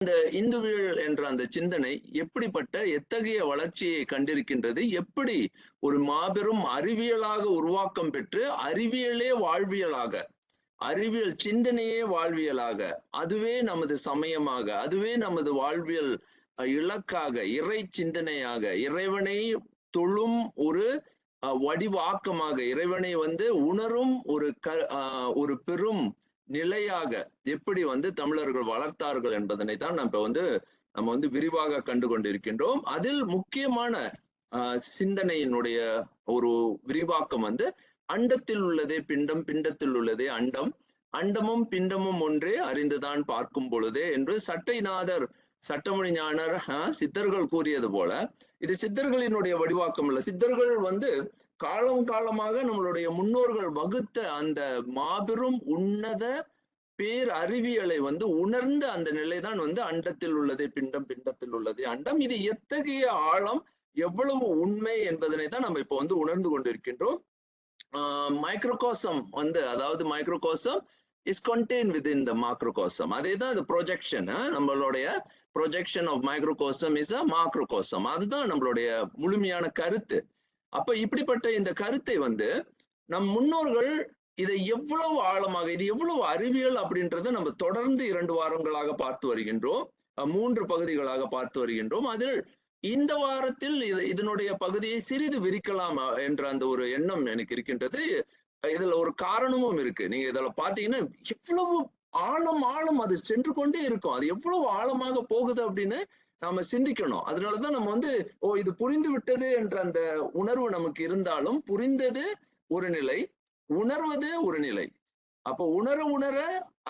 இந்த இந்துவியல் என்ற அந்த சிந்தனை எப்படிப்பட்ட எத்தகைய வளர்ச்சியை கண்டிருக்கின்றது, எப்படி ஒரு மாபெரும் அறிவியலாக உருவாக்கம் பெற்று அறிவியலே வாழ்வியலாக, அறிவியல் சிந்தனையே வாழ்வியலாக, அதுவே நமது சமயமாக, அதுவே நமது வாழ்வியல் இலக்காக, இறை சிந்தனையாக, இறைவனை தொழும் ஒரு வடிவாக்கமாக, இறைவனை உணரும் ஒரு பெரும் நிலையாக எப்படி தமிழர்கள் வளர்த்தார்கள் என்பதனை தான் நம்ம விரிவாக கண்டு கொண்டிருக்கின்றோம். அதில் முக்கியமான சிந்தனையினுடைய ஒரு விரிவாக்கம் அண்டத்தில் உள்ளதே பிண்டம், பிண்டத்தில் உள்ளதே அண்டம், அண்டமும் பிண்டமும் ஒன்றே அறிந்துதான் பார்க்கும் பொழுதே என்று சட்டைநாதர் சட்டமணி ஞானர் சித்தர்கள் கூறியது போல, இது சித்தர்களினுடைய வடிவாக்கம் இல்ல. சித்தர்கள் காலம் காலமாக நம்மளுடைய முன்னோர்கள் வகுத்த அந்த மாபெரும் உன்னத பேர் அறிவியலை உணர்ந்த அந்த நிலைதான் அண்டத்தில் உள்ளதே பிண்டம், பிண்டத்தில் உள்ளதே அண்டம். இது எத்தகைய ஆழம், எவ்வளவு உண்மை என்பதனை தான் நம்ம இப்போ உணர்ந்து கொண்டிருக்கின்றோம். மைக்ரோகாசம் அதாவது microcosm is contained within the macrocosm. அதே தான் இந்த ப்ரொஜெக்ஷன். நம்மளுடைய projection of microcosm is a macrocosm. அதுதான் நம்மளுடைய முழுமையான கருத்து. அப்ப இப்படிப்பட்ட இந்த கருத்தை நம் முன்னோர்கள் இதை எவ்வளவு ஆழமாக, இது எவ்வளவு அறிவியல் அப்படின்றத நம்ம தொடர்ந்து 2 வாரங்களாக பார்த்து வருகின்றோம், 3 பகுதிகளாக பார்த்து வருகின்றோம். அதில் இந்த வாரத்தில் இதனுடைய பகுதியை சிறிது விரிக்கலாம் என்ற அந்த ஒரு எண்ணம் எனக்கு இருக்கின்றது. இதுல ஒரு காரணமும் இருக்கு. நீங்க இதுல பாத்தீங்கன்னா எவ்வளவு ஆழம் அது சென்று கொண்டே இருக்கும். அது எவ்வளவு ஆழமாக போகுது அப்படின்னு நாம சிந்திக்கணும். அதனாலதான் நம்ம இது புரிந்து விட்டது என்ற அந்த உணர்வு நமக்கு இருந்தாலும், புரிந்தது ஒரு நிலை, உணர்வது ஒரு நிலை. அப்போ உணர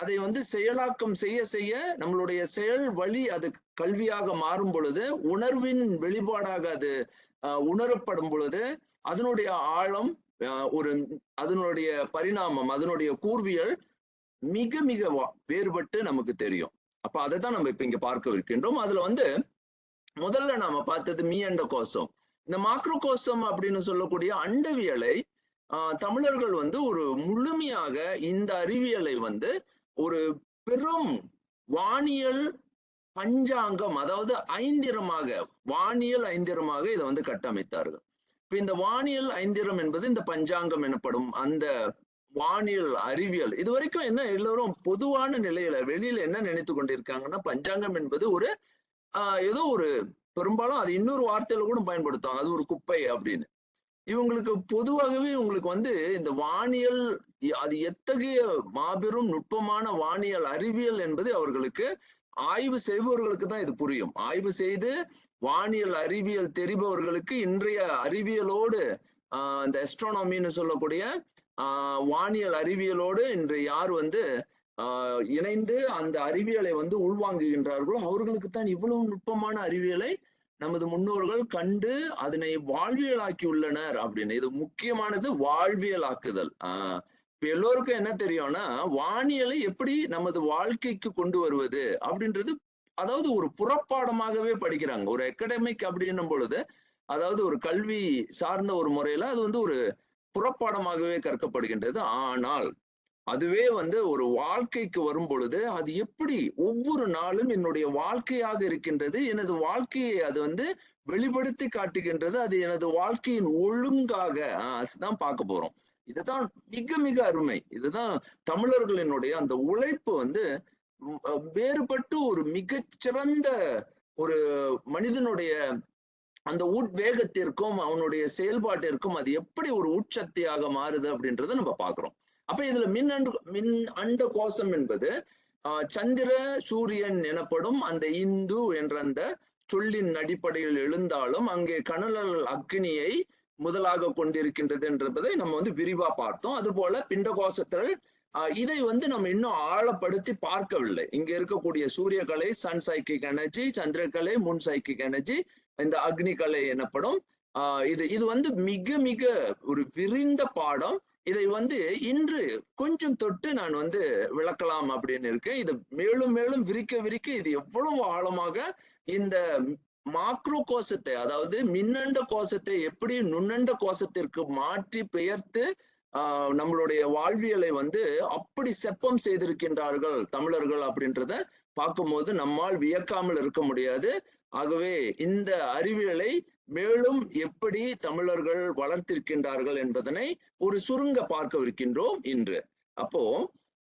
அதை செயலாக்கம் செய்ய நம்மளுடைய செயல் வழி அது கல்வியாக மாறும் பொழுது, உணர்வின் வெளிப்பாடாக அது உணரப்படும் பொழுது, அதனுடைய ஆழம், அதனுடைய பரிணாமம், அதனுடைய கூர்வியல் மிக மிக வேறுபட்டு நமக்கு தெரியும். அப்ப அதை தான் நம்ம இப்ப இங்க பார்க்க இருக்கின்றோம். அதுல முதல்ல நாம பார்த்தது மீ அண்ட கோஷம். இந்த மாக்ரோ கோஷம் அப்படின்னு சொல்லக்கூடிய அண்டவியலை தமிழர்கள் ஒரு முழுமையாக இந்த அறிவியலை ஒரு பெரும் வானியல் பஞ்சாங்கம், அதாவது ஐந்திரமாக, வானியல் ஐந்திரமாக இதை கட்டமைத்தார்கள். இப்ப இந்த வானியல் ஐந்திரம் என்பது இந்த பஞ்சாங்கம் எனப்படும் அந்த வானியல் அறிவியல். இது வரைக்கும் என்ன எல்லோரும் பொதுவான நிலையில வெளியில என்ன நினைத்து கொண்டிருக்காங்கன்னா, பஞ்சாங்கம் என்பது ஒரு ஏதோ ஒரு, பெரும்பாலும் அது இன்னொரு வார்த்தையில கூட பயன்படுத்துவாங்க, அது ஒரு குப்பை அப்படின்னு. இவங்களுக்கு பொதுவாகவே இவங்களுக்கு இந்த வானியல் அது எத்தகைய மாபெரும் நுட்பமான வானியல் அறிவியல் என்பது அவர்களுக்கு ஆய்வு செய்பவர்களுக்கு தான் இது புரியும். ஆய்வு செய்து வானியல் அறிவியல் தெரிபவர்களுக்கு இன்றைய அறிவியலோடு இந்த அஸ்ட்ரானமின்னு சொல்லக்கூடிய வானியல் அறிவியலோடு இன்று யார் இணைந்து அந்த அறிவியலை உள்வாங்குகின்றார்களோ அவர்களுக்கு தான் இவ்வளவு நுட்பமான அறிவியலை நமது முன்னோர்கள் கண்டு அதனை வாழ்வியலாக்கி உள்ளனர் அப்படின்னு. இது முக்கியமானது, வாழ்வியலாக்குதல். இப்ப எல்லோருக்கும் என்ன தெரியும்னா, வானியலை எப்படி நமது வாழ்க்கைக்கு கொண்டு வருவது அப்படின்றது, அதாவது ஒரு புறப்பாடமாகவே படிக்கிறாங்க. ஒரு அகாடமிக் அப்படின்னும் பொழுது, அதாவது ஒரு கல்வி சார்ந்த ஒரு முறையில அது ஒரு புறப்பாடமாகவே கற்கப்படுகின்றது. ஆனால் அதுவே ஒரு வாழ்க்கைக்கு வரும் பொழுது அது எப்படி ஒவ்வொரு நாளும் என்னுடைய வாழ்க்கையாக இருக்கின்றது, எனது வாழ்க்கையை அது வெளிப்படுத்தி காட்டுகின்றது, அது எனது வாழ்க்கையின் ஒழுங்காக அதுதான் பார்க்க போறோம். இதுதான் மிக மிக அருமை. இதுதான் தமிழர்களினுடைய அந்த உழைப்பு வேறுபட்டு ஒரு மிகச்சிறந்த ஒரு மனிதனுடைய அந்த உட்வேகத்திற்கும் அவனுடைய செயல்பாட்டிற்கும் அது எப்படி ஒரு உட்சக்தியாக மாறுது அப்படின்றத நம்ம பார்க்கிறோம். அப்ப இதுல மின் அண்ட கோஷம் என்பது சந்திர சூரியன் எனப்படும் அந்த இந்து என்ற அந்த சொல்லின் அடிப்படையில் எழுந்தாலும் அங்கே கனல் அக்னியை முதலாக கொண்டிருக்கின்றது என்பதை நம்ம விரிவா பார்த்தோம். அது போல பிண்ட கோஷத்தில் இதை நம்ம இன்னும் ஆழப்படுத்தி பார்க்கவில்லை. இங்க இருக்கக்கூடிய சூரிய கலை சன் சைக்கிக் எனர்ஜி, சந்திரகலை முன் சைக்கிக் எனர்ஜி, இந்த அக்னி கலை எனப்படும் இது மிக மிக ஒரு விரிந்த பாடம். இதை இன்று கொஞ்சம் தொட்டு நான் விளக்கலாம் அப்படின்னு இருக்கேன். இது மேலும் மேலும் விரிக்க இது எவ்வளவு ஆழமாக இந்த மாக்ரோ கோஷத்தை, அதாவது மின்னண்ட கோஷத்தை எப்படி நுண்ணண்ட கோஷத்திற்கு மாற்றி பெயர்த்து நம்மளுடைய வாழ்வியலை அப்படி செப்பம் செய்திருக்கின்றார்கள் தமிழர்கள் அப்படின்றத பார்க்கும்போது நம்மால் வியக்காமல் இருக்க முடியாது. ஆகவே இந்த அறிவியலை மேலும் எப்படி தமிழர்கள் வளர்த்திருக்கின்றார்கள் என்பதனை ஒரு சுருங்க பார்க்கவிருக்கின்றோம் இன்று. அப்போ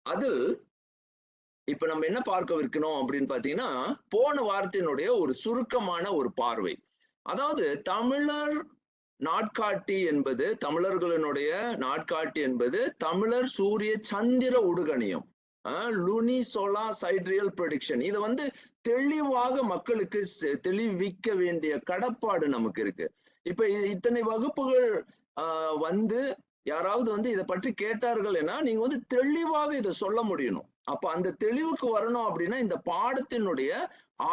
அதில் இப்ப நம்ம என்ன பார்க்கவிருக்கிறோம் அப்படின்னு பாத்தீங்கன்னா, போன வாரத்தினுடைய ஒரு சுருக்கமான ஒரு பார்வை. அதாவது தமிழர் நாட்காட்டி என்பது, தமிழர்களினுடைய நாட்காட்டி என்பது தமிழர் சூரிய சந்திர உடுகணியம், லுனி சோலா சைட்ரியல் ப்ரெடிக்ஷன். இதை வந்து தெளிவாக மக்களுக்கு தெளிவிக்க வேண்டிய கடப்பாடு நமக்கு இருக்கு. இப்ப இத்தனை வகுப்புகள் வந்து யாராவது வந்து இதை பற்றி கேட்டார்கள் என நீங்க வந்து தெளிவாக இதை சொல்ல முடியணும். அப்ப அந்த தெளிவுக்கு வரணும் அப்படின்னா இந்த பாடத்தினுடைய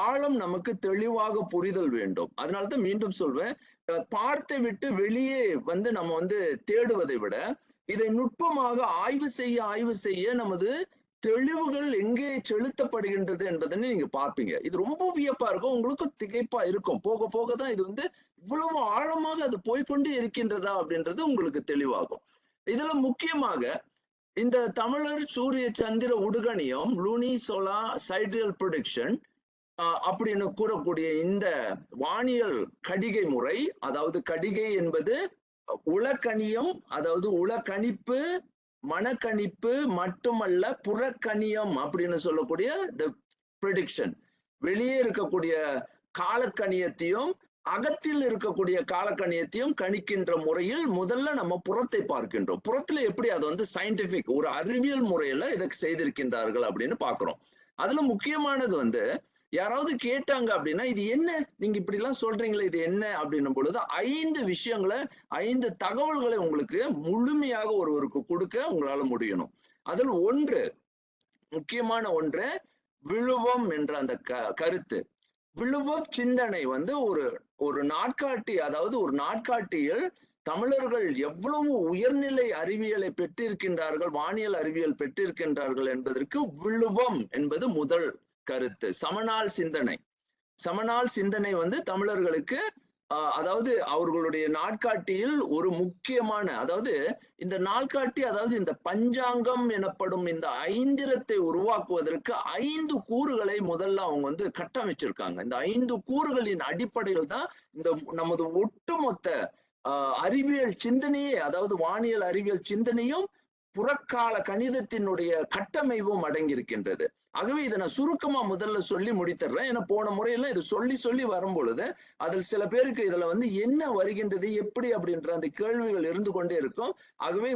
ஆழம் நமக்கு தெளிவாக புரிதல் வேண்டும். அதனாலதான் மீண்டும் சொல்வேன், பார்த்தை விட்டு வெளியே வந்து நம்ம வந்து தேடுவதை விட இதை நுட்பமாக ஆய்வு செய்ய நமது தெளிவுகள் எங்கே செலுத்தப்படுகின்றது என்பதனை நீங்க பார்ப்பீங்க. இது ரொம்ப வியப்பா இருக்கும், உங்களுக்கும் திகைப்பா இருக்கும். போக போக தான் இது வந்து இவ்வளவு ஆழமாக அது போய்கொண்டே இருக்கின்றதா அப்படின்றது உங்களுக்கு தெளிவாகும். இதுல முக்கியமாக இந்த தமிழர் சூரிய சந்திர உடுகணியம், லூனி சோலா சைட்ரியல் ப்ரெடிக்ஷன் அப்படின்னு கூறக்கூடிய இந்த வானியல் கடிகை முறை, அதாவது கடிகை என்பது உளக்கணியம், அதாவது உளக்கணிப்பு, மனக்கணிப்பு மட்டுமல்ல, புறக்கணியம் அப்படின்னு சொல்லக்கூடிய த ப்ரெடிக்ஷன். வெளியே இருக்கக்கூடிய காலக்கணியத்தையும் அகத்தில் இருக்கக்கூடிய காலக்கணியத்தையும் கணிக்கின்ற முறையில் முதல்ல நம்ம புறத்தை பார்க்கின்றோம். புறத்துல எப்படி அதை வந்து சயின்டிபிக் ஒரு அறிவியல் முறையில இதை செய்திருக்கின்றார்கள் அப்படின்னு பாக்குறோம். அதுல முக்கியமானது வந்து யாராவது கேட்டாங்க அப்படின்னா, இது என்ன நீங்க இப்படி எல்லாம் சொல்றீங்களே, இது என்ன அப்படின்னும் பொழுது 5 விஷயங்களை 5 தகவல்களை உங்களுக்கு முழுமையாக ஒருவருக்கு கொடுக்க உங்களால முடியணும். அதில் ஒன்று, முக்கியமான ஒன்று, விழுவம் என்ற அந்த கருத்து. விழுவ சிந்தனை வந்து ஒரு நாட்காட்டி, அதாவது ஒரு நாட்காட்டியில் தமிழர்கள் எவ்வளவு உயர்நிலை அறிவியலை பெற்றிருக்கின்றார்கள், வானியல் அறிவியல் பெற்றிருக்கின்றார்கள் என்பதற்கு விழுவம் என்பது முதல் கருத்து. சமநாள் சிந்தனை வந்து தமிழர்களுக்கு அதாவது அவர்களுடைய நாட்காட்டியில் ஒரு முக்கியமான, அதாவது இந்த நாட்காட்டி, அதாவது இந்த பஞ்சாங்கம் எனப்படும் இந்த ஐந்திரத்தை உருவாக்குவதற்கு 5 கூறுகளை முதல்ல அவங்க வந்து கட்டமைச்சிருக்காங்க. இந்த 5 கூறுகளின் அடிப்படையில் தான் இந்த நமது ஒட்டுமொத்த அறிவியல் சிந்தனையே, அதாவது வானியல் அறிவியல் சிந்தனையும் புறக்கால கணிதத்தினுடைய கட்டமைப்பும் அடங்கியிருக்கின்றது. ஆகவே இதை நான் சுருக்கமா முதல்ல சொல்லி முடித்துறேன். ஏன்னா போன முறையில இது சொல்லி வரும் பொழுது அதில் சில பேருக்கு இதுல வந்து என்ன வருகின்றது, எப்படி அப்படின்ற அந்த கேள்விகள் இருந்து கொண்டே இருக்கும். ஆகவே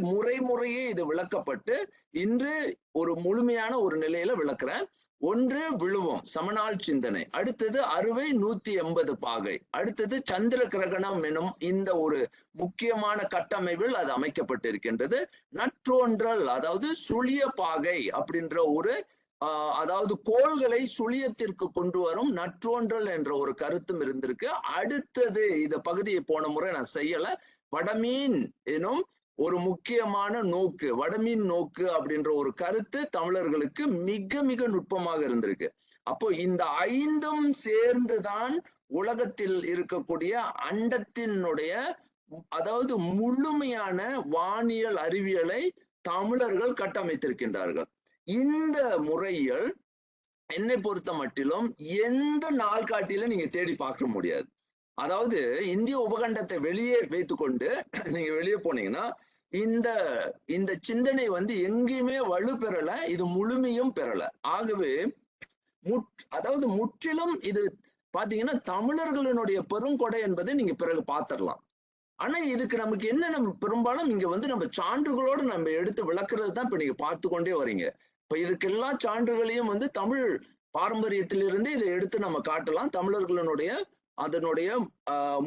முறையே இது விளக்கப்பட்டு இன்று ஒரு முழுமையான ஒரு நிலையில விளக்குறேன். ஒன்று விழுவம், சமநாள் சிந்தனை. அடுத்தது அறுவை 180 பாகை. அடுத்தது சந்திர கிரகணம் எனும் இந்த ஒரு முக்கியமான கட்டமைப்பில் அது அமைக்கப்பட்டிருக்கின்றது. நற்றோன்றல், அதாவது சுழிய பாகை அப்படின்ற ஒரு அதாவது கோள்களை சுழியத்திற்கு கொண்டு வரும் நற்றோன்றல் என்ற ஒரு கருத்தும் இருந்திருக்கு. அடுத்தது இந்த பகுதியை போன முறை நான் செய்யல, வடமீன் எனும் ஒரு முக்கியமான நோக்கு, வடமீன் நோக்கு அப்படின்ற ஒரு கருத்து தமிழர்களுக்கு மிக மிக நுட்பமாக இருந்திருக்கு. அப்போ இந்த 5ம் சேர்ந்துதான் உலகத்தில் இருக்கக்கூடிய அண்டத்தினுடைய, அதாவது முழுமையான வானியல் அறிவியலை தமிழர்கள் கட்டமைத்திருக்கின்றார்கள். இந்த முறையில் என்னை பொறுத்த மட்டிலும் எந்த நாள்காட்டியிலும் நீங்க தேடி பார்க்க முடியாது. அதாவது இந்திய உபகண்டத்தை வெளியே வைத்துக்கொண்டு நீங்க வெளியே போனீங்கன்னா இந்த சிந்தனை வந்து எங்கேயுமே வலு பெறல, இது முழுமையும் பெறல. ஆகவே அதாவது முற்றிலும் இது பாத்தீங்கன்னா தமிழர்களினுடைய பெருங்கொடை என்பதை நீங்க பிறகு பார்த்திடலாம். ஆனா இதுக்கு நமக்கு என்ன, நம்ம பெரும்பாலும் இங்க வந்து நம்ம சான்றுகளோடு நம்ம எடுத்து விளக்குறது தான் இப்ப நீங்க பார்த்து கொண்டே வரீங்க. இப்ப இதுக்கெல்லாம் சான்றுகளையும் வந்து தமிழ் பாரம்பரியத்திலிருந்து இதை எடுத்து நம்ம காட்டலாம். தமிழர்களினுடைய அதனுடைய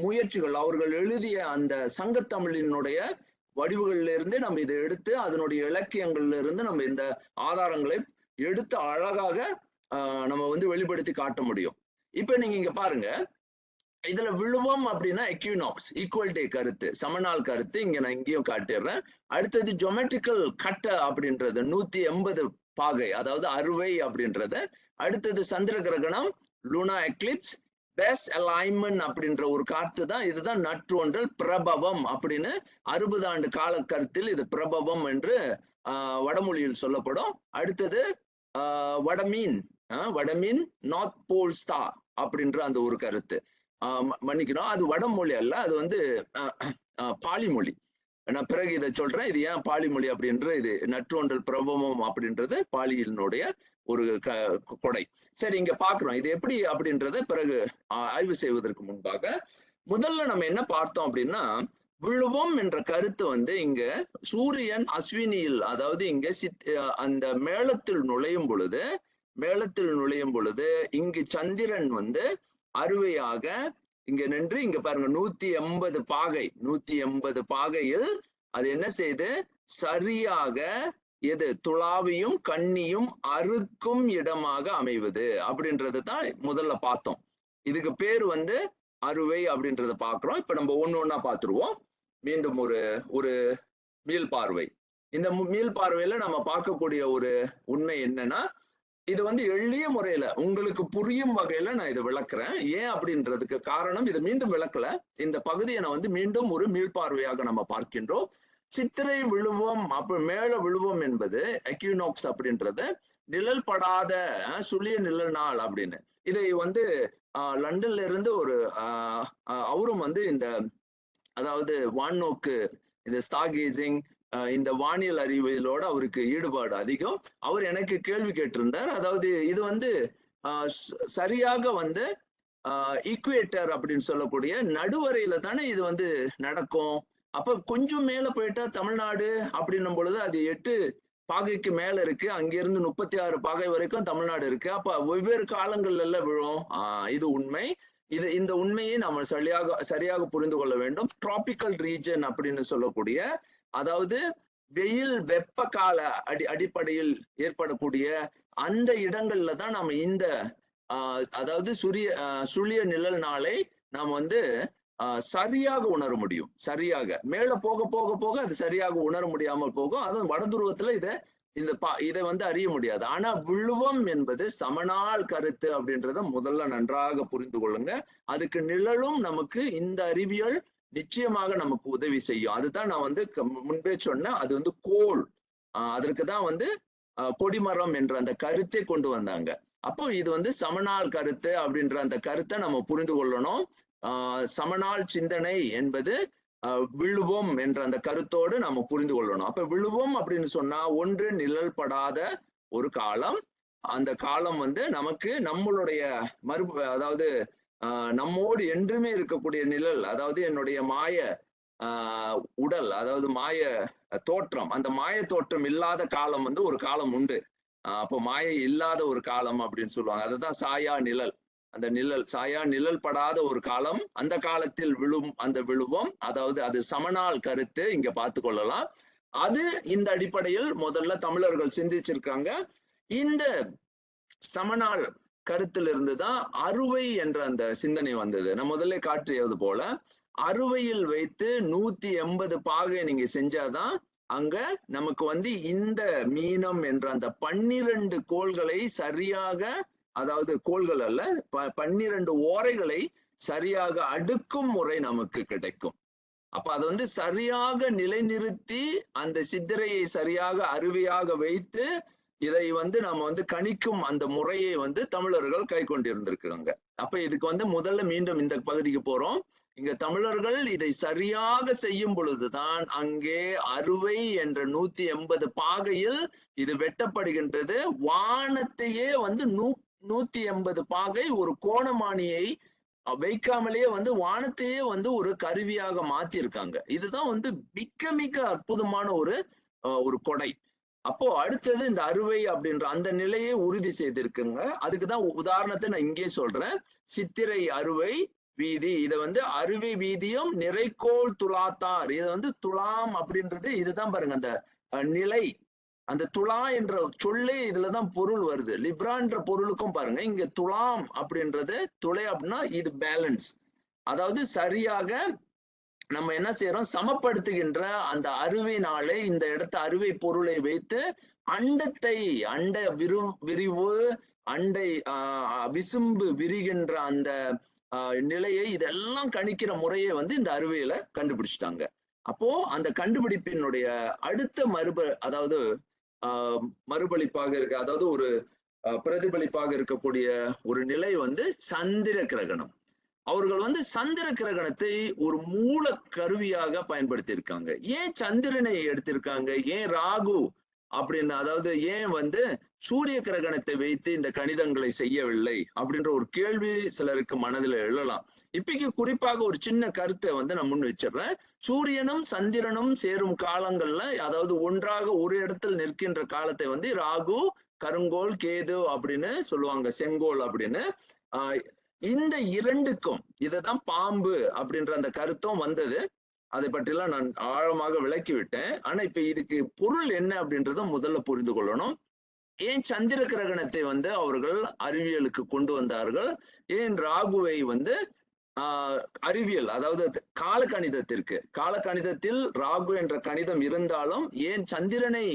முயற்சிகள், அவர்கள் எழுதிய அந்த சங்கத்தமிழினுடைய வடிவுகள்ல இருந்து நம்ம இதை எடுத்து அதனுடைய இலக்கியங்கள்ல இருந்து நம்ம இந்த ஆதாரங்களை எடுத்து அழகாக நம்ம வந்து வெளிப்படுத்தி காட்ட முடியும். இப்ப நீங்க இங்க பாருங்க, இதுல விழுவம் அப்படின்னா எக்யூனாக்ஸ், ஈக்குவல் டே கருத்து, சமநாள் கருத்து இங்க நான் இங்கேயும் காட்டிடுறேன். அடுத்தது ஜொமெட்ரிக்கல் கட்ட அப்படின்றது 180 பாகை, அதாவது அறுவை அப்படின்றது. அடுத்தது சந்திர கிரகணம், லூனா எக்லிப்ஸ், பேஸ் அலைன்மென்ட் அப்படின்ற ஒரு கருத்து தான். இதுதான் நற்றோன்றல், பிரபவம் அப்படின்னு 60 ஆண்டு கால கருத்தில் இது பிரபவம் என்று வடமொழியில் சொல்லப்படும். அடுத்தது வடமீன் வடமீன் நார்த் போல் ஸ்டார் அப்படின்ற அந்த ஒரு கருத்து. மன்னிக்கணும், அது வடமொழி அல்ல, அது வந்து பாலிமொழி. நான் பிறகு இதை சொல்றேன், இது ஏன் பாலிமொழி அப்படின்ற, இது நற்றொன்றல் பிரபமம் அப்படின்றது பாலியினுடைய ஒரு கொடை. சரி, இங்க பாக்குறோம் இது எப்படி அப்படின்றத பிறகு ஆய்வு செய்வதற்கு முன்பாக முதல்ல நம்ம என்ன பார்த்தோம் அப்படின்னா, விழுவம் என்ற கருத்து வந்து இங்க சூரியன் அஸ்வினியில், அதாவது இங்க அந்த மேளத்தில் நுழையும் பொழுது இங்கு சந்திரன் வந்து அறுவையாக இங்க நின்று, இங்க பாருங்க 180 பாகையில் அது என்ன செய்து சரியாக எது துளாவியும் கண்ணியும் அறுக்கும் இடமாக அமைவது அப்படின்றது தான் முதல்ல பார்த்தோம். இதுக்கு பேர் வந்து அறுவை அப்படின்றத பாக்குறோம். இப்ப நம்ம ஒண்ணா பார்த்துருவோம். மீண்டும் ஒரு மீள்பார்வை. இந்த மீள்பார்வையில நம்ம பார்க்கக்கூடிய ஒரு உண்மை என்னன்னா, இது வந்து எளிய முறையில உங்களுக்கு புரியும் வகையில நான் இதை விளக்குறேன். ஏன் அப்படின்றதுக்கு காரணம், இதை மீண்டும் விளக்கல, இந்த பகுதியை நான் வந்து மீண்டும் ஒரு மீள்பார்வையாக நம்ம பார்க்கின்றோம். சித்திரை விழுவம், அப்ப மேல விழுவம் என்பது எக்யூனாக்ஸ் அப்படின்றது நிழல் படாத சுழிய நிழல் நாள் அப்படின்னு. இதை வந்து லண்டன்ல இருந்து ஒரு அவரும் வந்து இந்த அதாவது வானோக்கு, இந்த ஸ்டார்கேசிங், இந்த வானியல் அறிவியலோட அவருக்கு ஈடுபாடு அதிகம். அவர் எனக்கு கேள்வி கேட்டிருந்தார். அதாவது இது வந்து சரியாக வந்து ஈக்குவேட்டர் அப்படின்னு சொல்லக்கூடிய நடுவரையில தானே இது வந்து நடக்கும். அப்ப கொஞ்சம் மேல போயிட்டா தமிழ்நாடு அப்படின்னும் பொழுது அது 8 பாகைக்கு மேல இருக்கு, அங்கிருந்து 36 பாகை வரைக்கும் தமிழ்நாடு இருக்கு. அப்ப வெவ்வேறு காலங்கள்ல எல்லாம் விழும். இது உண்மை. இந்த உண்மையை நம்ம சரியாக புரிந்து கொள்ள வேண்டும். டிராபிக்கல் ரீஜன் அப்படின்னு சொல்லக்கூடிய, அதாவது வெயில் வெப்ப கால அடிப்படையில் ஏற்படக்கூடிய அந்த இடங்கள்ல தான் நம்ம இந்த அதாவது சுழிய நிழல் நாளை நாம் வந்து சரியாக உணர முடியும். சரியாக மேல போக போக போக அது சரியாக உணர முடியாமல் போகும். அதுவும் வட துருவத்துல இதை வந்து அறிய முடியாது. ஆனா விழுவம் என்பது சமநாள் கருத்து அப்படின்றத முதல்ல நன்றாக புரிந்து கொள்ளுங்க. அதுக்கு நிழலும் நமக்கு இந்த அறிவியல் நிச்சயமாக நமக்கு உதவி செய்யும். அதுதான் நான் வந்து முன்பே சொன்னேன். அது வந்து கோள், அதற்கு தான் வந்து கொடிமரம் என்ற அந்த கருத்தை கொண்டு வந்தாங்க. அப்போ இது வந்து சமநாள் கருத்து அப்படின்ற அந்த கருத்தை நம்ம புரிந்து கொள்ளணும். சமநாள் சிந்தனை என்பது விழுவோம் என்ற அந்த கருத்தோடு நம்ம புரிந்து கொள்ளணும். அப்ப விழுவோம் அப்படின்னு சொன்னா, ஒன்று நிழல் படாத ஒரு காலம். அந்த காலம் வந்து நமக்கு நம்மளுடைய அதாவது நம்மோடு என்றுமே இருக்கக்கூடிய நிழல், அதாவது என்னுடைய மாய உடல், அதாவது மாய தோற்றம், அந்த மாய தோற்றம் இல்லாத காலம் வந்து ஒரு காலம் உண்டு. அப்போ மாயை இல்லாத ஒரு காலம் அப்படின்னு சொல்லுவாங்க. அதுதான் சாயா நிழல். அந்த சாயா நிழல் படாத ஒரு காலம், அந்த காலத்தில் அந்த விழுவோம், அதாவது அது சமநாள் கருத்து இங்க பார்த்து கொள்ளலாம். அது இந்த அடிப்படையில் முதல்ல தமிழர்கள் சிந்திச்சிருக்காங்க. இந்த சமநாள் கருத்திலிருந்து தான் அறுவை என்ற அந்த சிந்தனை வந்தது. நான் முதல்ல காட்டியது போல அறுவையில் வைத்து 180 பாகை நீங்க செஞ்சாதான் அங்க நமக்கு வந்து இந்த மீனம் என்ற அந்த 12 கோள்களை சரியாக, அதாவது கோள்கள் அல்ல, 12 ஓரைகளை சரியாக அடுக்கும் முறை நமக்கு கிடைக்கும். அப்ப அது வந்து சரியாக நிலைநிறுத்தி அந்த சித்திரையை சரியாக அருவியாக வைத்து இதை வந்து நம்ம வந்து கணிக்கும் அந்த முறையை வந்து தமிழர்கள் கை கொண்டிருந்திருக்கிறாங்க. அப்ப இதுக்கு வந்து முதல்ல மீண்டும் இந்த பகுதிக்கு போறோம். இங்க தமிழர்கள் இதை சரியாக செய்யும் பொழுதுதான் அங்கே அறுவை என்ற 180 பாகையில் இது வெட்டப்படுகின்றது. வானத்தையே வந்து 180 பாகை ஒரு கோணமானியை வைக்காமலேயே வந்து வானத்தையே வந்து ஒரு கருவியாக மாத்திருக்காங்க. இதுதான் வந்து மிக மிக அற்புதமான ஒரு கொடை. அப்போ அடுத்தது இந்த அறுவை அப்படின்ற அந்த நிலையை உறுதி செய்திருக்குங்க. அதுக்குதான் உதாரணத்தை நான் இங்கே சொல்றேன். சித்திரை அறுவை வீதி, இதை வந்து அறுவை வீதியும் நிறைக்கோள் துலாத்தார், இது வந்து துலாம் அப்படின்றது இதுதான் பாருங்க, அந்த நிலை, அந்த துலா என்ற சொல்லே இதுலதான் பொருள் வருது. லிப்ரான்ற பொருளுக்கும் பாருங்க, இங்க துலாம் அப்படின்றது, துளை அப்படின்னா இது பேலன்ஸ், அதாவது சரியாக நம்ம என்ன செய்யறோம், சமப்படுத்துகின்ற அந்த அருவினாலே இந்த இடத்த அறுவை பொருளை வைத்து அண்டத்தை, அண்ட விரிவு, அண்டை விசும்பு விரிகின்ற அந்த நிலையை இதெல்லாம் கணிக்கிற முறையை வந்து இந்த அறுவையில கண்டுபிடிச்சிட்டாங்க. அப்போ அந்த கண்டுபிடிப்பினுடைய அடுத்த அதாவது மறுபளிப்பாக இருக்கு, அதாவது ஒரு பிரதிபலிப்பாக இருக்கக்கூடிய ஒரு நிலை வந்து சந்திர கிரகணம். அவர்கள் வந்து சந்திர கிரகணத்தை ஒரு மூல கருவியாக பயன்படுத்தி இருக்காங்க. ஏன் சந்திரனை எடுத்திருக்காங்க, ஏன் ராகு அப்படின்னு, அதாவது ஏன் வந்து சூரிய கிரகணத்தை வைத்து இந்த கணிதங்களை செய்யவில்லை அப்படின்ற ஒரு கேள்வி சிலருக்கு மனதில் எழலாம். இப்பைக்கு குறிப்பாக ஒரு சின்ன கருத்தை வந்து நான் முன் வச்சிடுறேன். சூரியனும் சந்திரனும் சேரும் காலங்கள்ல, அதாவது ஒன்றாக ஒரு இடத்தில் நிற்கின்ற காலத்தை வந்து ராகு, கருங்கோல், கேது அப்படின்னு சொல்லுவாங்க, செங்கோல் அப்படின்னு. இந்த இரண்டுக்கும் இததான் பாம்பு அப்படின்ற அந்த கருத்தும் வந்தது. அதை பற்றிலாம் நான் ஆழமாக விளக்கி விட்டேன். ஆனா இப்ப இதுக்கு பொருள் என்ன அப்படின்றத முதல்ல புரிந்து கொள்ளணும். ஏன் சந்திர கிரகணத்தை வந்து அவர்கள் அறிவியலுக்கு கொண்டு வந்தார்கள், ஏன் ராகுவை வந்து அறிவியல், அதாவது காலக்கணிதத்தில் ராகு என்ற கணிதம் இருந்தாலும் ஏன் சந்திரனை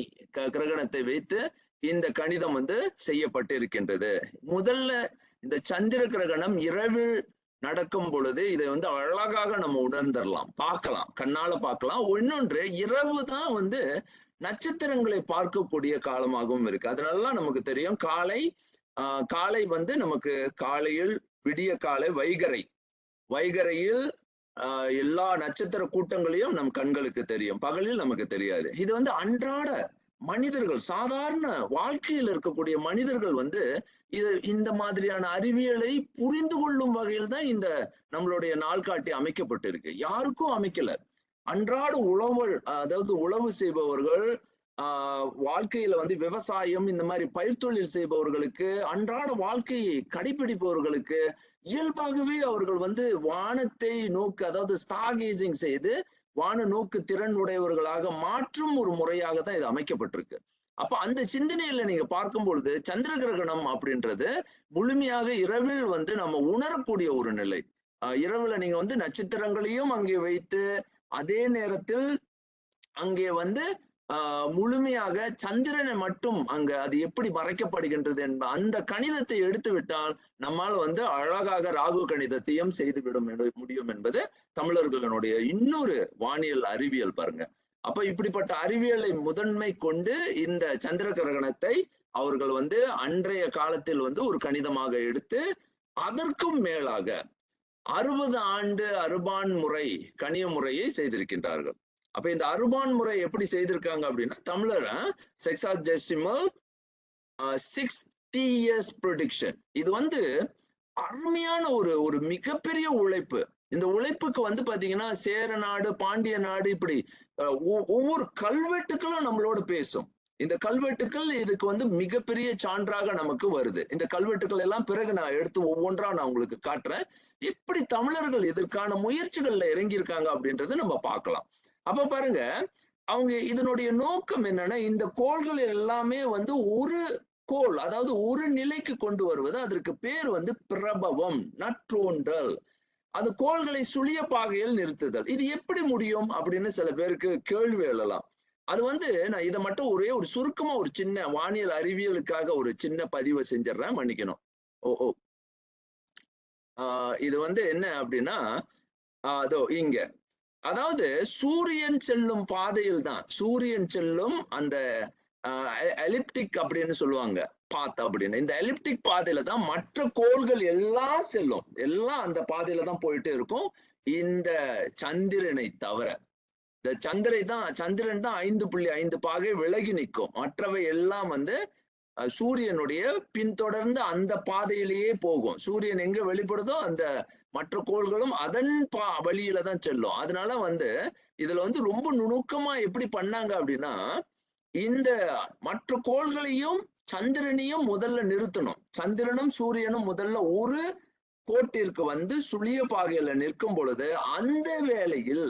கிரகணத்தை வைத்து இந்த கணிதம் வந்து செய்யப்பட்டிருக்கின்றது. முதல்ல இந்த சந்திர கிரகணம் இரவில் நடக்கும் பொழுது இதை வந்து அழகாக நம்ம உணர்ந்துடலாம், பார்க்கலாம், கண்ணால பார்க்கலாம். இன்னொன்று, இரவு தான் வந்து நட்சத்திரங்களை பார்க்கக்கூடிய காலமாகவும் இருக்கு. அதனால நமக்கு தெரியும், காலை வந்து நமக்கு காலையில் விடிய காலை வைகரையில் எல்லா நட்சத்திர கூட்டங்களையும் நம் கண்களுக்கு தெரியும், பகலில் நமக்கு தெரியாது. இது வந்து அன்றாட மனிதர்கள், சாதாரண வாழ்க்கையில் இருக்கக்கூடிய மனிதர்கள் வந்து இந்த மாதிரியான அறிவியலை புரிந்து கொள்ளும் வகையில் தான் இந்த நம்மளுடைய நாள்காட்டி அமைக்கப்பட்டிருக்கு. யாருக்கும் அமைக்கல. அன்றாட அதாவது உழவு செய்பவர்கள், வாழ்க்கையில வந்து விவசாயம், இந்த மாதிரி பயிர்த்தொழில் செய்பவர்களுக்கு, அன்றாட வாழ்க்கையை கடைபிடிப்பவர்களுக்கு இயல்பாகவே அவர்கள் வந்து வானத்தை நோக்கு, அதாவது ஸ்டார் கேசிங் செய்து வான நோக்கு திறன் உடையவர்களாக மாற்றும் ஒரு முறையாக தான் இது அமைக்கப்பட்டிருக்கு. அப்ப அந்த சிந்தனையில நீங்க பார்க்கும் பொழுது சந்திர கிரகணம் அப்படின்றது முழுமையாக இரவில் வந்து நம்ம உணரக்கூடிய ஒரு நிலை. இரவுல நீங்க வந்து நட்சத்திரங்களையும் அங்கே வைத்து, அதே நேரத்தில் அங்கே வந்து முழுமையாக சந்திரனை மட்டும் அங்க அது எப்படி மறைக்கப்படுகின்றது என்ப அந்த கணிதத்தை எடுத்து விட்டால் நம்மால் வந்து அழகாக ராகு கணிதத்தையும் செய்துவிட முடியும் என்பது தமிழர்களுடைய இன்னொரு வானியல் அறிவியல் பாருங்க. அப்ப இப்படிப்பட்ட அறிவியலை முதன்மை கொண்டு இந்த சந்திர கிரகணத்தை அவர்கள் வந்து அன்றைய காலத்தில் வந்து ஒரு கணிதமாக எடுத்து, அதற்கும் மேலாக 60 ஆண்டு அருபான் முறை கணிய முறையை செய்திருக்கின்றார்கள். அப்ப இந்த அருபான் முறை எப்படி செய்திருக்காங்க அப்படின்னா, தமிழர் செக்ஸாடெசிமல் 60 years prediction. இது வந்து அருமையான ஒரு மிகப்பெரிய உழைப்பு. இந்த உழைப்புக்கு வந்து பாத்தீங்கன்னா சேர நாடு, பாண்டிய நாடு, இப்படி ஒவ்வொரு கல்வெட்டுக்களும் நம்மளோட பேசும். இந்த கல்வெட்டுக்கள் இதுக்கு வந்து மிகப்பெரிய சான்றாக நமக்கு வருது. இந்த கல்வெட்டுக்கள் எல்லாம் பிறகு நான் எடுத்து ஒவ்வொன்றா நான் உங்களுக்கு காட்டுறேன். எப்படி தமிழர்கள் இதற்கான முயற்சிகள்ல இறங்கியிருக்காங்க அப்படின்றத நம்ம பார்க்கலாம். அப்ப பாருங்க, அவங்க இதனுடைய நோக்கம் என்னன்னா, இந்த கோள்கள் எல்லாமே வந்து ஒரு கோள், அதாவது ஒரு நிலைக்கு கொண்டு வருவது. அதற்கு பேர் வந்து பிரபவம், நற்றோன்றல். அது கோள்களை சுழிய பாகையில் நிறுத்துதல். இது எப்படி முடியும் அப்படின்னு சில பேருக்கு கேள்வி எழலாம். அது வந்து நான் இதை மட்டும் ஒரு சுருக்கமா ஒரு சின்ன வானியல் அறிவியலுக்காக ஒரு சின்ன பதிவை செஞ்சிடறேன், மன்னிக்கணும். இது வந்து என்ன அப்படின்னா, அதோ இங்க, அதாவது சூரியன் செல்லும் பாதையில் தான், சூரியன் செல்லும் அந்த எலிப்டிக் அப்படின்னு சொல்லுவாங்க பாத் அப்படின்னு, இந்த எலிப்டிக் பாதையில தான் மற்ற கோள்கள் எல்லாம் செல்லும், எல்லாம் அந்த பாதையில தான் போயிட்டு இருக்கும். இந்த சந்திரனை தவிர, இந்த சந்திரன் தான் 5.5 பாகை விலகி நிற்கும். மற்றவை எல்லாம் வந்து சூரியனுடைய பின்தொடர்ந்து அந்த பாதையிலேயே போகும். சூரியன் எங்க வெளிப்படுதோ அந்த மற்ற கோள்களும் அதன் வழியில தான் செல்லும். அதனால வந்து இதுல வந்து ரொம்ப நுணுக்கமா எப்படி பண்ணாங்க அப்படின்னா, இந்த மற்ற கோள்களையும் சந்திரனையும் முதல்ல நிறுத்தணும். சந்திரனும் சூரியனும் முதல்ல ஒரு கோட்டிற்கு வந்து சுழிய பாகையில நிற்கும் பொழுது, அந்த வேளையில்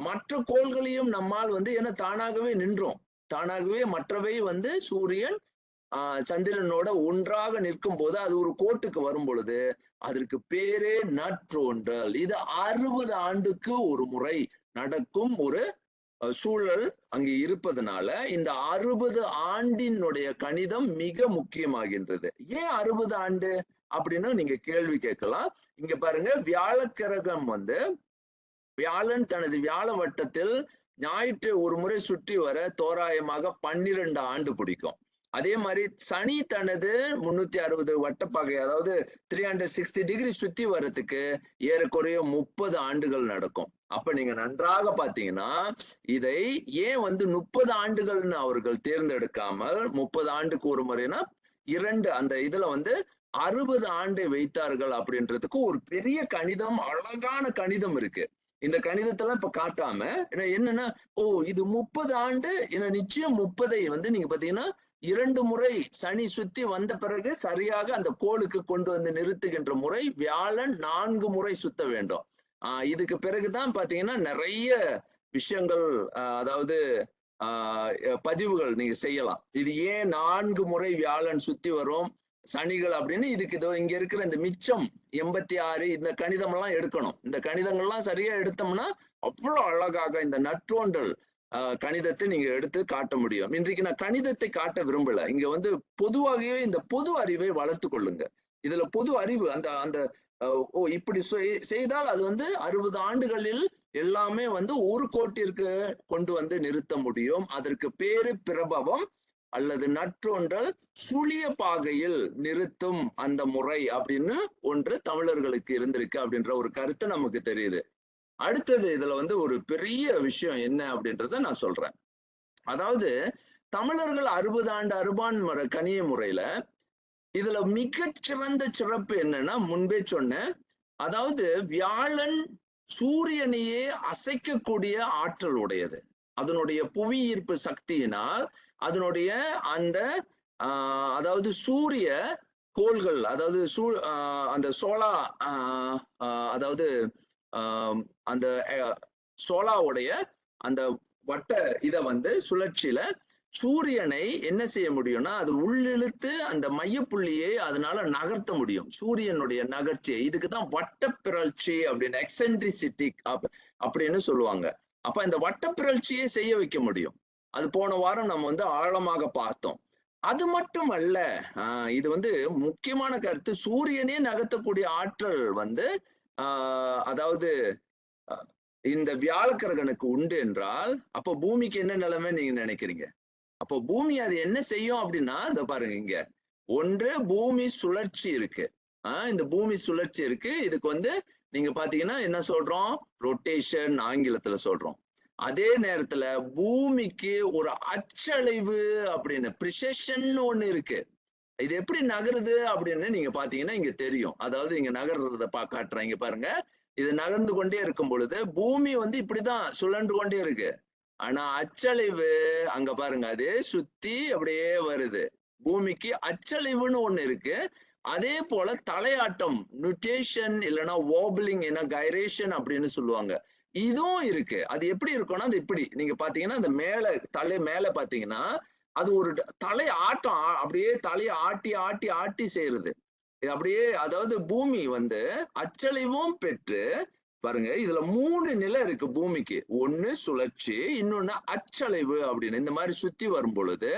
மற்ற கோள்களையும் நம்மால் வந்து, ஏன்னா தானாகவே நின்றோம், தானாகவே மற்றவை வந்து சூரியன் சந்திரனோட ஒன்றாக நிற்கும் போது அது ஒரு கோட்டுக்கு வரும் பொழுது அதற்கு பேரே நற்றோன்றல். இது 60 ஆண்டுக்கு ஒரு முறை நடக்கும் ஒரு சூழல் அங்கு இருப்பதனால இந்த 60 ஆண்டினுடைய கணிதம் மிக முக்கியமாகின்றது. ஏன் 60 ஆண்டு அப்படின்னு நீங்க கேள்வி கேட்கலாம். இங்க பாருங்க, வியாழக்கிரகம் வந்து வியாழன் தனது வியாழ வட்டத்தில் ஞாயிற்று ஒரு முறை சுற்றி வர தோராயமாக 12 ஆண்டு பிடிக்கும். அதே மாதிரி சனி தனது 360 வட்டப்பாகை, அதாவது 360 டிகிரி சுத்தி வர்றதுக்கு ஏறக்குறைய 30 ஆண்டுகள் நடக்கும். அப்ப நீங்க நன்றாக பாத்தீங்கன்னா இதை ஏன் 30 ஆண்டுகள்னு அவர்கள் தேர்ந்தெடுக்காமல் 30 ஆண்டுக்கு ஒரு முறைனா 2 அந்த இதுல 60 ஆண்டை வைத்தார்கள் அப்படின்றதுக்கு ஒரு பெரிய கணிதம், அழகான கணிதம் இருக்கு. இந்த கணிதத்தெல்லாம் இப்ப காட்டாம என்னன்னா, ஓ இது 30 ஆண்டு, நிச்சயம் 30ஐ நீங்க பாத்தீங்கன்னா 2 முறை சனி சுத்தி வந்த பிறகு சரியாக அந்த கோளுக்கு கொண்டு நிறுத்துகின்ற முறை. வியாழன் 4 முறை சுத்த வேண்டும். இதுக்கு பிறகுதான் பாத்தீங்கன்னா நிறைய விஷயங்கள், அதாவது பதிவுகள் நீங்க செய்யலாம். இது ஏன் 4 முறை வியாழன் சுத்தி வரும் சனிகள் அப்படின்னு. இதுக்கு இதோ இங்க இருக்கிற இந்த மிச்சம் 86 இந்த கணிதம் எல்லாம் எடுக்கணும். இந்த கணிதங்கள்லாம் சரியா எடுத்தோம்னா அவ்வளவு அழகாக இந்த நற்றோண்டல் கணிதத்தை நீங்க எடுத்து காட்ட முடியும். இன்றைக்கு நான் கணிதத்தை காட்ட விரும்பல. இங்க பொதுவாகவே இந்த பொது அறிவை வளர்த்து கொள்ளுங்க. இதுல பொது அறிவு அந்த அந்த ஓ இப்படி செய்தால் அது 60 ஆண்டுகளில் எல்லாமே ஒரு கோட்டிற்கு கொண்டு நிறுத்த முடியும். அதற்கு பேரு பிரபவம் அல்லது நற்றோன்றல் சுழிய பாகையில் நிறுத்தும் அந்த முறை அப்படின்னு ஒன்று தமிழர்களுக்கு இருந்திருக்கு அப்படின்ற ஒரு கருத்து நமக்கு தெரியுது. அடுத்தது இதுல ஒரு பெரிய விஷயம் என்ன அப்படின்றத நான் சொல்றேன். அதாவது தமிழர்கள் 60 ஆண்டு அறுபான் கணிய முறையில இதுல மிகச்சிறந்த சிறப்பு என்னன்னா, முன்பே சொன்னேன், அதாவது வியாழன் சூரியனையே அசைக்கக்கூடிய ஆற்றல் உடையது. அதனுடைய புவி ஈர்ப்பு சக்தியினால் அதனுடைய அந்த அதாவது சூரிய கோள்கள், அதாவது அந்த சோலா, அதாவது அந்த சோலாவுடைய அந்த வட்ட இத சுழற்சியில சூரியனை என்ன செய்ய முடியும்னா அது உள்ளிழுத்து அந்த மையப்புள்ளியை அதனால நகர்த்த முடியும். சூரியனுடைய நகர்ச்சியை, இதுக்குதான் வட்டப்பிறழ்ச்சி அப்படின்னு, எக்ஸென்ட்ரிசிட்டி அப்படின்னு சொல்லுவாங்க. அப்ப இந்த வட்டப்பிறழ்ச்சியை செய்ய வைக்க முடியும். அது போன வாரம் நம்ம ஆழமாக பார்த்தோம். அது மட்டும் அல்ல, இது முக்கியமான கருத்து. சூரியனே நகர்த்தக்கூடிய ஆற்றல் அதாவது இந்த வியாழக்கிரகனுக்கு உண்டு என்றால், அப்ப பூமிக்கு என்ன நிலைமை நீங்க நினைக்கிறீங்க? அப்போ பூமி அது என்ன செய்யும் அப்படின்னா, இந்த பாருங்க, இங்க ஒன்று பூமி சுழற்சி இருக்கு. இந்த பூமி சுழற்சி இருக்கு. இதுக்கு நீங்க பாத்தீங்கன்னா என்ன சொல்றோம், ரொட்டேஷன் ஆங்கிலத்துல சொல்றோம். அதே நேரத்துல பூமிக்கு ஒரு அச்சலைவு அப்படின்னு, பிரிசெஷன் ஒண்ணு இருக்கு. இது எப்படி நகருது அப்படின்னு நீங்க பாத்தீங்கன்னா இங்க தெரியும். அதாவது இங்க நகர்றத காட்டுறேன். இங்க பாருங்க, இது நகர்ந்து கொண்டே இருக்கும் பொழுது பூமி இப்படிதான் சுழன்று கொண்டே இருக்கு. ஆனா அச்சலைவு அங்க பாருங்க, அது சுத்தி அப்படியே வருது. பூமிக்கு அச்சலைவுன்னு ஒண்ணு இருக்கு. அதே போல தலையாட்டம், நுட்டேஷன் இல்லைன்னா வாபிளிங், கைரேஷன் அப்படின்னு சொல்லுவாங்க, இதுவும் இருக்கு. அது எப்படி இருக்கும்னா, அது இப்படி நீங்க பாத்தீங்கன்னா அந்த தலை மேல பாத்தீங்கன்னா அது ஒரு தலை ஆட்டம், அப்படியே தலையை ஆட்டி ஆட்டி ஆட்டி செய்யறது. இது அப்படியே, அதாவது பூமி அச்சலைவும் பெற்று பாருங்க, இதுல 3 நிலை இருக்கு பூமிக்கு. ஒண்ணு சுழற்சி, இன்னொன்னு அச்சலைவு அப்படின்னு. இந்த மாதிரி சுத்தி வரும் பொழுது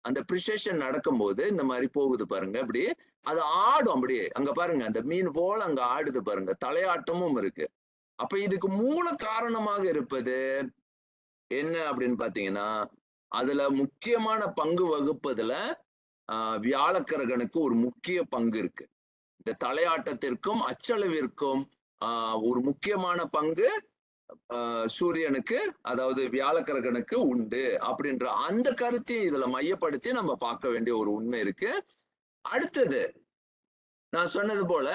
அந்த பிரிசெஷன் நடக்கும்போது இந்த மாதிரி போகுது பாருங்க, அப்படி அது ஆடும். அப்படியே அங்க பாருங்க, அந்த மீன் போல அங்க ஆடுது பாருங்க, தலையாட்டமும் இருக்கு. அப்ப இதுக்கு மூல காரணமாக இருப்பது என்ன அப்படின்னு பாத்தீங்கன்னா, அதுல முக்கியமான பங்கு வகுப்பதுல வியாழக்கிரகனுக்கு ஒரு முக்கிய பங்கு இருக்கு. இந்த தலையாட்டத்திற்கும் அச்சளவிற்கும் ஒரு முக்கியமான பங்கு சூரியனுக்கு, அதாவது வியாழக்கிரகனுக்கு உண்டு அப்படின்ற அந்த கருத்தையும் இதுல மையப்படுத்தி நம்ம பார்க்க வேண்டிய ஒரு உண்மை இருக்கு. அடுத்தது நான் சொன்னது போல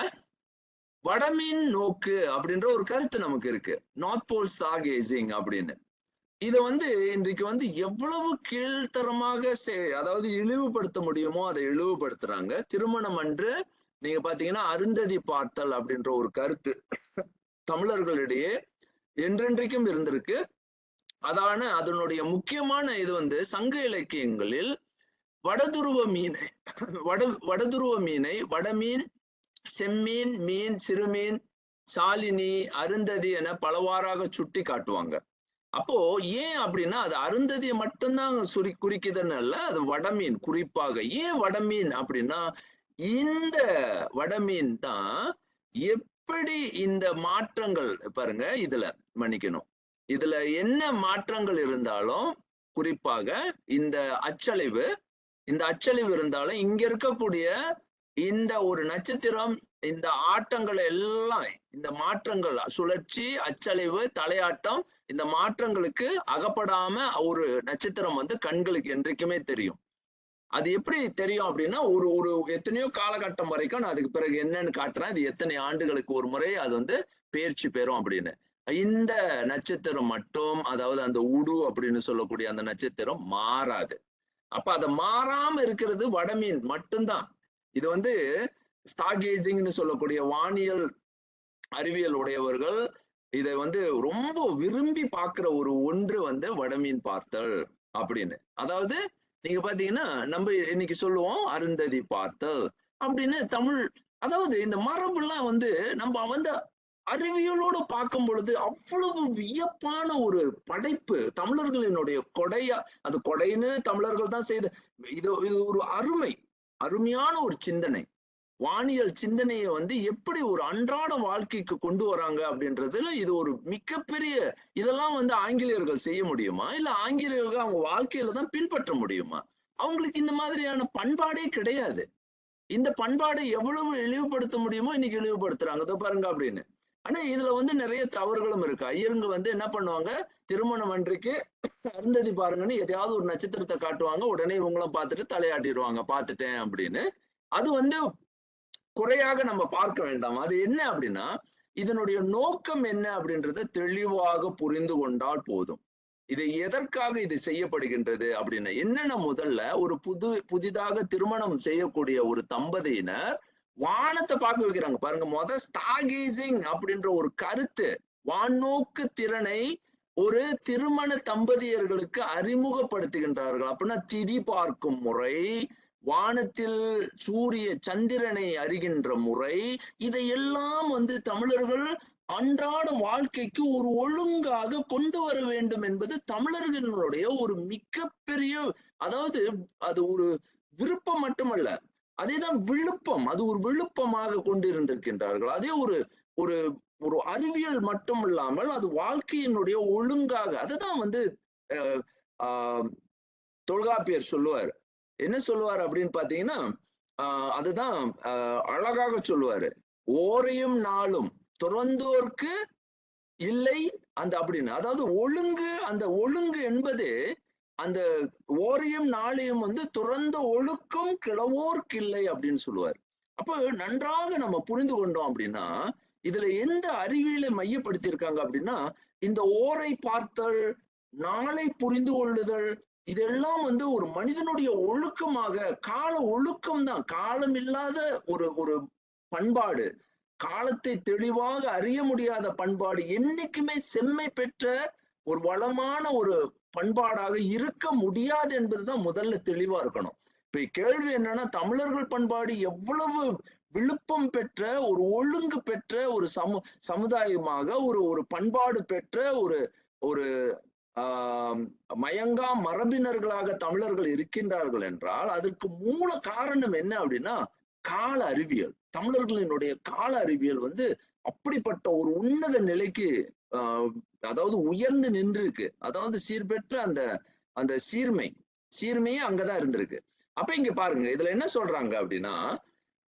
வடமீன் நோக்கு அப்படின்ற ஒரு கருத்து நமக்கு இருக்கு, நார்த் போல் ஸ்டார் கேசிங் அப்படின்னு. இதை இன்றைக்கு எவ்வளவு கீழ்த்தரமாக அதாவது இழிவுபடுத்த முடியுமோ அதை இழிவுபடுத்துறாங்க. திருமணம் அன்று நீங்க பாத்தீங்கன்னா அருந்ததி பார்த்தல் அப்படின்ற ஒரு கருத்து தமிழர்களிடையே என்றென்றைக்கும் இருந்திருக்கு. அதனுடைய முக்கியமான இது சங்க இலக்கியங்களில் வடதுருவ மீனை வடமீன், செம்மீன், மீன், சிறுமீன், சாலினி, அருந்ததி என பலவாறாக சுட்டி காட்டுவாங்க. அப்போ ஏன் அப்படின்னா அது அருந்ததியை மட்டும்தான் குறிக்குதுன்னு அல்ல, அது வடமீன் குறிப்பாக. ஏன் வடமீன் அப்படின்னா, இந்த வடமீன் தான் எப்படி இந்த மாற்றங்கள் பாருங்க, இதுல மன்னிக்கணும், இதுல என்ன மாற்றங்கள் இருந்தாலும் குறிப்பாக இந்த அச்சலைவு இந்த அச்சழிவு இருந்தாலும் இங்க இருக்கக்கூடிய இந்த ஒரு நட்சத்திரம், இந்த ஆட்டங்கள் எல்லாம், இந்த மாற்றங்கள், சுழற்சி, அச்சழிவு, தலையாட்டம், இந்த மாற்றங்களுக்கு அகப்படாம ஒரு நட்சத்திரம் வந்து கண்களுக்கு என்றைக்குமே தெரியும். அது எப்படி தெரியும் அப்படின்னா, ஒரு ஒரு எத்தனையோ காலகட்டம் வரைக்கும் நான் அதுக்கு பிறகு என்னன்னு காட்டுறேன். அது எத்தனை ஆண்டுகளுக்கு ஒரு முறை அது வந்து பெயர்ச்சி பெறும் அப்படின்னு. இந்த நட்சத்திரம் மட்டும், அதாவது அந்த உடு அப்படின்னு சொல்லக்கூடிய அந்த நட்சத்திரம் மாறாது. அப்ப அத மாறாம இருக்கிறது வடமீன் மட்டும்தான். இது வந்து ஸ்டார் கேசிங்ன்னு சொல்லக்கூடிய வானியல் அறிவியல் உடையவர்கள் இதை வந்து ரொம்ப விரும்பி பார்க்கிற ஒரு ஒன்று வந்து வடமீன் பார்த்தல் அப்படின்னு. அதாவது நீங்க பாத்தீங்கன்னா நம்ம இன்னைக்கு சொல்லுவோம் அருந்ததி பார்த்தல் அப்படின்னு தமிழ். அதாவது இந்த மரபுலாம் வந்து நம்ம வந்து அறிவியலோடு பார்க்கும் பொழுது அவ்வளவு வியப்பான ஒரு படைப்பு தமிழர்களினுடைய கொடையா. அது கொடைன்னு தமிழர்கள் தான் செய்த இது இது ஒரு அருமையான ஒரு சிந்தனை. வானியல் சிந்தனையை வந்து எப்படி ஒரு அன்றாட வாழ்க்கைக்கு கொண்டு வராங்க அப்படின்றதுல இது ஒரு மிகப்பெரிய. இதெல்லாம் வந்து ஆங்கிலேயர்கள் செய்ய முடியுமா? இல்ல ஆங்கிலேயர்கள் அவங்க வாழ்க்கையில தான் பின்பற்ற முடியுமா? அவங்களுக்கு இந்த மாதிரியான பண்பாடே கிடையாது. இந்த பண்பாடை எவ்வளவு இழிவுபடுத்த முடியுமோ இன்னைக்கு இழிவுபடுத்துறாங்க. இதோ பாருங்க அப்படின்னு. ஆனா இதுல வந்து நிறைய தவறுகளும் இருக்கு. ஐயருங்க வந்து என்ன பண்ணுவாங்க, திருமணம் அன்றைக்கு அருந்ததி பாருங்கன்னு எதையாவது ஒரு நட்சத்திரத்தை காட்டுவாங்க. உடனே இவங்களும் பார்த்துட்டு தலையாட்டிடுவாங்க, பார்த்துட்டேன் அப்படின்னு. அது வந்து குறையாக நம்ம பார்க்க வேண்டாம். அது என்ன அப்படின்னா, இதனுடைய நோக்கம் என்ன அப்படின்றத தெளிவாக புரிந்து கொண்டால் போதும். இது எதற்காக இது செய்யப்படுகின்றது அப்படின்னு. என்னன்னா முதல்ல ஒரு புதிதாக திருமணம் செய்யக்கூடிய ஒரு தம்பதியினர் வானத்தை பார்க்க வைக்கிறாங்க பாருங்க. ஸ்டார் கேசிங் அப்படின்ற ஒரு கருத்து, வானோக்கு திறனை ஒரு திருமண தம்பதியர்களுக்கு அறிமுகப்படுத்துகின்றார்கள். அப்படின்னா திதி பார்க்கும் முறை, வானத்தில் சூரிய சந்திரனை அறிகின்ற முறை, இதையெல்லாம் வந்து தமிழர்கள் அன்றாட வாழ்க்கைக்கு ஒரு ஒழுங்காக கொண்டு வர வேண்டும் என்பது தமிழர்களுடைய ஒரு மிகப்பெரிய, அதாவது அது ஒரு விருப்பம் மட்டுமல்ல, அதேதான் விழுப்பம். அது ஒரு விழுப்பமாக கொண்டிருந்திருக்கின்றார்கள். அதே ஒரு ஒரு ஒரு அறிவியல் மட்டும் இல்லாமல் அது வாழ்க்கையினுடைய ஒழுங்காக. அதுதான் வந்து தொல்காப்பியர் சொல்லுவார். என்ன சொல்லுவார் அப்படின்னு பாத்தீங்கன்னா, அதுதான் அழகாக சொல்லுவாரு. ஓரையும் நாளும் துறந்தோர்க்கு இல்லை அந்த அப்படின்னு. அதாவது ஒழுங்கு, அந்த ஒழுங்கு என்பது அந்த ஓரையும் நாளையும் வந்து துறந்த ஒழுக்கம் கிழவோர்க்கு இல்லை அப்படின்னு சொல்லுவார். அப்போ நன்றாக நம்ம புரிந்து கொண்டோம் அப்படின்னா, இதுல எந்த அறிவியலை மையப்படுத்தி இருக்காங்க அப்படின்னா, இந்த ஓரை பார்த்தல், நாளை புரிந்து கொள்ளுதல், இதெல்லாம் வந்து ஒரு மனிதனுடைய ஒழுக்கமாக, கால ஒழுக்கம் தான். காலம் இல்லாத ஒரு ஒரு பண்பாடு, காலத்தை தெளிவாக அறிய முடியாத பண்பாடு, என்னைக்குமே செம்மை பெற்ற ஒரு வளமான ஒரு பண்பாடாக இருக்க முடியாது என்பதுதான் முதல்ல தெளிவா இருக்கணும். இப்ப கேள்வி என்னன்னா, தமிழர்கள் பண்பாடு எவ்வளவு விழுப்பம் பெற்ற ஒரு ஒழுங்கு பெற்ற ஒரு சமுதாயமாக, ஒரு ஒரு பண்பாடு பெற்ற ஒரு ஒரு மயங்கா மரபினர்களாக தமிழர்கள் இருக்கின்றார்கள் என்றால் அதற்கு மூல காரணம் என்ன அப்படின்னா கால அறிவியல். தமிழர்களினுடைய கால அறிவியல் வந்து அப்படிப்பட்ட ஒரு உன்னத நிலைக்கு அதாவது உயர்ந்து நின்றுருக்கு. அதாவது சீர்பெற்ற அந்த அந்த சீர்மையே அங்கதான் இருந்திருக்கு. அப்ப இங்க பாருங்க, இதுல என்ன சொல்றாங்க அப்படின்னா,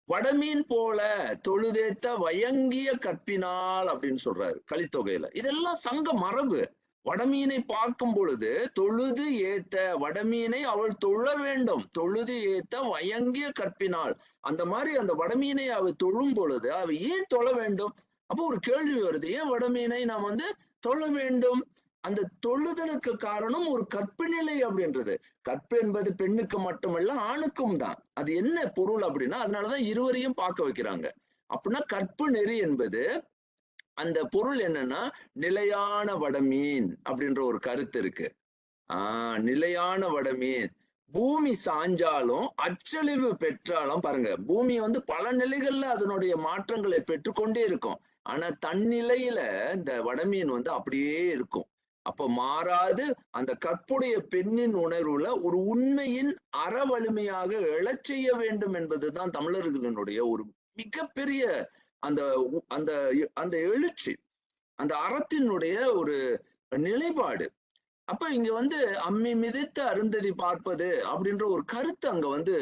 வடமீன் போல தொழுதேத்த வயங்கிய கற்பினால் அப்படின்னு சொல்றாரு கலித்தொகையில. இதெல்லாம் சங்க மரபு. வடமீனை பார்க்கும் பொழுது தொழுது ஏத்த, வடமீனை அவள் தொழ வேண்டும், தொழுது ஏத்த வயங்கிய கற்பினால். அந்த மாதிரி அந்த வடமீனை அவள் தொழும் பொழுது அவ ஏன் தொழ வேண்டும்? அப்போ ஒரு கேள்வி வருது, ஏன் வடமீனை நாம் வந்து தொழ வேண்டும்? அந்த தொழுதலுக்கு காரணம் ஒரு கற்பு நிலை அப்படின்றது. கற்பு என்பது பெண்ணுக்கு மட்டுமல்ல ஆணுக்கும் தான். அது என்ன பொருள் அப்படின்னா, அதனாலதான் இருவரையும் பார்க்க வைக்கிறாங்க. அப்படின்னா கற்பு நெறி என்பது அந்த பொருள் என்னன்னா நிலையான வடமீன் அப்படின்ற ஒரு கருத்து இருக்கு. நிலையான வடமீன். பூமி சாஞ்சாலும் அச்சழிவு பெற்றாலும் பாருங்க, பூமி வந்து பல நிலைகள்ல அதனுடைய மாற்றங்களை பெற்றுக்கொண்டே இருக்கும். ஆனா தன்னிலையில இந்த வடமீன் வந்து அப்படியே இருக்கும். அப்ப மாறாது அந்த கற்புடைய பெண்ணின் உணர்வுல ஒரு உண்மையின் அற வலிமையாக எழச் செய்ய வேண்டும் என்பதுதான் தமிழர்களினுடைய ஒரு மிகப்பெரிய அந்த அந்த அந்த எழுச்சி, அந்த அறத்தினுடைய ஒரு நிலைப்பாடு. அப்ப இங்க வந்து அம்மி மிதித்த அருந்ததி பார்ப்பது அப்படின்ற ஒரு கருத்து அங்க வந்து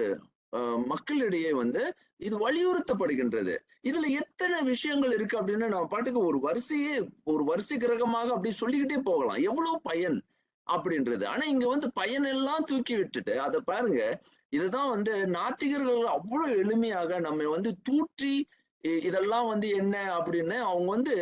மக்களிடையே வந்து இது வலியுறுத்தப்படுகின்றது. இதுல எத்தனை விஷயங்கள் இருக்கு அப்படின்னு நம்ம பாட்டுக்கு ஒரு வரிசை கிரகமாக அப்படி சொல்லிக்கிட்டே போகலாம். எவ்வளவு பயன் அப்படின்றது. ஆனா இங்க வந்து பயனெல்லாம் தூக்கி விட்டுட்டு அதை பாருங்க. இதுதான் வந்து நாத்திகர்கள் அவ்வளவு எளிமையாக நம்ம வந்து தூற்றி இதெல்லாம் வந்து என்ன அப்படின்னு அவங்க வந்து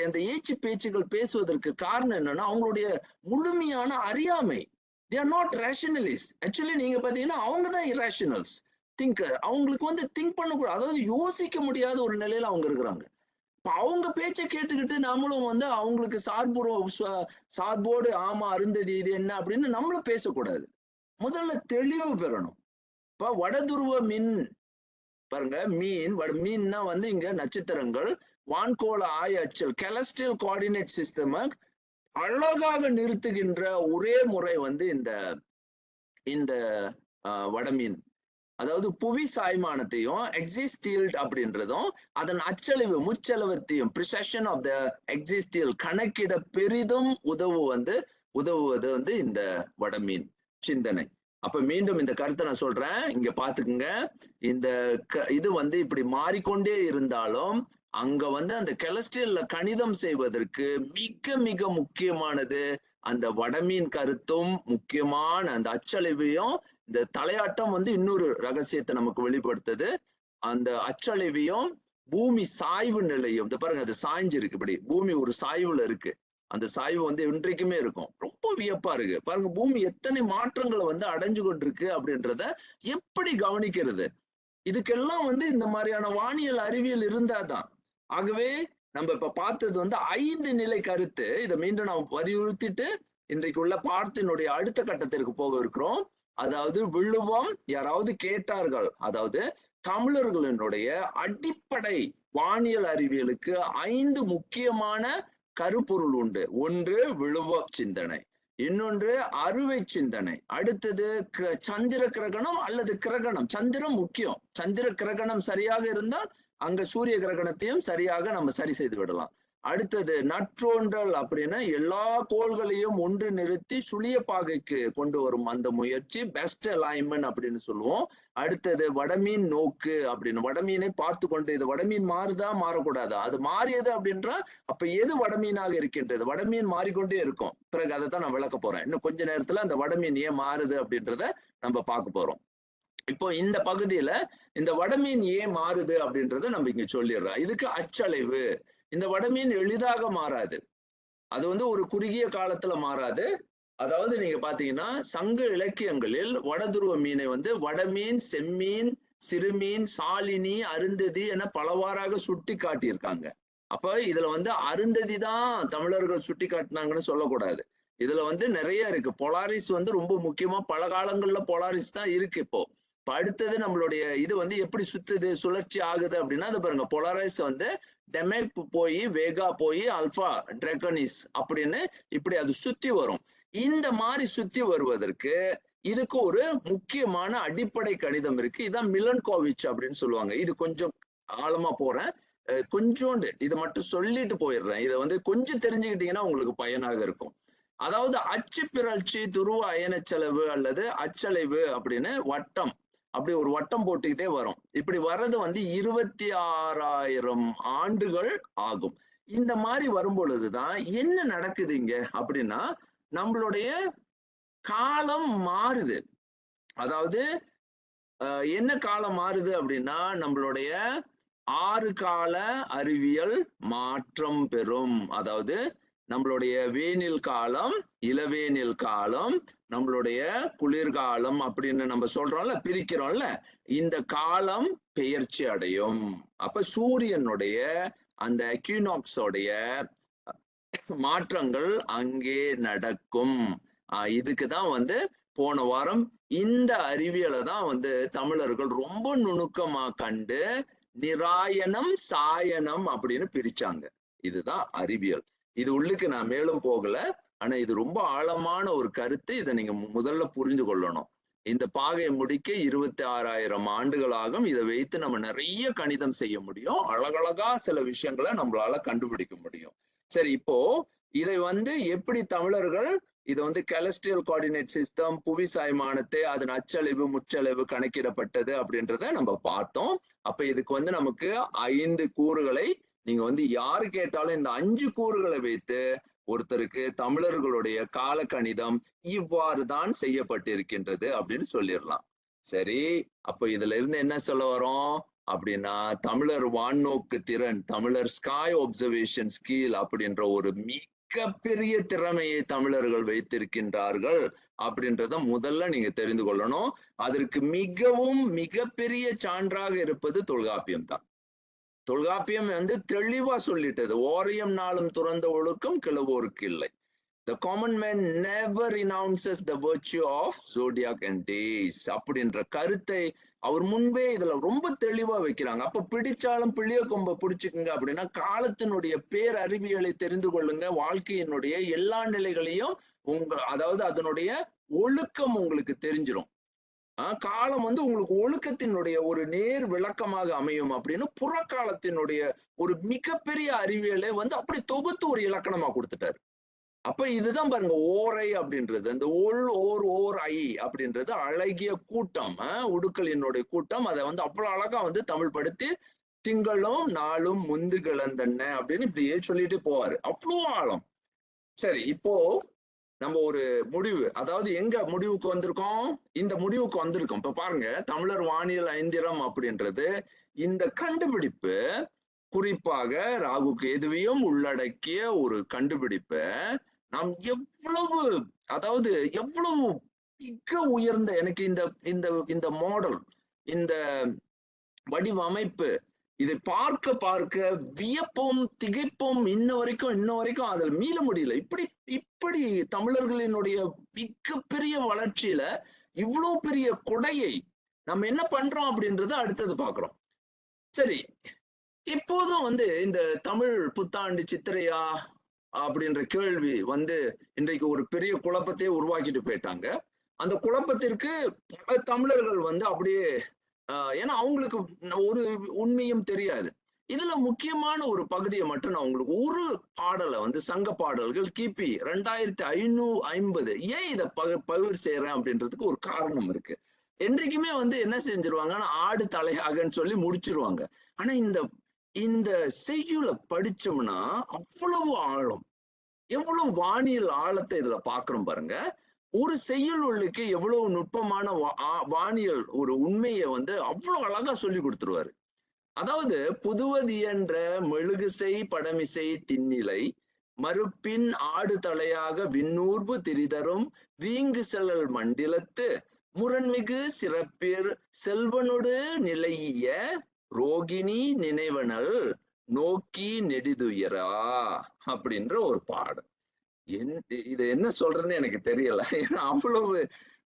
அந்த ஏச்சு பேச்சுகள் பேசுவதற்கு காரணம் என்னன்னா அவங்களுடைய முழுமையான அறியாமை. they are not rationalists. Actually நீங்க பாத்தீங்கன்னா அவங்க தான் irrationals திங்கர். அவங்களுக்கு வந்து திங்க் பண்ணக்கூடாது, அதாவது யோசிக்க முடியாத ஒரு நிலையில அவங்க இருக்கிறாங்க. இப்ப அவங்க பேச்சை கேட்டுக்கிட்டு நாமளும் வந்து அவங்களுக்கு சார்போடு ஆமா அருந்ததி இது என்ன அப்படின்னு நம்மளும் பேசக்கூடாது. முதல்ல தெளிவு பெறணும். இப்ப வடதுருவ மின் பாருங்க, மீன்னா வந்து இங்க நட்சத்திரங்கள் வான்கோள ஆய அச்சல் கெலஸ்ட்ரியல் கோஆர்டினேட் சிஸ்டம் அழகாக நிறுத்துகின்ற ஒரே முறை வந்து இந்த இந்த வடமீன். அதாவது புவி சாய்மானத்தையும் எக்ஸிஸ்டியல்ட் அப்படின்றதும் அதன் அச்சளவு முச்சளவத்தையும் ப்ரிசஷன் ஆஃப் த எக்ஸிஸ்டியல் கணக்கிட பெரிதும் உதவுவது வந்து இந்த வடமீன் சிந்தனை. அப்ப மீண்டும் இந்த கருத்தை நான் சொல்றேன், இங்க பாத்துக்குங்க. இந்த இது வந்து இப்படி மாறிக்கொண்டே இருந்தாலும் அங்க வந்து அந்த கெலஸ்ட்ரியல்ல கணிதம் செய்வதற்கு மிக மிக முக்கியமானது அந்த வடமீன் கருத்தும் முக்கியமான அந்த அச்சளவையும். இந்த தலையாட்டம் வந்து இன்னொரு ரகசியத்தை நமக்கு வெளிப்படுத்துது. அந்த அச்சளவையும் பூமி சாய்வு நிலையும் பாருங்க, அது சாய்ஞ்சிருக்கு. இப்படி பூமி ஒரு சாய்வுல இருக்கு. அந்த சாய்வு வந்து இன்றைக்குமே இருக்கும். ரொம்ப வியப்பா இருக்கு பாருங்க, பூமி எத்தனை மாற்றங்களை வந்து அடைஞ்சு கொண்டிருக்கு அப்படின்றத எப்படி கவனிக்கிறது. இதுக்கெல்லாம் வந்து இந்த மாதிரியான வானியல் அறிவியல் இருந்தாதான். ஆகவே நம்ம இப்ப பார்த்தது வந்து 5 நிலை கருத்து. இதை மீண்டும் நாம் வலியுறுத்திட்டு இன்றைக்கு உள்ள பாடத்தினுடைய அடுத்த கட்டத்திற்கு போக இருக்கிறோம். அதாவது விழுவம். யாராவது கேட்டார்கள், அதாவது தமிழர்களினுடைய அடிப்படை வானியல் அறிவியலுக்கு 5 முக்கியமான கருப்பொருள் உண்டு. ஒன்று விழுவ சிந்தனை, இன்னொன்று அறுவை சிந்தனை, அடுத்தது சந்திர கிரகணம் அல்லது கிரகணம். சந்திரம் முக்கியம். சந்திர கிரகணம் சரியாக இருந்தால் அங்க சூரிய கிரகணத்தையும் சரியாக நம்ம சரி செய்து விடலாம். அடுத்தது நற்றோன்றல் அப்படின்னா எல்லா கோள்களையும் ஒன்று நிறுத்தி சுழிய பாகைக்கு கொண்டு வரும் அந்த முயற்சி, பெஸ்ட் அலைன்மென்ட் அப்படின்னு சொல்லுவோம். அடுத்தது வடமீன் நோக்கு அப்படின்னு, வடமீனை பார்த்து கொண்டு இது வடமீன் மாறுதா மாறக்கூடாதா, அது மாறியது அப்படின்றா அப்ப எது வடமீனாக இருக்கின்றது. வடமீன் மாறிக்கொண்டே இருக்கும். பிறகு அதை தான் நான் விளக்க போறேன். இன்னும் கொஞ்ச நேரத்துல அந்த வடமீன் ஏன் மாறுது அப்படின்றத நம்ம பார்க்க போறோம். இப்போ இந்த பகுதியில இந்த வடமீன் ஏன் மாறுது அப்படின்றத நம்ம இங்க சொல்லிடுறோம். இதுக்கு அச்சளைவு. இந்த வடமீன் எளிதாக மாறாது. அது வந்து ஒரு குறுகிய காலத்துல மாறாது. அதாவது நீங்க பாத்தீங்கன்னா சங்க இலக்கியங்களில் வடதுருவ மீனை வந்து வடமீன், செம்மீன், சிறுமீன், சாலினி, அருந்ததி என பலவாறாக சுட்டி காட்டியிருக்காங்க. அப்ப இதுல வந்து அருந்ததி தான் தமிழர்கள் சுட்டி காட்டினாங்கன்னு சொல்லக்கூடாது. இதுல வந்து நிறைய இருக்கு. பொலாரிஸ் வந்து ரொம்ப முக்கியமா பல காலங்கள்ல பொலாரிஸ் தான் இருக்கு. இப்போ அடுத்தது நம்மளுடைய இது வந்து எப்படி சுழற்சி ஆகுது அப்படின்னா, அது பாருங்க, பொலாரிஸ் வந்து டெமெக் போய் வேகா போய் அல்பா டிராகனிஸ் அப்படின்னு இப்படி அது சுத்தி வரும். இந்த மாதிரி சுத்தி வருவதற்கு இதுக்கு ஒரு முக்கியமான அடிப்படை கணிதம் இருக்கு. இதான் மிலன்கோவிச் அப்படின்னு சொல்லுவாங்க. இது கொஞ்சம் ஆழமா போறேன், கொஞ்சோண்டு இதை மட்டும் சொல்லிட்டு போயிடுறேன். இதை வந்து கொஞ்சம் தெரிஞ்சுக்கிட்டீங்கன்னா உங்களுக்கு பயனாக இருக்கும். அதாவது அச்சு பிறழ்ச்சி, துருவ அயனச்செலவு அல்லது அச்சலைவு அப்படின்னு வட்டம், அப்படி ஒரு வட்டம் போட்டுக்கிட்டே வரும். இப்படி வர்றது வந்து 26,000 ஆண்டுகள் ஆகும். இந்த மாதிரி வரும் பொழுதுதான் என்ன நடக்குது இங்க அப்படின்னா, நம்மளுடைய காலம் மாறுது. அதாவது என்ன காலம் மாறுது அப்படின்னா, நம்மளுடைய 6 கால அறிவியல் மாற்றம் பெறும். அதாவது நம்மளுடைய வேனில் காலம், இளவேனில் காலம், நம்மளுடைய குளிர்காலம் அப்படின்னு நம்ம சொல்றோம்ல, பிரிக்கிறோம்ல, இந்த காலம் பெயர்ச்சி அடையும். அப்ப சூரியனுடைய அந்த எக்வினாக்ஸோடைய மாற்றங்கள் அங்கே நடக்கும். இதுக்குதான் வந்து போன வாரம் இந்த அறிவியலை தான் வந்து தமிழர்கள் ரொம்ப நுணுக்கமா கண்டு நிராயணம் சாயனம் அப்படின்னு பிரிச்சாங்க. இதுதான் அறிவியல். இது உள்ளுக்கு நான் மேலும் போகல. ஆனா இது ரொம்ப ஆழமான ஒரு கருத்து. இதை நீங்க முதல்ல புரிந்து கொள்ளணும். இந்த பாகையை முடிக்க 26,000 ஆண்டுகள் ஆகும். இதை வைத்து நம்ம நிறைய கணிதம் செய்ய முடியும். அழகழகா சில விஷயங்களை நம்மளால கண்டுபிடிக்க முடியும். சரி, இப்போ இதை வந்து எப்படி தமிழர்கள் இது வந்து celestial coordinate system, புவி சாய்மானத்தை அதன் அச்சளவு முச்சளவு கணக்கிடப்பட்டது அப்படின்றத நம்ம பார்த்தோம். அப்ப இதுக்கு வந்து நமக்கு 5 கூறுகளை நீங்க வந்து யாரு கேட்டாலும் இந்த 5 கூறுகளை வைத்து ஒருத்தருக்கு தமிழர்களுடைய கால கணிதம் இவ்வாறு தான் செய்யப்பட்டிருக்கின்றது அப்படின்னு சொல்லிடலாம். சரி, அப்ப இதுல இருந்து என்ன சொல்ல வரோம் அப்படின்னா, தமிழர் வானோக்கு திறன், தமிழர் ஸ்கை ஒப்சர்வேஷன் ஸ்கில் அப்படின்ற ஒரு மிகப்பெரிய திறமையை தமிழர்கள் வைத்திருக்கின்றார்கள் அப்படின்றத முதல்ல நீங்க தெரிந்து கொள்ளணும். அதற்கு மிகவும் மிகப்பெரிய சான்றாக இருப்பது தொல்காப்பியம் தான். தொல்காப்பியம் வந்து தெளிவா சொல்லிட்டது, ஓரியம் நாளும் துறந்த ஒழுக்கம் கிழவோருக்கு இல்லை. The common man never renounces the virtue of zodiac and days அப்படின்ற கருத்தை அவர் முன்பே இதுல ரொம்ப தெளிவா வைக்கிறாங்க. அப்ப பிடிச்சாலும் பிள்ளைய கொம்ப பிடிச்சுக்குங்க அப்படின்னா, காலத்தினுடைய பேரறிவியலை தெரிந்து கொள்ளுங்க, வாழ்க்கையினுடைய எல்லா நிலைகளையும் அதாவது அதனுடைய ஒழுக்கம் உங்களுக்கு தெரிஞ்சிடும். காலம் வந்து உங்களுக்கு ஒழுக்கத்தினுடைய ஒரு நேர் விளக்கமாக அமையும் அப்படின்னு புறக்காலத்தினுடைய ஒரு மிகப்பெரிய அறிவியலை வந்து அப்படி தொகுத்து ஒரு இலக்கணமா கொடுத்துட்டாரு. அப்ப இதுதான் பாருங்க ஓரை அப்படின்றது, அந்த ஓர் ஐ அப்படின்றது அழகிய கூட்டம், உடுக்களினுடைய கூட்டம். அதை வந்து அவ்வளவு அழகா வந்து தமிழ் படுத்தி திங்களும் நாளும் முந்து கிளந்தன்ன அப்படின்னு இப்படியே சொல்லிட்டு போவாரு. அவ்வளோ ஆழம். சரி, இப்போ நம்ம ஒரு முடிவு, அதாவது எங்க முடிவுக்கு வந்திருக்கோம், இந்த முடிவுக்கு வந்திருக்கோம். இப்ப பாருங்க, தமிழர் வானியல் ஐந்திரம் அப்படின்றது இந்த கண்டுபிடிப்பு குறிப்பாக ராகு கேதுவையும் உள்ளடக்கிய ஒரு கண்டுபிடிப்பை நாம் எவ்வளவு, அதாவது எவ்வளவு மிக உயர்ந்த, எனக்கு இந்த இந்த இந்த மாடல், இந்த வடிவமைப்பு, இதை பார்க்க பார்க்க வியப்பும் திகைப்பும் இன்ன வரைக்கும் அதில் மீள முடியல. இப்படி தமிழர்களினுடைய மிகப்பெரிய வளர்ச்சியில இவ்வளவு பெரிய கொடையை நம்ம என்ன பண்றோம் அப்படின்றத அடுத்தது பாக்குறோம். சரி, இப்போதும் வந்து இந்த தமிழ் புத்தாண்டு சித்திரையா அப்படின்ற கேள்வி வந்து இன்றைக்கு ஒரு பெரிய குழப்பத்தையே உருவாக்கிட்டு போயிட்டாங்க. அந்த குழப்பத்திற்கு பல தமிழர்கள் வந்து அப்படியே ஏன்னா அவங்களுக்கு ஒரு உண்மையும் தெரியாது. இதுல முக்கியமான ஒரு பகுதியை மட்டும் நான் உங்களுக்கு, ஒரு பாடலை வந்து சங்க பாடல்கள் கிபி 2550, ஏன் இதை பகிர் செய்யறேன் அப்படின்றதுக்கு ஒரு காரணம் இருக்கு. என்றைக்குமே வந்து என்ன செஞ்சிருவாங்கன்னா ஆடு தலையாகன்னு சொல்லி முடிச்சிருவாங்க. ஆனா இந்த செய்யுளை படிச்சோம்னா அவ்வளவு ஆழம், எவ்வளவு வானியல் ஆழத்தை இதுல பாக்குறோம் பாருங்க. ஒரு செய்யுளுக்கு எவ்வளவு நுட்பமான வானியல் ஒரு உண்மையை வந்து அவ்வளவு அழகா சொல்லி கொடுத்துருவாரு. அதாவது புதுவதி என்ற மெழுகுசை படமிசை திண்ணிலை மறுப்பின் ஆடு தலையாக விண்ணூர்பு திரிதரும் வீங்கு செல்லல் மண்டிலத்து முரண்மிகு சிறப்பிற் செல்வனொடு நிலைய ரோகிணி நினைவனல் நோக்கி நெடிதுயரா அப்படின்ற ஒரு பாடல். இது என்ன சொல்றேன்னு எனக்கு தெரியல. ஏன்னா அவ்வளவு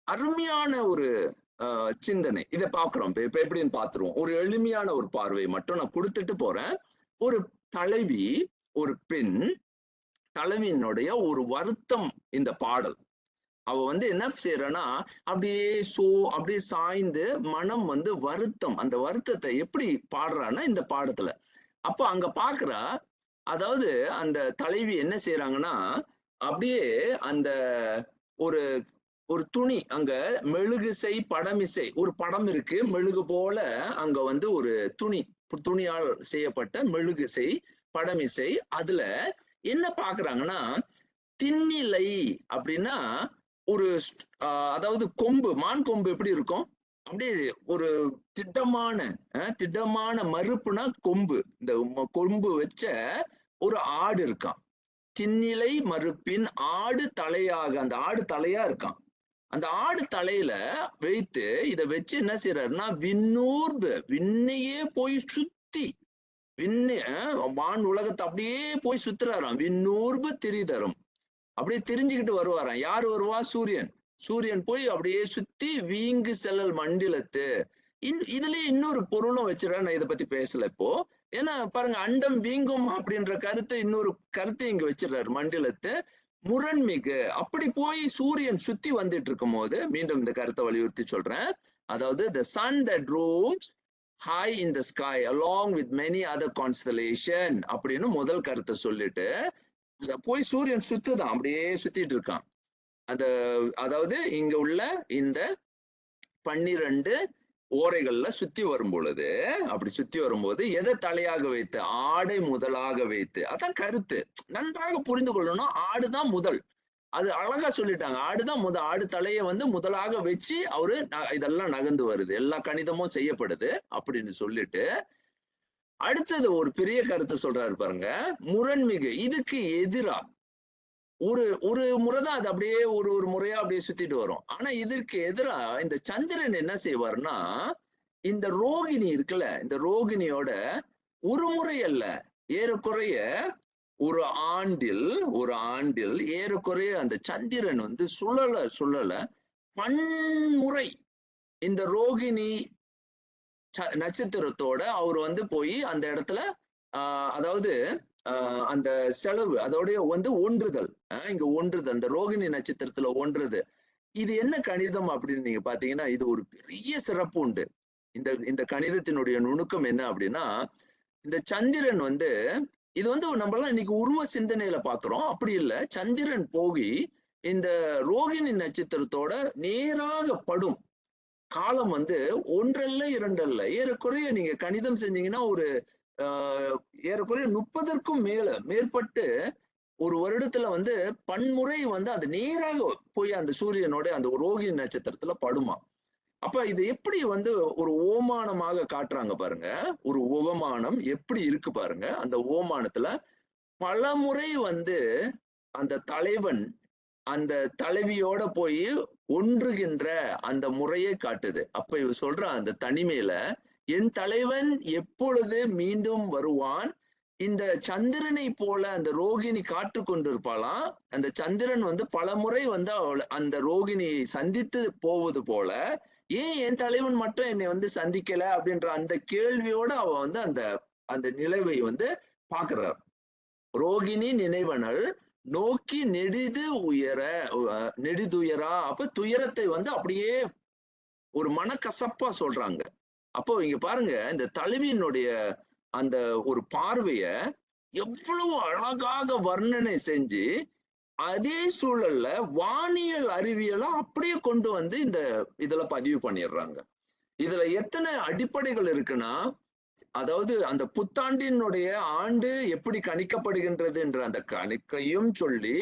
அருமையான ஒரு சிந்தனை. இதை பாக்குறோம். இப்ப எப்படின்னு பாத்துருவோம். ஒரு எளிமையான ஒரு பார்வை மட்டும் நான் கொடுத்துட்டு போறேன். ஒரு தலைவி, ஒரு பெண், தலைவியினுடைய ஒரு வருத்தம் இந்த பாடல். அவ வந்து என்ன செய்யறன்னா அப்படியே சாய்ந்து மனம் வந்து வருத்தம், அந்த வருத்தத்தை எப்படி பாடுறான்னா இந்த பாடத்துல. அப்ப அங்க பாக்குறா, அதாவது அந்த தலைவி என்ன செய்யறாங்கன்னா, அப்படியே அந்த ஒரு ஒரு துணி, அங்க மெழுகுசை படமிசை, ஒரு படம் இருக்கு, மெழுகு போல அங்க வந்து ஒரு துணியால் செய்யப்பட்ட மெழுகுசை படமிசை. அதுல என்ன பாக்குறாங்கன்னா, திண்ணிலை அப்படின்னா ஒரு அதாவது கொம்பு, மான் கொம்பு எப்படி இருக்கும், அப்படியே ஒரு திட்டமான மறுப்புனா கொம்பு, இந்த கொம்பு வச்ச ஒரு ஆடு இருக்கான். திண்ணிலை மறுப்பின் ஆடு தலையாக, அந்த ஆடு தலையா இருக்கான். அந்த ஆடு தலையில வைத்து இதை வச்சு என்ன செய்யறாருன்னா, விண்ணூர்பு, விண்ணையே போய் சுத்தி, வான் உலகத்தை அப்படியே போய் சுத்துறாராம். விண்ணூர்பு திரிதரும், அப்படியே தெரிஞ்சுக்கிட்டு வருவாராம். யாரு வருவா? சூரியன் போய் அப்படியே சுத்தி வீங்கு செல்லல் மண்டிலத்து. இதுலயே இன்னொரு பொருளும் வச்சிருக்கா, நான் இதை பத்தி பேசல இப்போ. ஏன்னா பாருங்க, அண்டம் வீங்கும் அப்படின்ற கருத்தை, இன்னொரு கருத்தை இங்க வச்சிடறாரு, மண்டிலத்து முரண்மிகு. அப்படி போய் சூரியன் சுத்தி வந்துட்டு இருக்கும் போது, மீண்டும் இந்த கருத்தை வலியுறுத்தி சொல்றேன். அதாவது the sun that roams high in the sky along with many other constellation அப்படின்னு முதல் கருத்தை சொல்லிட்டு போய் சூரியன் சுத்துதான், அப்படியே சுத்திட்டு இருக்கான். அந்த அதாவது இங்க உள்ள இந்த 12 ஓரைகள்ல சுத்தி வரும் பொழுது, அப்படி சுத்தி வரும்போது எதை தலையாக வைத்து? ஆடை முதலாக வைத்து. அதான் கருத்து. நன்றாக புரிந்து கொள்ளணும். ஆடுதான் முதல். அது அழகா சொல்லிட்டாங்க. ஆடுதான் ஆடு தலைய வந்து முதலாக வச்சு அவரு இதெல்லாம் நகர்ந்து வருது. எல்லா கணிதமும் செய்யப்படுது அப்படின்னு சொல்லிட்டு, அடுத்தது ஒரு பெரிய கருத்து சொல்றாரு பாருங்க. முரண்மிகு. இதுக்கு எதிரா ஒரு ஒரு முறைதான் அது அப்படியே ஒரு முறையா அப்படியே சுத்திட்டு வரும். ஆனா இதற்கு எதிரா இந்த சந்திரன் என்ன செய்வார்னா, இந்த ரோகிணி இருக்குல்ல, இந்த ரோகிணியோட ஒரு முறை அல்ல, ஏறக்குறைய ஒரு ஆண்டில் ஏறக்குறைய அந்த சந்திரன் வந்து சுழல பன்முறை இந்த ரோகிணி நட்சத்திரத்தோட அவர் வந்து போய் அந்த இடத்துல அதாவது அந்த செலவு அதோடைய வந்து ஒன்றுதல் இங்க ஒன்றுதல் அந்த ரோகிணி நட்சத்திரத்துல ஒன்றுது. இது என்ன கணிதம் அப்படின்னு நீங்க பாத்தீங்கன்னா இது ஒரு பெரிய சிறப்பு உண்டு. இந்த கணிதத்தினுடைய நுணுக்கம் என்ன அப்படின்னா, இந்த சந்திரன் வந்து இது வந்து நம்மளாம் இன்னைக்கு உருவ சிந்தனையில பாக்குறோம். அப்படி இல்லை. சந்திரன் போய் இந்த ரோகிணி நட்சத்திரத்தோட நேராக படும் காலம் வந்து 1 அல்ல 2 அல்ல, ஏறக்குறைய நீங்க கணிதம் செஞ்சீங்கன்னா ஒரு ஏறக்குறைய 30ற்கும் மேற்பட்டு ஒரு வருடத்துல வந்து பன்முறை வந்து அது நேராக போய் அந்த சூரியனோட அந்த ரோகிணி நட்சத்திரத்துல படுமா. அப்ப இது எப்படி வந்து ஒரு ஓமானமாக காட்டுறாங்க பாருங்க. ஒரு உவமானம் எப்படி இருக்கு பாருங்க. அந்த ஓமானத்துல பலமுறை வந்து அந்த தலைவன் அந்த தலைவியோட போய் ஒன்றுகின்ற அந்த முறையை காட்டுது. அப்ப இவ சொல்ற அந்த தனிமையில என் தலைவன் எப்பொழுது மீண்டும் வருவான்? இந்த சந்திரனை போல அந்த ரோகிணி காத்து கொண்டிருப்பாளாம். அந்த சந்திரன் வந்து பலமுறை வந்து அந்த ரோகிணியை சந்தித்து போவது போல, ஏன் என் தலைவன் மட்டும் என்னை வந்து சந்திக்கல அப்படின்ற அந்த கேள்வியோட அவ வந்து அந்த அந்த நிலவை வந்து பாக்குறார். ரோகிணி நினைவனள் நோக்கி நெடிதுயரா. அப்ப துயரத்தை வந்து அப்படியே ஒரு மனக்கசப்பா சொல்றாங்க. அப்போ இங்க பாருங்க இந்த தலைவியினுடைய அந்த ஒரு பார்வைய எவ்வளவு அழகாக வர்ணனை செஞ்சு அதே சூழல்ல வானியல் அறிவியலை அப்படியே கொண்டு வந்து இதுல பதிவு பண்ணிடுறாங்க. இதுல எத்தனை அடிப்படைகள் இருக்குன்னா, அதாவது அந்த புத்தாண்டினுடைய ஆண்டு எப்படி கணிக்கப்படுகின்றது என்ற அந்த கணிக்கையும் சொல்லி,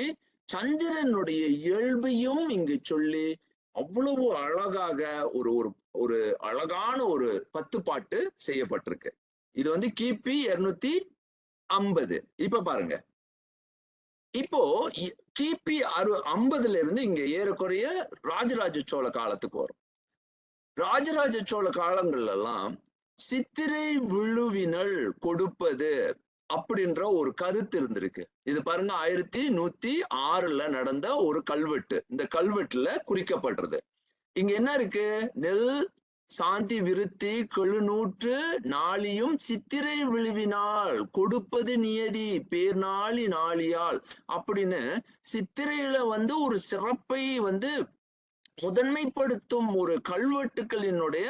சந்திரனுடைய இயல்பையும் இங்கு சொல்லி அவ்வளவு அழகாக ஒரு ஒரு ஒரு அழகான ஒரு 10 பாட்டு செய்யப்பட்டிருக்கு. இது வந்து கிபி 250. இப்ப பாருங்க. இப்போ கிபி 50ல இருந்து இங்க ஏறக்குறைய ராஜராஜ சோழ காலத்துக்கு வரும். ராஜராஜ சோழ காலங்கள்ல எல்லாம் சித்திரை விழுவினல் கொடுப்பது அப்படின்ற ஒரு கருத்து இருந்திருக்கு. இது பாருங்க 1106ல நடந்த ஒரு கல்வெட்டு. இந்த கல்வெட்டுல குறிக்கப்படுறது. இங்க என்ன இருக்கு? நெல் சாந்தி விருத்தி கெழுநூற்று நாளியும் சித்திரை விழுவினால் கொடுப்பது நியதி பேர்நாளி நாளியால் அப்படின்னு சித்திரையில வந்து ஒரு சிறப்பை வந்து முதன்மைப்படுத்தும் ஒரு கல்வெட்டுக்களினுடைய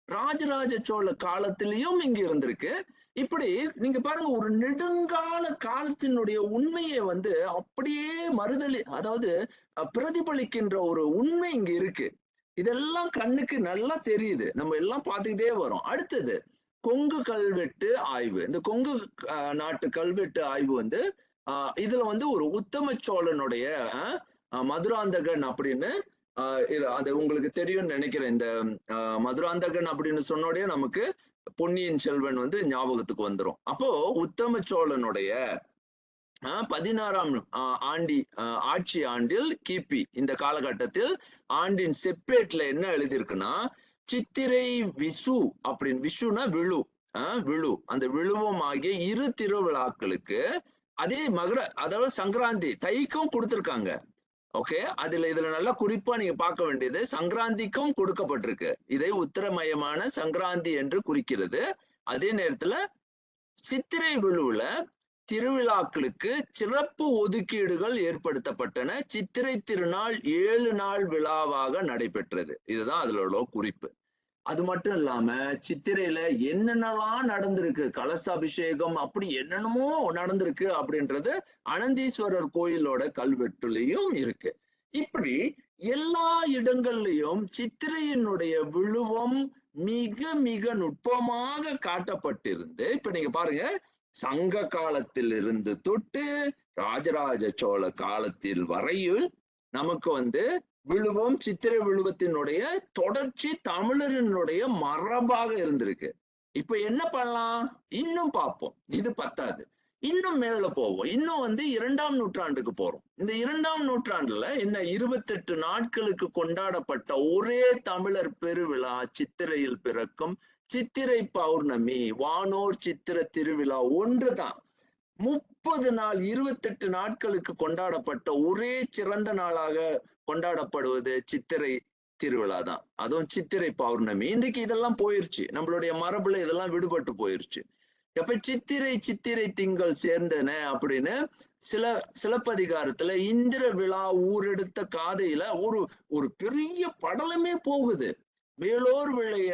ராஜராஜ சோழ காலத்திலையும் இங்க இருந்திருக்கு. இப்படி நீங்க பாருங்க ஒரு நெடுங்கால காலத்தினுடைய உண்மையை வந்து அப்படியே அதாவது பிரதிபலிக்கின்ற ஒரு உண்மை இங்க இருக்கு. இதெல்லாம் கண்ணுக்கு நல்லா தெரியுது. நம்ம எல்லாம் பார்த்துக்கிட்டே வரோம். அடுத்தது கொங்கு கல்வெட்டு ஆய்வு. இந்த கொங்கு நாட்டு கல்வெட்டு ஆய்வு வந்து இதுல வந்து ஒரு உத்தம சோழனுடைய மதுராந்தகன் அப்படின்னு அது உங்களுக்கு தெரியும்னு நினைக்கிறேன். இந்த மதுராந்தகன் அப்படின்னு சொன்னோடய நமக்கு பொன்னியின் செல்வன் வந்து ஞாபகத்துக்கு வந்துடும். அப்போ உத்தம சோழனுடைய 16ஆம் ஆட்சி ஆண்டில் கிபி இந்த காலகட்டத்தில் ஆண்டின் செப்பேட்ல என்ன எழுதியிருக்குன்னா, சித்திரை விஷு அப்படின்னு, விஷுனா விழு, விழு அந்த விழுவம் ஆகிய 2 திருவிழாக்களுக்கு அதே அதாவது சங்கராந்தி தைக்கும் கொடுத்திருக்காங்க. ஓகே, இதுல நல்லா குறிப்பா நீங்க பார்க்க வேண்டியது சங்கராந்திக்கும் கொடுக்கப்பட்டிருக்கு. இதை உத்தரமயமான சங்கராந்தி என்று குறிக்கிறது. அதே நேரத்துல சித்திரை விழுவுல திருவிழாக்களுக்கு சிறப்பு ஒதுக்கீடுகள் ஏற்படுத்தப்பட்டன. சித்திரை திருநாள் 7 நாள் விழாவாக நடைபெற்றது. இதுதான் அதுல உள்ள குறிப்பு. அது மட்டும் இல்லாம சித்திரையில என்னென்னலாம் நடந்திருக்கு, கலச அபிஷேகம் அப்படி என்னென்னமோ நடந்திருக்கு அப்படின்றது அனந்தீஸ்வரர் கோயிலோட கல்வெட்டுலையும் இருக்கு. இப்படி எல்லா இடங்கள்லயும் சித்திரையினுடைய விழுவம் மிக மிக நுட்பமாக காட்டப்பட்டிருந்து, இப்ப நீங்க பாருங்க, சங்க காலத்தில் இருந்து தொட்டு ராஜராஜ சோழ காலத்தில் வரையில் நமக்கு விழுவம், சித்திரை விழுவத்தினுடைய தொடர்ச்சி தமிழரினுடைய மரபாக இருந்திருக்கு. இப்ப என்ன பண்ணலாம்? இன்னும் பார்ப்போம். இது பத்தாது, இன்னும் மேல போவோம். இன்னும் 2ஆம் நூற்றாண்டுக்கு போறோம். இந்த 2ஆம் நூற்றாண்டுல என்ன 28 நாட்களுக்கு கொண்டாடப்பட்ட ஒரே தமிழர் பெருவிழா சித்திரையில் பிறக்கும் சித்திரை பௌர்ணமி, வானோர் சித்திர திருவிழா ஒன்றுதான். 30 நாள் 28 நாட்களுக்கு கொண்டாடப்பட்ட ஒரே சிறந்த நாளாக கொண்டாடப்படுவது சித்திரை திருவிழா தான். அதுவும் சித்திரை பௌர்ணமி. இன்றைக்கு இதெல்லாம் போயிருச்சு, நம்மளுடைய மரபுல இதெல்லாம் விடுபட்டு போயிருச்சு. எப்ப சித்திரை திங்கள் சேர்ந்தன அப்படின்னு சிலப்பதிகாரத்துல இந்திர விழா ஊரெடுத்த காதையில ஒரு பெரிய படலமே போகுது. வேலோர் விளைய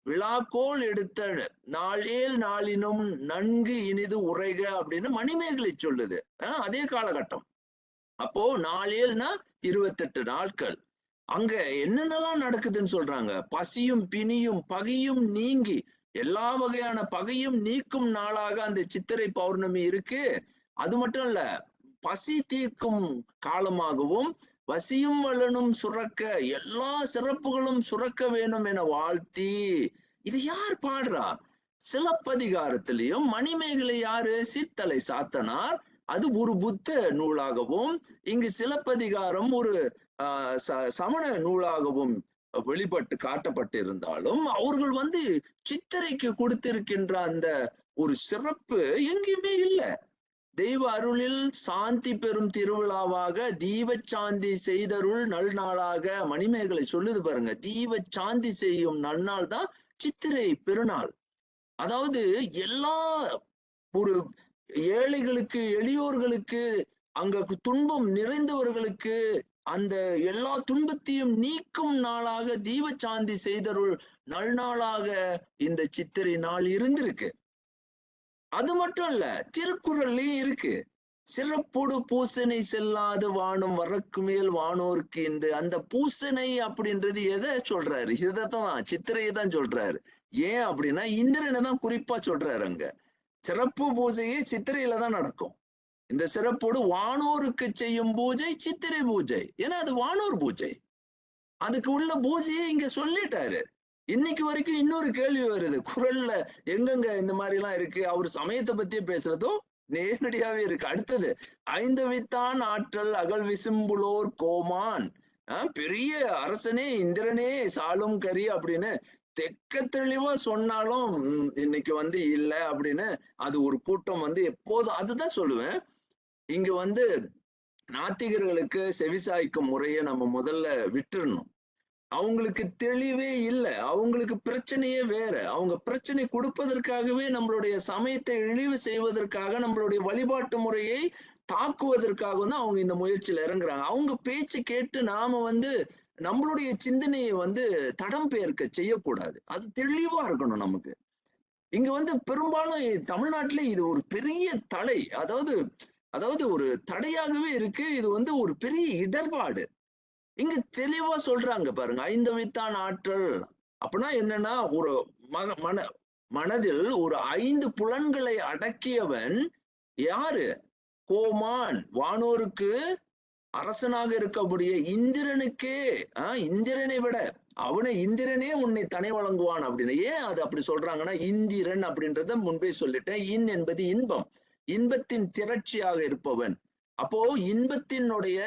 விழாக்கோள் எடுத்த நாளேல் நாளினும் நன்கு இனிது உரைக அப்படின்னு மணிமேகலை சொல்லுது. அதே காலகட்டம். அப்போ நாளேல்னா 28 நாட்கள். அங்க என்னென்னலாம் நடக்குதுன்னு சொல்றாங்க. பசியும் பிணியும் பகையும் நீங்கி எல்லா வகையான பகையும் நீக்கும் நாளாக அந்த சித்திரை பௌர்ணமி இருக்கு. அது மட்டும் இல்ல, பசி தீர்க்கும் காலமாகவும் வசியும் வளனும் சுரக்க எல்லா சிறப்புகளும் சுரக்க வேணும் என வாழ்த்தி. இது யார் பாடுறா? சிலப்பதிகாரத்திலையும் மணிமேகலை யாரு? சீர்த்தலை சாத்தனார். அது ஒரு புத்த நூலாகவும், இங்கு சிலப்பதிகாரம் ஒரு சமண நூலாகவும் வெளிப்பட்டு காட்டப்பட்டிருந்தாலும் அவர்கள் சித்திரைக்கு கொடுத்திருக்கின்ற அந்த ஒரு சிறப்பு எங்கேயுமே இல்லை. தெய்வ அருளில் சாந்தி பெறும் திருவிழாவாக தீப சாந்தி செய்தருள் நல்நாளாக மணிமேகலை சொல்லுது பாருங்க. தீப சாந்தி செய்யும் நல்நாள் தான் சித்திரை பெருநாள். அதாவது எல்லா ஒரு ஏழைகளுக்கு, எளியோர்களுக்கு, அங்க துன்பம் நிறைந்தவர்களுக்கு அந்த எல்லா துன்பத்தையும் நீக்கும் நாளாக தீப சாந்தி செய்தருள் நல்நாளாக இந்த சித்திரை நாள் இருந்திருக்கு. அது மட்டும் இல்ல, திருக்குறள்லயும் இருக்கு. சிறப்போடு பூசனை செல்லாது வானம் வரக்கு மேல் வானோருக்கு என்று. அந்த பூசனை அப்படின்றது எதை சொல்றாரு? இதைத்தான், சித்திரையை தான் சொல்றாரு. ஏன் அப்படின்னா இந்திரனை தான் குறிப்பா சொல்றாரு. அங்க சிறப்பு பூஜையே சித்திரையில தான் நடக்கும். இந்த சிறப்போடு வானோருக்கு செய்யும் பூஜை சித்திரை பூஜை. ஏன்னா அது வானோர் பூஜை. அதுக்கு உள்ள பூஜையை இங்க சொல்லிட்டாரு. இன்னைக்கு வரைக்கும் இன்னொரு கேள்வி வருது, குறள்ல எங்கெங்க இந்த மாதிரி எல்லாம் இருக்கு? அவர் சமயத்தை பத்தியே பேசுறதும் நேரடியாவே இருக்கு. அடுத்தது, ஐந்தவித்தான் ஆற்றல் அகல் விசும்புலோர் கோமான், பெரிய அரசனே இந்திரனே சாலும் கரி அப்படின்னு தெக்க தெளிவா சொன்னாலும் இன்னைக்கு இல்ல அப்படின்னு அது ஒரு கூட்டம் எப்போதும் அதுதான் சொல்லுவேன். இங்க நாத்திகர்களுக்கு செவிசாய்க்கும் முறையை நம்ம முதல்ல விட்டுறணும். அவங்களுக்கு தெளிவே இல்லை, அவங்களுக்கு பிரச்சனையே வேற. அவங்க பிரச்சனை கொடுப்பதற்காகவே நம்மளுடைய சமயத்தை இழிவு செய்வதற்காக, நம்மளுடைய வழிபாட்டு முறையை தாக்குவதற்காக தான் அவங்க இந்த முயற்சியில இறங்குறாங்க. அவங்க பேச்சு கேட்டு நாம நம்மளுடைய சிந்தனையை தடம் பெயர்க்க செய்யக்கூடாது. அது தெளிவா இருக்கணும் நமக்கு. இங்க பெரும்பாலும் தமிழ்நாட்டிலே இது ஒரு பெரிய தடை, அதாவது ஒரு தடையாகவே இருக்கு. இது ஒரு பெரிய இடர்பாடு. இங்க தெளிவா சொல்றாங்க பாருங்க, ஐந்தவித்தான் ஆற்றல் அப்படின்னா என்னன்னா, ஒரு மனதில் ஒரு 5 புலன்களை அடக்கியவன் யாரு? கோமான், வானோருக்கு அரசனாக இருக்கக்கூடிய இந்திரனுக்கே, இந்திரனை விட இந்திரனே உன்னை தனை வழங்குவான் அப்படின்னு. ஏன் அது அப்படி சொல்றாங்கன்னா, இந்திரன் அப்படின்றத முன்பே சொல்லிட்டேன். என்பது இன்பம், இன்பத்தின் திரட்சியாக இருப்பவன். அப்போ இன்பத்தினுடைய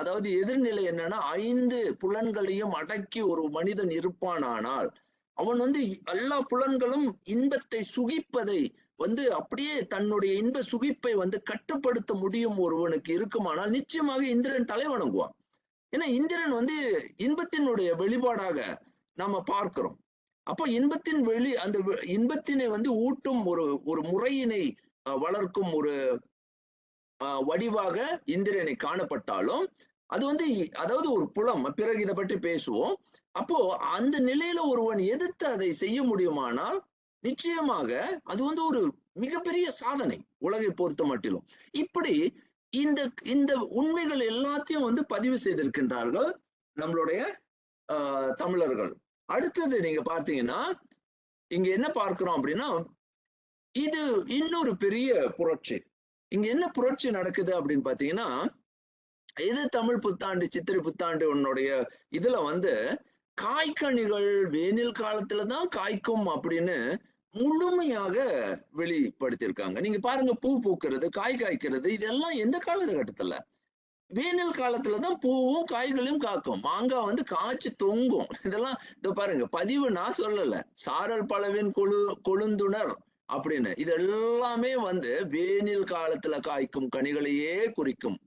அதாவது எதிர்நிலை என்னன்னா, 5 புலன்களையும் அடக்கி ஒரு மனிதன் இருப்பானானால் அவன் எல்லா புலன்களும் இன்பத்தை சுகிப்பதை அப்படியே தன்னுடைய இன்ப சுகிப்பை கட்டுப்படுத்த முடியும் ஒருவனுக்கு இருக்குமானால் நிச்சயமாக இந்திரன் தலை வணங்குவான். ஏன்னா இந்திரன் இன்பத்தினுடைய வெளிப்பாடாக நாம பார்க்கிறோம். அப்ப இன்பத்தின் அந்த இன்பத்தினை ஊட்டும் ஒரு முறையினை வளர்க்கும் ஒரு வடிவாக இந்திரனை காணப்பட்டாலும் அது அதாவது ஒரு புலம். பிறகு இதை பற்றி பேசுவோம். அப்போ அந்த நிலையில ஒருவன் எதிர்த்து அதை செய்ய முடியுமானால் நிச்சயமாக அது ஒரு மிகப்பெரிய சாதனை உலகை பொறுத்த மட்டிலும். இப்படி இந்த இந்த உண்மைகள் எல்லாத்தையும் வந்து பதிவு செய்திருக்கின்றார்கள் நம்மளுடைய தமிழர்கள். அடுத்தது நீங்க பார்த்தீங்கன்னா இங்க என்ன பார்க்கிறோம் அப்படின்னா, இது இன்னொரு பெரிய புரட்சி. இங்க என்ன புரட்சி நடக்குது அப்படின்னு பாத்தீங்கன்னா, இது தமிழ் புத்தாண்டு, சித்திரை புத்தாண்டு உன்னுடைய இதுல வந்து காய்கனிகள் வேனில் காலத்துல தான் காய்க்கும் அப்படின்னு முழுமையாக வெளிப்படுத்தியிருக்காங்க. நீங்க பாருங்க, பூ பூக்கிறது, காய் காய்க்கிறது, இதெல்லாம் எந்த காலகட்டத்துல? வேனல் காலத்துல தான் பூவும் காய்களையும் காக்கும். மாங்காய் வந்து காய்ச்சி தொங்கும். இதெல்லாம் இதோ பாருங்க, பதிவு நான் சொல்லல. சாரல் பலவின் கொழுந்துணர் அப்படின்னு. இது எல்லாமே வந்து வேனில் காலத்துல காய்க்கும் கனிகளையே குறிக்கும்.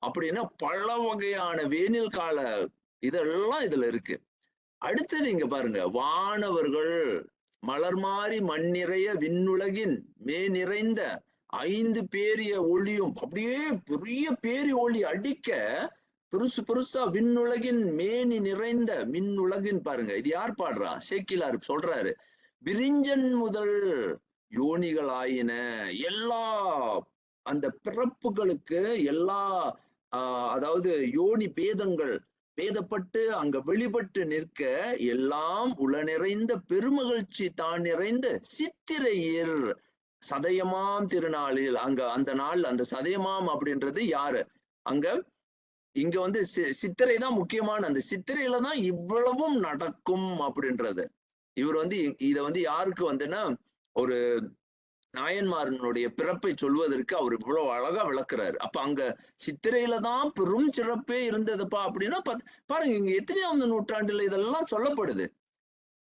அப்படின்னா பல வகையான வேனில் கால இதெல்லாம் இதுல இருக்கு. அடுத்தது இங்க பாருங்க, வானவர்கள் மலர் மாறி மண் நிறைய விண்ணுலகின் மே நிறைந்த 5 பேரிய ஒளியும், அப்படியே பெரிய பேரி ஒளி அடிக்க பெருசு பெருசா விண்ணுலகின் மேனி நிறைந்த மின்னுலகின் பாருங்க. இது யார் பாடுறா? சேக்கிலார் சொல்றாரு. விரிஞ்சன் முதல் யோனிகள் ஆயின, எல்லா அந்த பிறப்புகளுக்கு எல்லா அதாவது யோனி பேதங்கள் பேதப்பட்டு அங்க வெளிப்பட்டு நிற்க எல்லாம் உள நிறைந்த பெருமகிழ்ச்சி தான் நிறைந்த சித்திரையர் சதயமாம் திருநாளில் அங்க அந்த நாள் அந்த சதயமாம் அப்படின்றது யாரு? அங்க இங்க வந்து சித்திரை தான் முக்கியமான, அந்த சித்திரையில தான் இவ்வளவும் நடக்கும் அப்படின்றது. இவர் வந்து இத வந்து யாருக்கு வந்துன்னா ஒரு நாயன்மாரனுடைய பிறப்பை சொல்வதற்கு அவர் இவ்வளவு அழகா விளக்குறாரு. அப்ப அங்க சித்திரையில தான் பெரும் சிறப்பே இருந்ததுப்பா அப்படின்னா பாருங்க, இங்க எத்தனையாவது நூற்றாண்டுல இதெல்லாம் சொல்லப்படுது.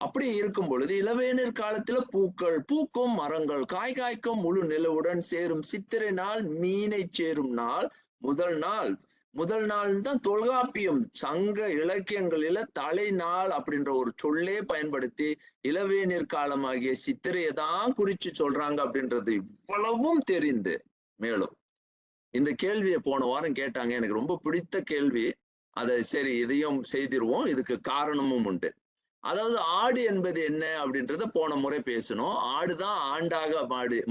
அப்படி இருக்கும் பொழுது இளவேநீர் காலத்துல பூக்கள் பூக்கும், மரங்கள் காய் காய்க்கும், முழு நிலவுடன் சேரும் சித்திரை நாள் மீனை சேரும் நாள் முதல் நாள் தான் தொல்காப்பியம் சங்க இலக்கியங்களில தலை நாள் அப்படின்ற ஒரு சொல்லே பயன்படுத்தி இளவேநீர் காலமாகிய சித்திரையை தான் குறிச்சு சொல்றாங்க அப்படின்றது இவ்வளவும் தெரிந்து, மேலும் இந்த கேள்வியை போன வாரம் கேட்டாங்க, எனக்கு ரொம்ப பிடித்த கேள்வி. அதை சரி இதையும் செய்திருவோம், இதுக்கு காரணமும் உண்டு. அதாவது ஆடு என்பது என்ன அப்படின்றத போன முறை பேசணும். ஆடுதான் ஆண்டாக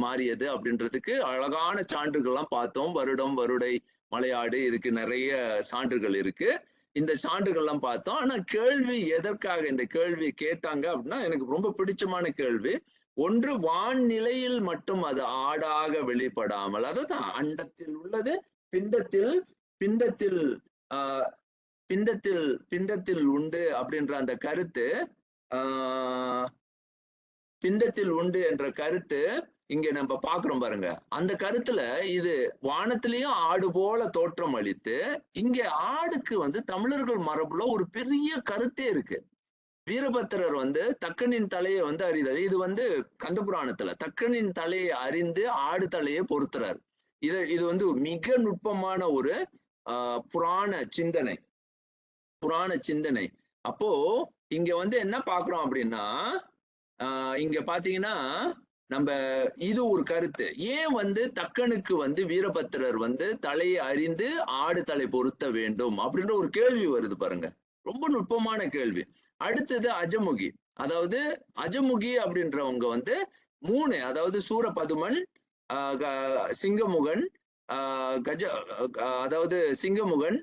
மாறியது அப்படின்றதுக்கு அழகான சான்றுகள்லாம் பார்த்தோம். வருடம் வருடை மலையாடு, இதுக்கு நிறைய சான்றுகள் இருக்கு. இந்த சான்றுகள்லாம் பார்த்தோம். ஆனா கேள்வி எதற்காக இந்த கேள்வி கேட்டாங்க அப்படின்னா, எனக்கு ரொம்ப பிடிச்சமான கேள்வி. ஒன்று, வான்நிலையில் மட்டும் அது ஆடாக வெளிப்படாமல், அதாவது அண்டத்தில் உள்ளது பிண்டத்தில் பிண்டத்தில் ஆஹ் பிண்டத்தில் உண்டு அப்படின்ற அந்த கருத்து, பிண்டத்தில் உண்டு என்ற கருத்து இங்க நம்ம பாக்குறோம் பாருங்க. அந்த கருத்துல இது வானத்திலையும் ஆடு போல தோற்றம் அளித்து, இங்க ஆடுக்கு வந்து தமிழர்கள் மரபுல ஒரு பெரிய கருத்தே இருக்கு. வீரபத்திரர் வந்து தக்கனின் தலையை வந்து அறிதல், இது வந்து கந்தபுராணத்துல தக்கனின் தலையை அறிந்து ஆடு தலையை பொறுத்துறார். இது வந்து மிக நுட்பமான ஒரு புராண சிந்தனை. அப்போ இங்க வந்து என்ன பாக்குறோம் அப்படின்னா, இங்க பாத்தீங்கன்னா நம்ம இது ஒரு கருத்து. ஏன் வந்து தக்கனுக்கு வந்து வீரபத்திரர் வந்து தலையை அறிந்து ஆடு தலை பொருத்த வேண்டும் அப்படின்ற ஒரு கேள்வி வருது பாருங்க. ரொம்ப நுட்பமான கேள்வி. அடுத்தது அஜமுகி. அதாவது அஜமுகி அப்படின்றவங்க வந்து 3, அதாவது சூரபதுமன், சிங்கமுகன், அதாவது சிங்கமுகன்,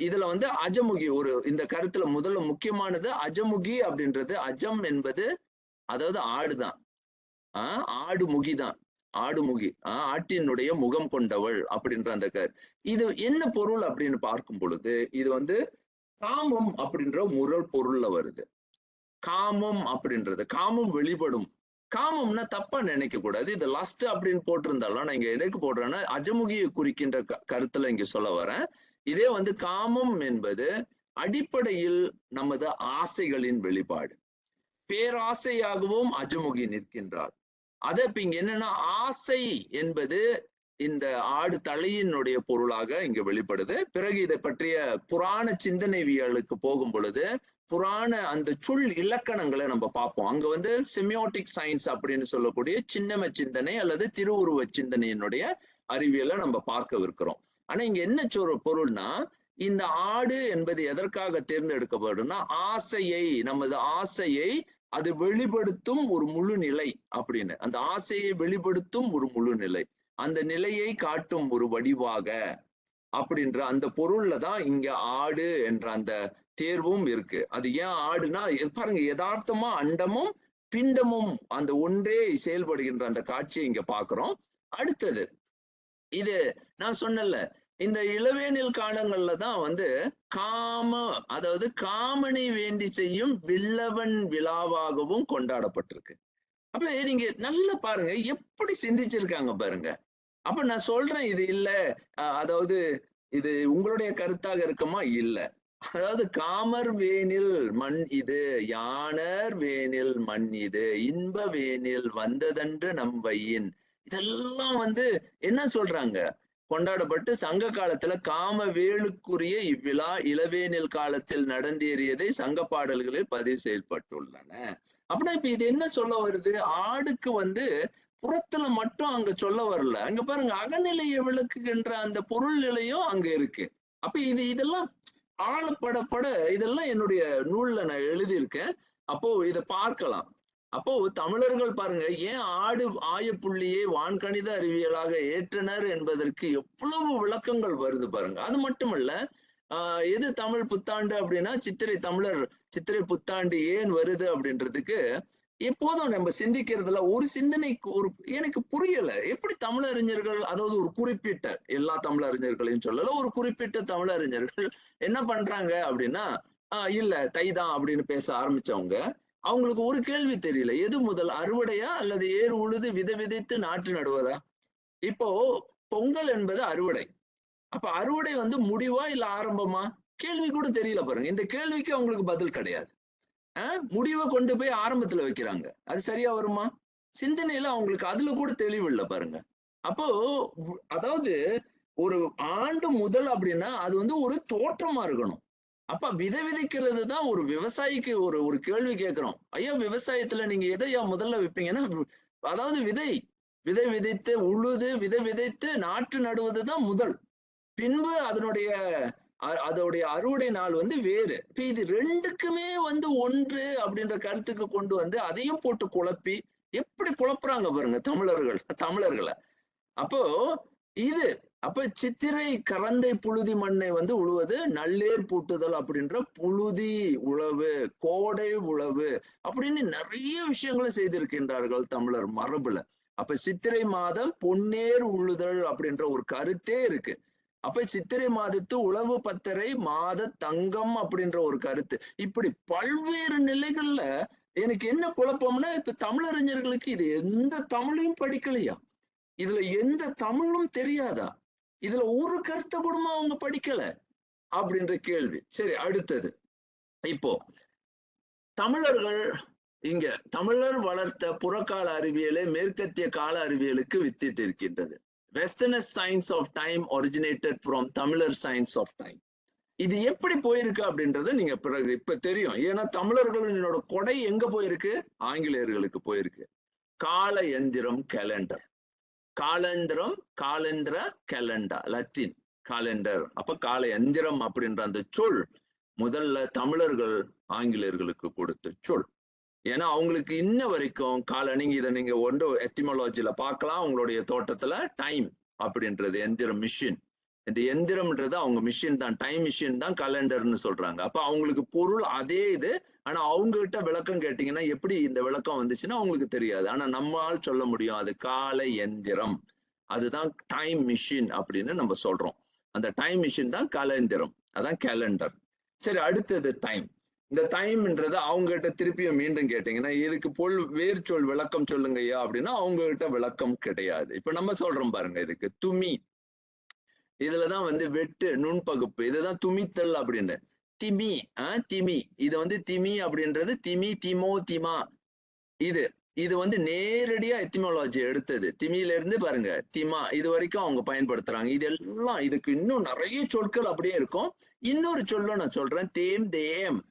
இதுல வந்து அஜமுகி ஒரு இந்த கருத்துல முதல்ல முக்கியமானது அஜமுகி அப்படின்றது. அஜம் என்பது அதாவது ஆடுதான், ஆடுமுகிதான், ஆடுமுகி, ஆட்டினுடைய முகம் கொண்டவள் அப்படின்ற அந்த இது என்ன பொருள் அப்படின்னு பார்க்கும் பொழுது இது வந்து காமம் அப்படின்ற முரல் பொருள்ல வருது. காமம் அப்படின்றது காமம் வெளிப்படும். காமம்னா தப்பா நினைக்க கூடாது. இது லஸ்ட் அப்படின்னு போட்டிருந்தாலும் நான் இங்க எதுக்கு போடுறேன்னா அஜமுகியை குறிக்கின்ற கருத்துல இங்க சொல்ல வரேன். இதே வந்து காமம் என்பது அடிப்படையில் நமது ஆசைகளின் வெளிப்பாடு. பேராசையாகவும் அஜமுகி நிற்கின்றார். அது இப்ப இங்க என்னன்னா, ஆசை என்பது இந்த ஆடு தலையினுடைய பொருளாக இங்க வெளிப்படுது. பிறகு இதை பற்றிய புராண சிந்தனைவியலுக்கு போகும் பொழுது புராண அந்த சொல் இலக்கணங்களை நம்ம பார்ப்போம். அங்க வந்து செமியோட்டிக் சயின்ஸ் அப்படின்னு சொல்லக்கூடிய சின்னம சிந்தனை அல்லது திருவுருவ சிந்தனையினுடைய அறிவியலை நம்ம பார்க்கவிருக்கிறோம். ஆனா இங்க என்ன பொருள்னா, இந்த ஆடு என்பது எதற்காக தேர்ந்தெடுக்கப்படும்னா, நமது ஆசையை அது வெளிப்படுத்தும் ஒரு முழு நிலை அப்படின்னு. அந்த ஆசையை வெளிப்படுத்தும் ஒரு முழு நிலை, அந்த நிலையை காட்டும் ஒரு வடிவாக அப்படின்ற அந்த பொருள்ல தான் இங்க ஆடு என்ற அந்த தேர்வும் இருக்கு. அது ஏன் ஆடுனா பாருங்க, யதார்த்தமா அண்டமும் பிண்டமும் அந்த ஒன்றே செயல்படுகின்ற அந்த காட்சியை இங்க பாக்குறோம். அடுத்தது இது நான் சொன்னல, இந்த இளவேனில் காலங்கள்ல தான் வந்து காம, அதாவது காமனை வேண்டி செய்யும் வில்லவன் விழாவாகவும் கொண்டாடப்பட்டிருக்கு. அப்ப நீங்க நல்லா பாருங்க, எப்படி சிந்திச்சிருக்காங்க பாருங்க. அப்ப நான் சொல்றேன் இது இல்ல, அதாவது இது உங்களுடைய கருத்தாக இருக்குமா? இல்ல. அதாவது காமர் வேனில் மண் இது, யாணர் வேனில் மண் இது, இன்ப வேனில் வந்ததன்று நம் வையின். இதெல்லாம் வந்து என்ன சொல்றாங்க? கொண்டாடப்பட்டு சங்க காலத்துல காம வேலுக்குரிய இவ்விழா இளவேனில் காலத்தில் நடந்தேறியதை சங்க பாடல்களில் பதிவு செய்யப்பட்டுள்ளன. அப்படின்னா இப்ப இது என்ன சொல்ல வருது? ஆடுக்கு வந்து புறத்துல மட்டும் அங்க சொல்ல வரல. அங்க பாருங்க, அகநிலையை விளக்குகின்ற அந்த பொருள் நிலையும் அங்க இருக்கு. அப்ப இதெல்லாம் ஆழப்படப்பட இதெல்லாம் என்னுடைய நூல்ல நான் எழுதியிருக்கேன். அப்போ இத பார்க்கலாம். அப்போ தமிழர்கள் பாருங்க, ஏன் ஆடு ஆயப்புள்ளியை வான்கணித அறிவியலாக ஏற்றனர் என்பதற்கு எவ்வளவு விளக்கங்கள் வருது பாருங்க. அது மட்டுமல்ல, எது தமிழ் புத்தாண்டு அப்படின்னா சித்திரை புத்தாண்டு ஏன் வருது அப்படின்றதுக்கு எப்போதும் நம்ம சிந்திக்கிறதுல ஒரு சிந்தனைக்கு ஒரு எனக்கு புரியல. எப்படி தமிழறிஞர்கள், அதாவது ஒரு குறிப்பிட்ட எல்லா தமிழறிஞர்களையும் சொல்லல, ஒரு குறிப்பிட்ட தமிழறிஞர்கள் என்ன பண்றாங்க அப்படின்னா, இல்ல தைதான் அப்படின்னு பேச ஆரம்பிச்சவங்க, அவங்களுக்கு ஒரு கேள்வி தெரியல. எது முதல், அறுவடையா அல்லது ஏர் உழுது விதை விதைத்து நாற்று நடுவதா? இப்போ பொங்கல் என்பது அறுவடை. அப்ப அறுவடை வந்து முடிவா இல்ல ஆரம்பமா? கேள்வி கூட தெரியல பாருங்க. இந்த கேள்விக்கு அவங்களுக்கு பதில் கிடையாது. முடிவை கொண்டு போய் ஆரம்பத்துல வைக்கிறாங்க. அது சரியா வருமா? சிந்தனையில அவங்களுக்கு அதுல கூட தெளிவு இல்ல பாருங்க. அப்போ அதாவது ஒரு ஆண்டு முதல் அப்படின்னா அது வந்து ஒரு தோற்றமா இருக்கணும். அப்ப விதை விதைக்கிறது தான் ஒரு விவசாயிக்கு ஒரு ஒரு கேள்வி கேட்கிறோம். ஐயா, விவசாயத்துல நீங்க எதையா முதல்ல வைப்பீங்கன்னா, அதாவது விதை விதைத்து உழுது விதை விதைத்து நாற்று நடுவது தான் முதல். பின்பு அதோடைய அறுவடை நாள் வந்து வேறு. இப்ப இது 2க்குமே வந்து ஒன்று அப்படின்ற கருத்துக்கு கொண்டு வந்து அதையும் போட்டு குழப்பி எப்படி குழப்புறாங்க பாருங்க தமிழர்களை. அப்போ இது அப்ப சித்திரை கரந்தை புழுதி மண்ணை வந்து உழுவது, நல்லேர் பூட்டுதல் அப்படின்ற புழுதி உழவு, கோடை உழவு அப்படின்னு நிறைய விஷயங்களை செய்திருக்கின்றார்கள் தமிழர் மரபுல. அப்ப சித்திரை மாதம் பொன்னேர் உழுதல் அப்படின்ற ஒரு கருத்தே இருக்கு. அப்ப சித்திரை மாதத்து உழவு பத்தரை மாத தங்கம் அப்படின்ற ஒரு கருத்து. இப்படி பல்வேறு நிலைகள்ல எனக்கு என்ன குழப்பம்னா, இப்ப தமிழறிஞர்களுக்கு இது எந்த தமிழையும் படிக்கலையா? இதுல எந்த தமிழும் தெரியாதா? இதுல ஒரு கருத்தை கூடமா அவங்க படிக்கல அப்படின்ற கேள்வி. சரி, அடுத்தது. இப்போ தமிழர்கள் இங்க தமிழர் வளர்த்த புறக்கால அறிவியலை மேற்கத்திய கால அறிவியலுக்கு வித்திட்டு இருக்கின்றது. Western's science of time originated from தமிழர் சயின்ஸ் ஆஃப் டைம். இது எப்படி போயிருக்கு அப்படின்றது நீங்க பிறகு இப்ப தெரியும். ஏன்னா தமிழர்களினோட கொடை எங்க போயிருக்கு? ஆங்கிலேயர்களுக்கு போயிருக்கு. கால எந்திரம் கேலண்டர். காலந்திர கேலண்டர், லத்தீன் காலண்டர். அப்ப கால எந்திரம் அப்படின்ற அந்த சொல் முதல்ல தமிழர்கள் ஆங்கிலேயர்களுக்கு கொடுத்த சொல். ஏன்னா அவங்களுக்கு இன்ன வரைக்கும் நீங்க இதை நீங்க ஒன்று எத்திமாலஜில பார்க்கலாம். அவங்களுடைய தோட்டத்துல டைம் அப்படின்றது எந்திரம், மிஷின். இந்த எந்திரம்ன்றது அவங்க மிஷின் தான், டைம் மிஷின் தான் கலண்டர்னு சொல்றாங்க. அப்ப அவங்களுக்கு பொருள் அதே இது. ஆனா அவங்க கிட்ட விளக்கம் கேட்டீங்கன்னா எப்படி இந்த விளக்கம் வந்துச்சுன்னா அவங்களுக்கு தெரியாது. ஆனா நம்மால் சொல்ல முடியும், அது கால எந்திரம், அதுதான் டைம் மிஷின் அப்படின்னு நம்ம சொல்றோம். அந்த டைம் மிஷின் தான் காலந்திரம், அதான் கேலண்டர். சரி, அடுத்தது டைம். இந்த டைம்ன்றது அவங்க கிட்ட திருப்பியும் மீண்டும் கேட்டீங்கன்னா இதுக்கு வேர் சொல் விளக்கம் சொல்லுங்க ஐயா அப்படின்னா அவங்க கிட்ட விளக்கம் கிடையாது. இப்ப நம்ம சொல்றோம் பாருங்க, இதுக்கு துமி, இதுலதான் வந்து வெட்டு நுண்பகுப்பு, இதுதான் துமித்தல் அப்படின்னு. திமி, திமி, இது வந்து திமி அப்படின்றது திமி, திமோ, திமா. இது வந்து நேரடியா எத்திமாலஜி எடுத்தது. திமியில இருந்து பாருங்க திமா இது வரைக்கும் அவங்க பயன்படுத்துறாங்க. இதெல்லாம் இதுக்கு இன்னும் நிறைய சொற்கள் அப்படியே இருக்கும். இன்னொரு சொல்ல நான் சொல்றேன், தேம், தேயம்.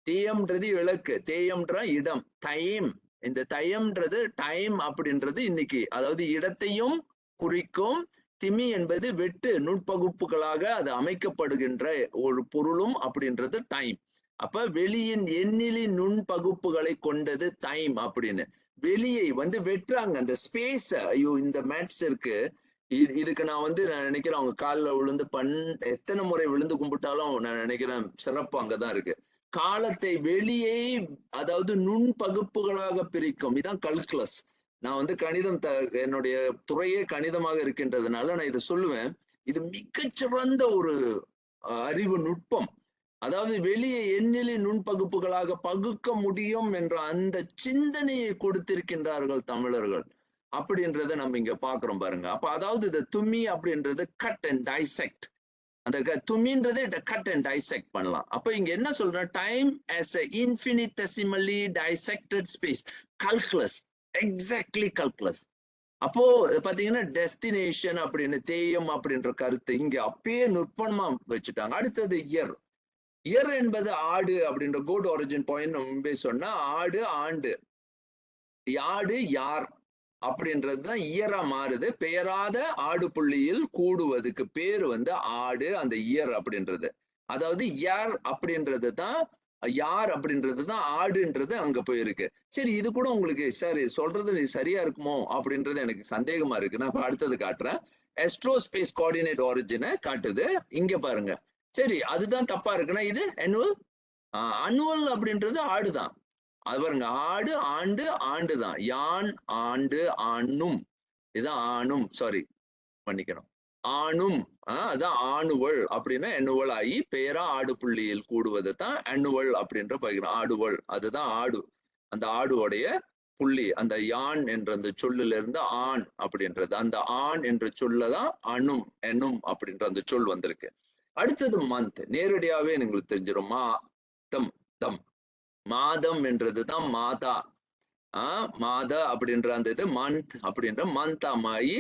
தேயம்ன்றது இலக்கு, தேயம்ன்ற இடம், டைம். இந்த தயம்ன்றது டைம் அப்படின்றது இன்னைக்கு, அதாவது இடத்தையும் குறிக்கும். திமி என்பது வெட்டு நுட்பகுப்புகளாக அது அமைக்கப்படுகின்ற ஒரு பொருளும் அப்படின்றது டைம். அப்ப வெளியின் எண்ணிலி நுண்பகுப்புகளை கொண்டது டைம் அப்படின்னு. வெளியை வந்து வெட்டுறாங்க, அந்த ஸ்பேஸ். ஐயோ, இந்த மேட்ஸ் இருக்கு, இதுக்கு நான் வந்து நான் நினைக்கிறேன் அவங்க காலில் விழுந்து எத்தனை முறை விழுந்து கும்பிட்டாலும் நான் நினைக்கிறேன் சிறப்பு அங்கதான் இருக்கு. காலத்தை வெளியே, அதாவது நுண் பகுப்புகளாக பிரிக்கும். இதான் கல்குலஸ். நான் வந்து கணிதம் என்னுடைய துறையே கணிதமாக இருக்கின்றதுனால நான் இதை சொல்லுவேன். இது மிகச்சிறந்த ஒரு அறிவு நுட்பம். அதாவது வெளியே எண்ணிலி நுண்பகுப்புகளாக பகுக்க முடியும் என்ற அந்த சிந்தனையை கொடுத்திருக்கின்றார்கள் தமிழர்கள் அப்படின்றத நம்ம இங்க பாக்குறோம் பாருங்க. அப்ப அதாவது இந்த தும்மி அப்படின்றது கட் அண்ட் டைசெக்ட். அந்த தும்மின்றதை கட் அண்ட் டைசெக்ட் பண்ணலாம். அப்ப இங்க என்ன சொல்றேன், time as a infinitesimally dissected space. Calculus, exactly calculus. அப்போ பாத்தீங்கன்னா டெஸ்டினேஷன் அப்படின்னு தேயம் அப்படின்ற கருத்து இங்க அப்பயே நுட்பமா வச்சுட்டாங்க. அடுத்தது இயர். இயர் என்பது ஆடு அப்படின்ற கோட் ஒரிஜின் பாயிண்ட் முன்பே சொன்னா, ஆடு ஆண்டு, யாடு யார் அப்படின்றதுதான் இயரா மாறுது. பெயராத ஆடு புள்ளியில் கூடுவதுக்கு பேரு வந்து ஆடு, அந்த இயர் அப்படின்றது. அதாவது யார் அப்படின்றது தான், யார் அப்படின்றது தான் ஆடுன்றது அங்க போயிருக்கு. சரி, இது கூட உங்களுக்கு சரி சொல்றது சரியா இருக்குமோ அப்படின்றது எனக்கு சந்தேகமா இருக்கு. நான் அடுத்தது காட்டுறேன். எஸ்ட்ரோஸ்பேஸ் கோஆர்டினேட் ஒரிஜினை காட்டுது. இங்க பாருங்க. சரி, அதுதான் தப்பா இருக்குன்னா இது அனுவல். அனுவல் அப்படின்றது ஆடுதான். அது பாருங்க, ஆடு ஆண்டு ஆண்டு தான். யான் ஆண்டு ஆணும், இதுதான் ஆணும், சாரி பண்ணிக்கணும், ஆணும். அதான் ஆணுவல் அப்படின்னா அனுவல் ஆகி பேரா ஆடு புள்ளியில் கூடுவது தான் அனுவல் அப்படின்ற பகிர்ந்து ஆடுவல். அதுதான் ஆடு, அந்த ஆடுவோடைய புள்ளி. அந்த யான் என்ற அந்த சொல்லுல இருந்து ஆண் அப்படின்றது, அந்த ஆண் என்ற சொல்லதான் அணும் எனும் அப்படின்ற அந்த சொல் வந்திருக்கு. அடுத்தது மந்த். நேரடியாவே உங்களுக்கு தெரிஞ்சிடும். தம் தம் மாதம் என்றதுதான் மாதா. மாத அப்படின்ற அந்த இது மந்த் அப்படின்ற மந்தா மாயி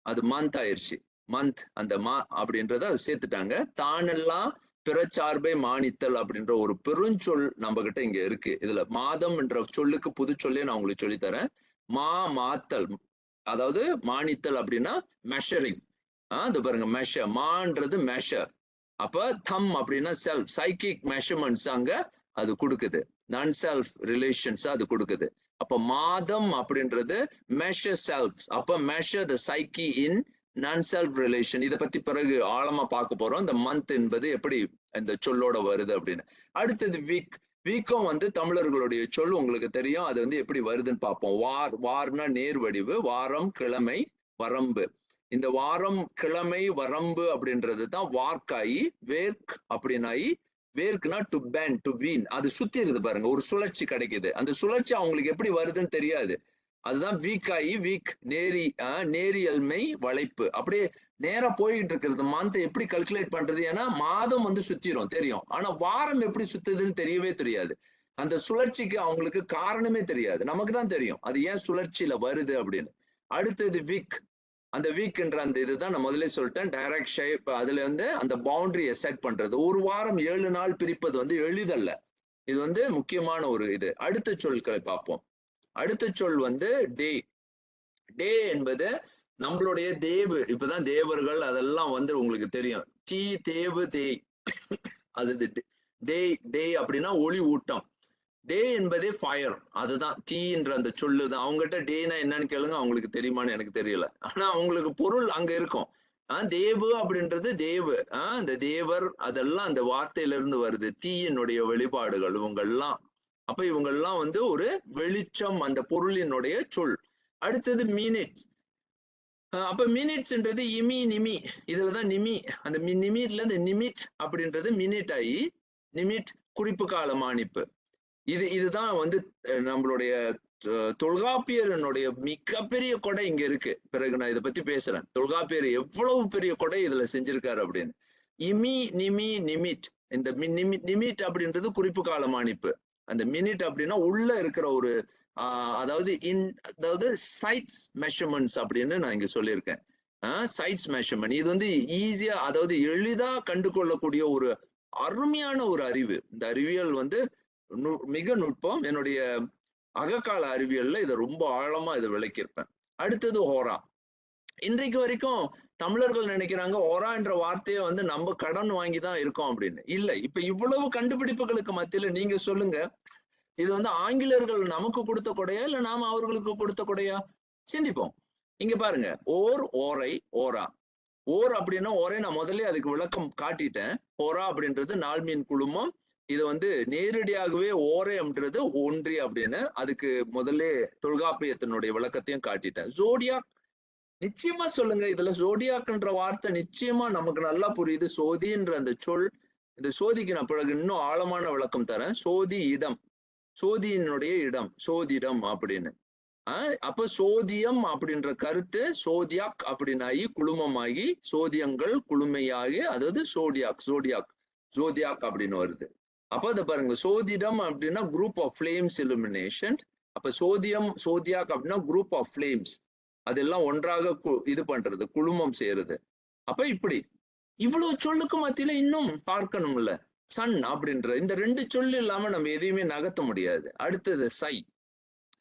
அது மந்த் ஆயிடுச்சு. மந்த் அந்த அப்படின்றத சேர்த்துட்டாங்க. தானெல்லாம் பிறச்சார்பை மானித்தல் அப்படின்ற ஒரு பெருஞ்சொல் நம்ம கிட்ட இங்க இருக்கு. இதுல மாதம் என்ற சொல்லுக்கு புது சொல்லே நான் உங்களுக்கு சொல்லித்தரேன். மாத்தல், அதாவது மானித்தல் அப்படின்னா மெஷரிங். அது பாருங்க, மெஷர், மான்றது மெஷர். அப்ப தம் அப்படின்னா செல்ஃப், சைக்கிக் மெஷர்மெண்ட்ஸ் அங்க அது கொடுக்குது. நான் செல்ஃப் ரிலேஷன்ஸ் அது கொடுக்குது. அப்ப மாதம் அப்படின்றது மெஷர் செல்ஃப். அப்ப மெஷர் த சைக்கி இன் நான் செல்ஃப் ரிலேஷன். இதை பத்தி பிறகு ஆழமா பார்க்க போறோம், இந்த மந்த் என்பது எப்படி இந்த சொல்லோட வருது அப்படின்னு. அடுத்தது வீக். வீக்கம் வந்து தமிழர்களுடைய சொல், உங்களுக்கு தெரியும். அது வந்து எப்படி வருதுன்னு பார்ப்போம். வார்னா நேர் வடிவு, வாரம் கிழமை வரம்பு. இந்த வாரம் கிழமை வரம்பு அப்படின்றது தான் வார்க்காயி வேர்க் அப்படின்னாயி, வேர்க்குனா டு பேன் டு வீன், அது சுத்தி இருக்குது பாருங்க, ஒரு சுழற்சி கிடைக்குது. அந்த சுழற்சி அவங்களுக்கு எப்படி வருதுன்னு தெரியாது. அதுதான் வீக்காயி வீக், நேரியல்மை வளைப்பு. அப்படியே நேரா போயிட்டு இருக்கிறது. மாதத்தை எப்படி கல்குலேட் பண்றது? ஏன்னா மாதம் வந்து சுத்திரும் தெரியும், ஆனா வாரம் எப்படி சுத்துதுன்னு தெரியவே தெரியாது. அந்த சுழற்சிக்கு அவங்களுக்கு காரணமே தெரியாது. நமக்கு தான் தெரியும் அது ஏன் சுழற்சியில வருது அப்படின்னு. அடுத்தது வீக். அந்த வீக்ன்ற அந்த இதுதான் நான் முதல்ல சொல்லிட்டேன், டைரக்ட் ஷேப். அதுல வந்து அந்த பவுண்டரியை செட் பண்றது. ஒரு வாரம் 7 நாள் பிரிப்பது வந்து எளிதல்ல. இது வந்து முக்கியமான ஒரு இது. அடுத்த சொற்களை பார்ப்போம். அடுத்த சொல் வந்து டே. டே என்பது நம்மளுடைய தேவு. இப்பதான் தேவர்கள் அதெல்லாம் வந்து உங்களுக்கு தெரியும். தீ தேவு தேய், அது டே. டே அப்படின்னா ஒளி ஊட்டம். டே என்பதே ஃபயர், அதுதான் தீன்ற அந்த சொல்லுதான். அவங்ககிட்ட டேனா என்னன்னு கேளுங்க, அவங்களுக்கு தெரியுமான்னு எனக்கு தெரியல. ஆனா அவங்களுக்கு பொருள் அங்க இருக்கும். தேவு அப்படின்றது தேவு, இந்த தேவர் அதெல்லாம் அந்த வார்த்தையில இருந்து வருது. தீயினுடைய வெளிப்பாடுகள் இவங்கெல்லாம். அப்ப இவங்கெல்லாம் வந்து ஒரு வெளிச்சம், அந்த பொருளினுடைய சொல். அடுத்தது மினிட்ஸ். அப்ப மினிட்ஸ்ன்றது இமி நிமி, இதுலதான் நிமி. அந்த நிமிட்ல இருந்து நிமிட் அப்படின்றது மினிட் ஆகி நிமிட் குறிப்பு கால மானிப்பு. இதுதான் வந்து நம்மளுடைய தொல்காப்பியரனுடைய மிகப்பெரிய கொடை இங்க இருக்கு. பிறகு நான் இதை பத்தி பேசுறேன். தொல்காப்பியர் எவ்வளவு பெரிய கொடை இதுல செஞ்சிருக்காரு அப்படின்னு. இமி நிமி நிமிட். இந்த நிமிட் அப்படின்றது குறிப்பு கால மானிப்பு. அந்த மினிட் அப்படின்னா உள்ள இருக்கிற ஒரு அதாவது அதாவது சைட்ஸ் மெஷர்மெண்ட்ஸ் அப்படின்னு நான் இங்க சொல்லியிருக்கேன். சைட்ஸ் மெஷர்மெண்ட் இது வந்து ஈஸியா, அதாவது எளிதா கண்டு கொள்ளக்கூடிய ஒரு அருமையான ஒரு அறிவு. இந்த அறிவியல் வந்து மிக நுட்பம். என்னுடைய அகக்கால அறிவியல்ல இதை ரொம்ப ஆழமா இதை விளக்கியிருப்பேன். அடுத்தது ஹோரா. இன்றைக்கு வரைக்கும் தமிழர்கள் நினைக்கிறாங்க ஹோரா என்ற வார்த்தையை வந்து நம்ம கடன் வாங்கிதான் இருக்கோம் அப்படின்னு. இல்லை, இப்ப இவ்வளவு கண்டுபிடிப்புகளுக்கு மத்தியில நீங்க சொல்லுங்க, இது வந்து ஆங்கிலேயர்கள் நமக்கு கொடுத்த கொடையா இல்ல நாம அவர்களுக்கு கொடுத்த கொடையா? சிந்திப்போம். இங்க பாருங்க, ஓர், ஓரை, ஓரா. ஓர் அப்படின்னா ஓரை நான் முதல்ல அதுக்கு விளக்கம் காட்டிட்டேன். ஓரா அப்படின்றது நாள்மீன் குழுமம். இது வந்து நேரடியாகவே ஓரை அப்படின்றது ஒன்றி அப்படின்னு அதுக்கு முதல்ல தொல்காப்பியத்தினுடைய விளக்கத்தையும் காட்டிட்டேன். ஜோடியாக் நிச்சயமா சொல்லுங்க. இதுல ஜோடியாக்ன்ற வார்த்தை நிச்சயமா நமக்கு நல்லா புரியுது. சோதின்ற அந்த சொல், இந்த சோதிக்கு நான் பிறகு இன்னும் ஆழமான விளக்கம் தரேன். சோதி இடம், சோதியினுடைய இடம், சோதிடம் அப்படின்னு. அப்ப சோதியம் அப்படின்ற கருத்து சோதியாக் அப்படின்னாகி குழுமமாகி சோதியங்கள் குழுமையாகி அதாவது ஜோடியாக் அப்படின்னு வருது. அப்ப அதை பாருங்க, சோதிடம் அப்படின்னா குரூப் ஆஃப் ஃபிளேம்ஸ் illumination. அப்ப சோதியாக் அப்படின்னா குரூப் ஆஃப் ஃபிளேம்ஸ், அதெல்லாம் ஒன்றாக இது பண்றது, குழுமம் செய்யறது. அப்ப இப்படி இவ்வளவு சொல்லுக்கு மத்தியில இன்னும் பார்க்கணும்ல, சன் அப்படின்ற இந்த ரெண்டு சொல்லு இல்லாம நம்ம எதையுமே நகர்த்த முடியாது. அடுத்தது சை.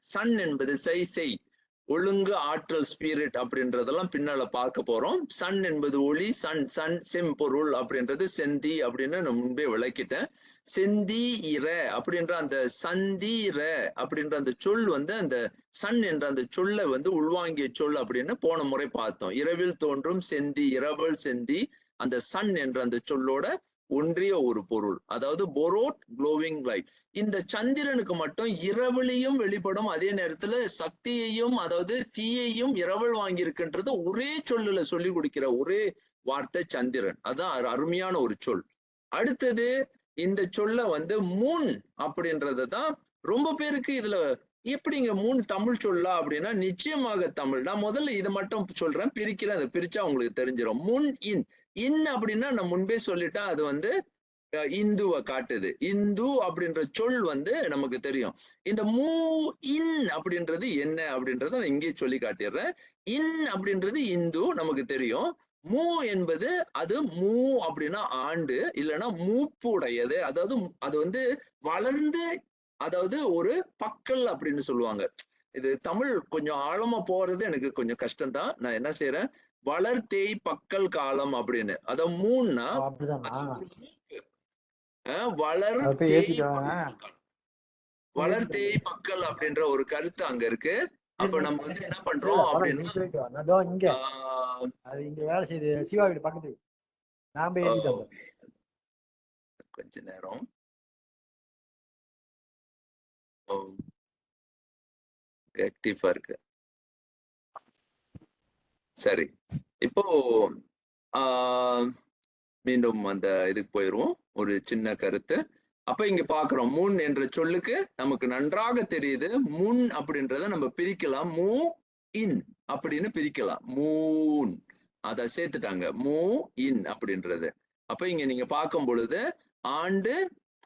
சன் என்பது செய், ஒழுங்கு, ஆற்றல், ஸ்பிரிட் அப்படின்றதெல்லாம் பின்னால பார்க்க போறோம். சன் என்பது ஒளி, சன் செம்பொருள் அப்படின்றது செந்தி அப்படின்னு நான் முன்பே விளக்கிட்டேன். செந்தி இர அப்படின்ற அந்த சந்தீர அப்படின்ற அந்த சொல் வந்து அந்த சன் என்ற அந்த சொல்லை வந்து உள்வாங்கிய சொல் அப்படின்னு போன முறை பார்த்தோம். இரவில் தோன்றும் செந்தி, இரவல் செந்தி, அந்த சன் என்ற அந்த சொல்லோட ஒன்றிய ஒரு பொருள், அதாவது பொரோட் க்ளோவிங் லைட். இந்த சந்திரனுக்கு மட்டும் இரவலையும் வெளிப்படும், அதே நேரத்துல சக்தியையும் அதாவது தீயையும் இரவல் வாங்கியிருக்குன்றது ஒரே சொல்லுல சொல்லி கொடுக்கிற ஒரே வார்த்தை சந்திரன். அதான் அருமையான ஒரு சொல். அடுத்தது இந்த சொல்ல வந்து மூன் அப்படின்றதுதான் ரொம்ப பேருக்கு இதுல எப்படிங்க மூன் தமிழ் சொல்லா அப்படின்னா நிச்சயமாக தமிழ். நான் முதல்ல இதை மட்டும் சொல்றேன், பிரிக்கிறேன், அதை பிரிச்சா உங்களுக்கு தெரிஞ்சிடும். முன் இன் அப்படின்னா நான் முன்பே சொல்லிட்டேன், அது வந்து இந்துவை காட்டுது. இந்து அப்படின்ற சொல் வந்து நமக்கு தெரியும். இந்த மூ இன் அப்படின்றது என்ன அப்படின்றத நான் இங்கே சொல்லி காட்டிடுறேன். இன் அப்படின்றது இந்து நமக்கு தெரியும். மூ என்பது அது மூ அப்படின்னா ஆண்டு, இல்லைன்னா மூப்பு உடையது, அதாவது அது வந்து வளர்ந்து, அதாவது ஒரு பக்கல் அப்படின்னு சொல்லுவாங்க. இது தமிழ் கொஞ்சம் ஆழமா போறது எனக்கு கொஞ்சம் கஷ்டம்தான். நான் என்ன செய்யறேன், வளர்த்தேய் பக்கல் காலம் அப்படின்னு. அத மூணுன்னா வளர்த்தேய் பக்கல் அப்படின்ற ஒரு கருத்து அங்க இருக்கு. அப்ப நம்ம வந்து என்ன பண்றோம் அப்படின்னா, வேலை செய்து சிவா வீடு பக்கத்து கொஞ்ச நேரம் ஆக்டிவா இருக்கு. சரி, இப்போ மீண்டும் அந்த இதுக்கு போயிருவோம். ஒரு சின்ன கருத்து. அப்ப இங்க பாக்குறோம், முன் என்ற சொல்லுக்கு நமக்கு நன்றாக தெரியுது. முன் அப்படின்றத நம்ம பிரிக்கலாம், மூ இன் அப்படின்னு பிரிக்கலாம். மூன் அத சேர்த்துட்டாங்க, மூ இன் அப்படின்றது. அப்ப இங்க நீங்க பார்க்கும் பொழுது ஆண்டு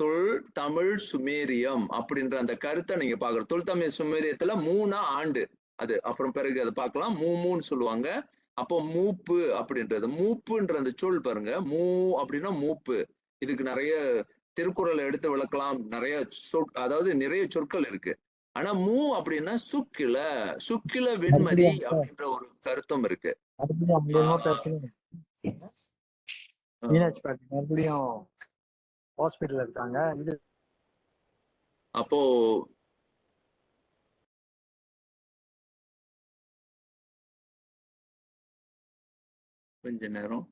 தொல் தமிழ் சுமேரியம் அப்படின்ற அந்த கருத்தை நீங்க பாக்குறோம். தொல் தமிழ் சுமேரியத்துல மூணா ஆண்டு, அது அப்புறம் பிறகு அதை பார்க்கலாம். மூன்னு சொல்லுவாங்க. அப்போ மூப்பு அப்படின்றது, மூப்புன்ற அந்த சொல் பாருங்க, மூ அப்படின்னா மூப்பு. இதுக்கு நிறைய திருக்குறளை எடுத்து விளக்கலாம், நிறைய அதாவது நிறைய சொற்கள் இருக்கு. ஆனா மூ அப்படின்னா சுக்கில வெண்மதி அப்படின்ற ஒரு கருத்தும் இருக்கு. அப்போ கொஞ்ச நேரம்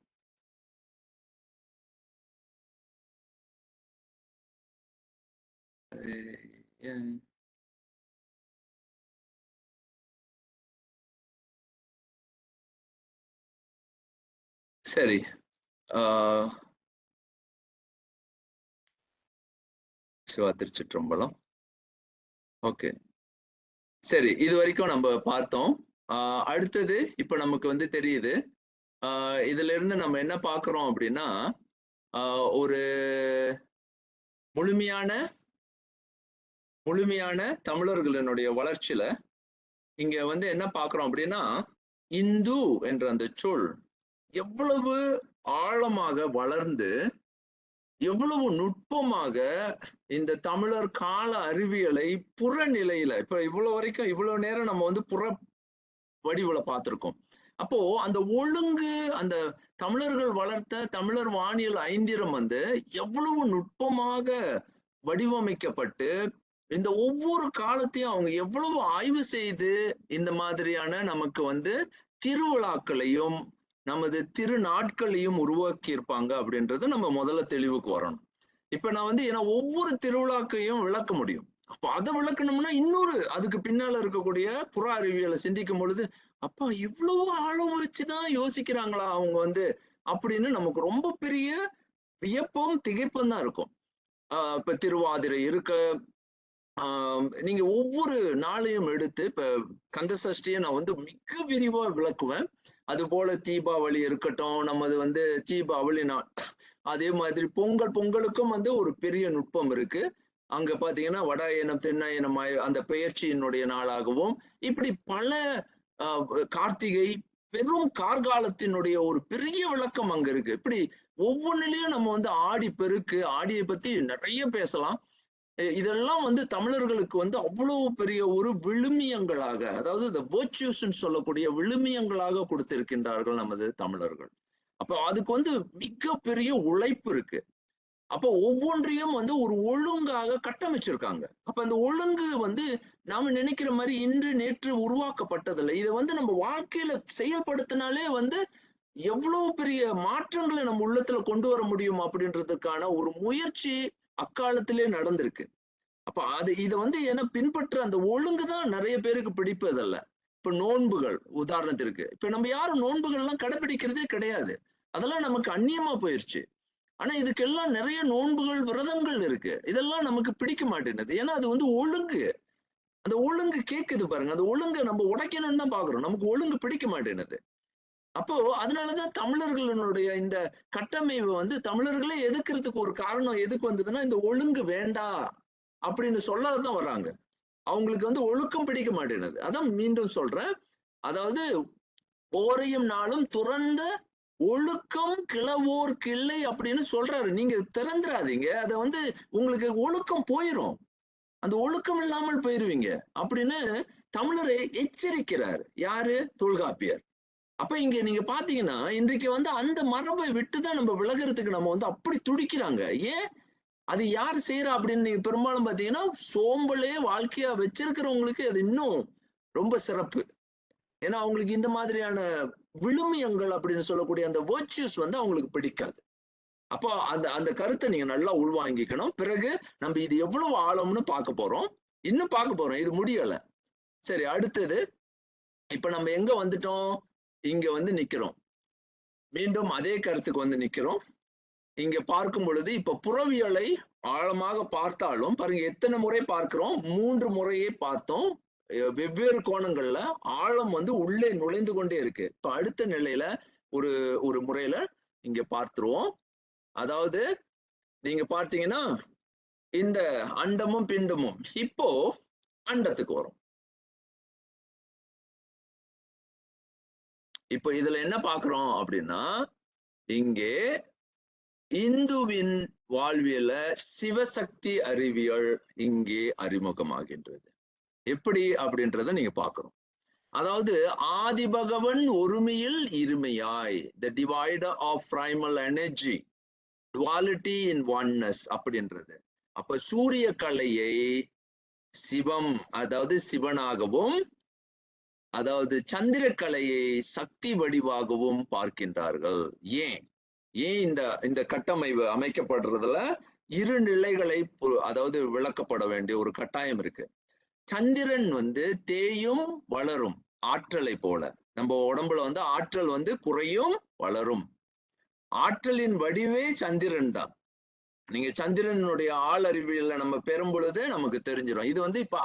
சரி. சிவா திருச்சிற்றம்பலம். ஓகே, சரி, இது வரைக்கும் நம்ம பார்த்தோம். அடுத்தது இப்ப நமக்கு வந்து தெரியுது. இதுல இருந்து நம்ம என்ன பார்க்கிறோம் அப்படின்னா, ஒரு முழுமையான தமிழர்களினுடைய வளர்ச்சியில இங்க வந்து என்ன பார்க்கிறோம் அப்படின்னா, இந்து என்ற அந்த சொல் எவ்வளவு ஆழமாக வளர்ந்து எவ்வளவு நுட்பமாக இந்த தமிழர் கால அறிவியலை புறநிலையில, இப்ப இவ்வளவு வரைக்கும் இவ்வளவு நேரம் நம்ம வந்து புற வடிவுல பார்த்திருக்கோம். அப்போ அந்த ஒழுங்கு, அந்த தமிழர்கள் வளர்த்த தமிழர் வானியல் ஐந்திரம் வந்து எவ்வளவு நுட்பமாக வடிவமைக்கப்பட்டு இந்த ஒவ்வொரு காலத்தையும் அவங்க எவ்வளவு ஆய்வு செய்து இந்த மாதிரியான நமக்கு வந்து திருவிழாக்களையும் நமது திருநாட்களையும் உருவாக்கி இருப்பாங்க அப்படின்றது நம்ம முதல்ல தெளிவுக்கு வரணும். இப்ப நான் வந்து ஏன்னா ஒவ்வொரு திருவிழாக்கையும் விளக்க முடியும். அப்ப அதை விளக்கணும்னா இன்னொரு அதுக்கு பின்னால இருக்கக்கூடிய புற அறிவியலை சிந்திக்கும் பொழுது, அப்பா இவ்வளவு ஆழம் வச்சுதான் யோசிக்கிறாங்களா அவங்க வந்து அப்படின்னு நமக்கு ரொம்ப பெரிய வியப்பும் திகைப்பும் தான் இருக்கும். இப்ப திருவாதிரை இருக்கு. நீங்க ஒவ்வொரு நாளையும் எடுத்து இப்ப கந்த சஷ்டியை நான் வந்து மிக விரிவா விளக்குவேன். அது போல தீபாவளி இருக்கட்டும், நமது வந்து தீபாவளி நாள், அதே மாதிரி பொங்கலுக்கும் வந்து ஒரு பெரிய நுட்பம் இருக்கு. அங்க பாத்தீங்கன்னா வடாயனம் தென்னாயனம் அந்த பெயர்ச்சியினுடைய நாளாகவும் இப்படி பல கார்த்திகை பெரும் கார்காலத்தினுடைய ஒரு பெரிய விளக்கம் அங்க இருக்கு. இப்படி ஒவ்வொன்றிலையும் நம்ம வந்து ஆடி பெருக்கு, ஆடியை பத்தி நிறைய பேசலாம். இதெல்லாம் வந்து தமிழர்களுக்கு வந்து அவ்வளவு பெரிய ஒரு விழுமியங்களாக, அதாவது இந்த வேர்ச்சுஸ்ன்னு சொல்லக்கூடிய விழுமியங்களாக கொடுத்திருக்கின்றார்கள் நமது தமிழர்கள். அப்ப அதுக்கு வந்து மிகப்பெரிய உழைப்பு இருக்கு. அப்போ ஒவ்வொன்றையும் வந்து ஒரு ஒழுங்காக கட்டமைச்சிருக்காங்க. அப்ப அந்த ஒழுங்கு வந்து நாம நினைக்கிற மாதிரி இன்று நேற்று உருவாக்கப்பட்டதில்லை. இதை வந்து நம்ம வாழ்க்கையில செயல்படுத்தினாலே வந்து எவ்வளவு பெரிய மாற்றங்களை நம்ம உள்ளத்துல கொண்டு வர முடியும் அப்படின்றதுக்கான ஒரு முயற்சி அக்காலத்திலே நடந்திருக்கு. அப்ப இதை வந்து ஏன்னா பின்பற்ற அந்த ஒழுங்கு தான் நிறைய பேருக்கு பிடிப்பதல்ல. இப்ப நோன்புகள் உதாரணத்திற்கு இப்ப நம்ம யாரும் நோன்புகள் எல்லாம் கடைபிடிக்கிறதே கிடையாது. அதெல்லாம் நமக்கு அந்நியமா போயிருச்சு. ஆனா இதுக்கெல்லாம் நிறைய நோன்புகள் விரதங்கள் இருக்கு. இதெல்லாம் நமக்கு பிடிக்க மாட்டேங்குது. ஏன்னா அது வந்து ஒழுங்கு. அந்த ஒழுங்கு கேக்குது பாருங்க. அந்த ஒழுங்கை நம்ம உடைக்கணும்னு தான் பாக்குறோம். நமக்கு ஒழுங்கு பிடிக்க மாட்டேங்குது. அப்போ அதனாலதான் தமிழர்களுடைய இந்த கட்டமைப்பு வந்து தமிழர்களே எதிர்க்கிறதுக்கு ஒரு காரணம் எதுக்கு வந்ததுன்னா இந்த ஒழுங்கு வேண்டாம் அப்படின்னு சொல்லாதான் வர்றாங்க. அவங்களுக்கு வந்து ஒழுக்கம் பிடிக்க மாட்டேங்குது. அதான் மீண்டும் சொல்றேன். அதாவது ஓரையும் நாளும் துறந்த ஒழுக்கம் கிளவோர் கிள்ளை அப்படின்னு சொல்றாரு. நீங்க திறந்துடாதீங்க. அதை வந்து உங்களுக்கு ஒழுக்கம் போயிரும். அந்த ஒழுக்கம் இல்லாமல் போயிருவீங்க அப்படின்னு தமிழரை எச்சரிக்கிறார். யாரு? தொல்காப்பியர். அப்ப இங்க நீங்க பாத்தீங்கன்னா இன்றைக்கு வந்து அந்த மரபை விட்டுதான் நம்ம விலகிறதுக்கு நம்ம வந்து அப்படி துடிக்கிறாங்க. ஏன் அது யார் செய்யறா அப்படின்னு நீங்க பெரும்பாலும் பாத்தீங்கன்னா சோம்பலே வாழ்க்கையா வச்சிருக்கிறவங்களுக்கு அது இன்னும் ரொம்ப சிறப்பு. ஏன்னா அவங்களுக்கு இந்த மாதிரியான விழுமியங்கள் அப்படின்னு சொல்லக்கூடிய அந்த வேர்ச்சுஸ் வந்து அவங்களுக்கு பிடிக்காது. அப்போ அந்த அந்த கருத்தை நீங்க நல்லா உள்வாங்கிக்கணும். பிறகு நம்ம இது எவ்வளவு ஆழம்னு பார்க்க போறோம். இன்னும் பார்க்க போறோம். இது முடியல. சரி, அடுத்தது இப்ப நம்ம எங்க வந்துட்டோம்? இங்க வந்து நிக்கிறோம். மீண்டும் அதே கருத்துக்கு வந்து நிக்கிறோம். இங்க பார்க்கும் பொழுது இப்ப புறவியலை ஆழமாக பார்த்தாலும் பாருங்க எத்தனை முறை பார்க்கிறோம்? 3 முறையே பார்த்தோம். வெவ்வேறு கோணங்கள்ல ஆழம் வந்து உள்ளே நுழைந்து கொண்டே இருக்கு. இப்ப அடுத்த நிலையில ஒரு ஒரு முறையில இங்க பார்த்துருவோம். அதாவது நீங்க பார்த்தீங்கன்னா இந்த அண்டமும் பிண்டமும் இப்போ அண்டத்துக்கு வரும். இப்போ இதுல என்ன பார்க்கிறோம் அப்படின்னா இங்கே இந்துவின் வாழ்வியல சிவசக்தி அறிவியல் இங்கே அறிமுகமாகின்றது. எப்படி அப்படின்றத நீங்க பார்க்கணும். அதாவது ஆதிபகவன் ஒருமையில் இருமையாய், the divider of primal energy, duality in oneness அப்படின்றது. அப்ப சூரிய கலையை சிவம் அதாவது சிவனாகவும், அதாவது சந்திரக்கலையை சக்தி வடிவாகவும் பார்க்கின்றார்கள். ஏன் இந்த இந்த கட்டமைப்பு அமைக்கப்படுறதுல இரு நிலைகளை அதாவது விளக்கப்பட வேண்டிய ஒரு கட்டாயம் இருக்கு. சந்திரன் வந்து தேயும் வளரும் ஆற்றலை போல. நம்ம உடம்புல வந்து ஆற்றல் வந்து குறையும் வளரும். ஆற்றலின் வடிவே சந்திரன் தான். நீங்க சந்திரனுடைய ஆள் அறிவியல நம்ம பெறும் பொழுது நமக்கு தெரிஞ்சிடும். இது வந்து இப்ப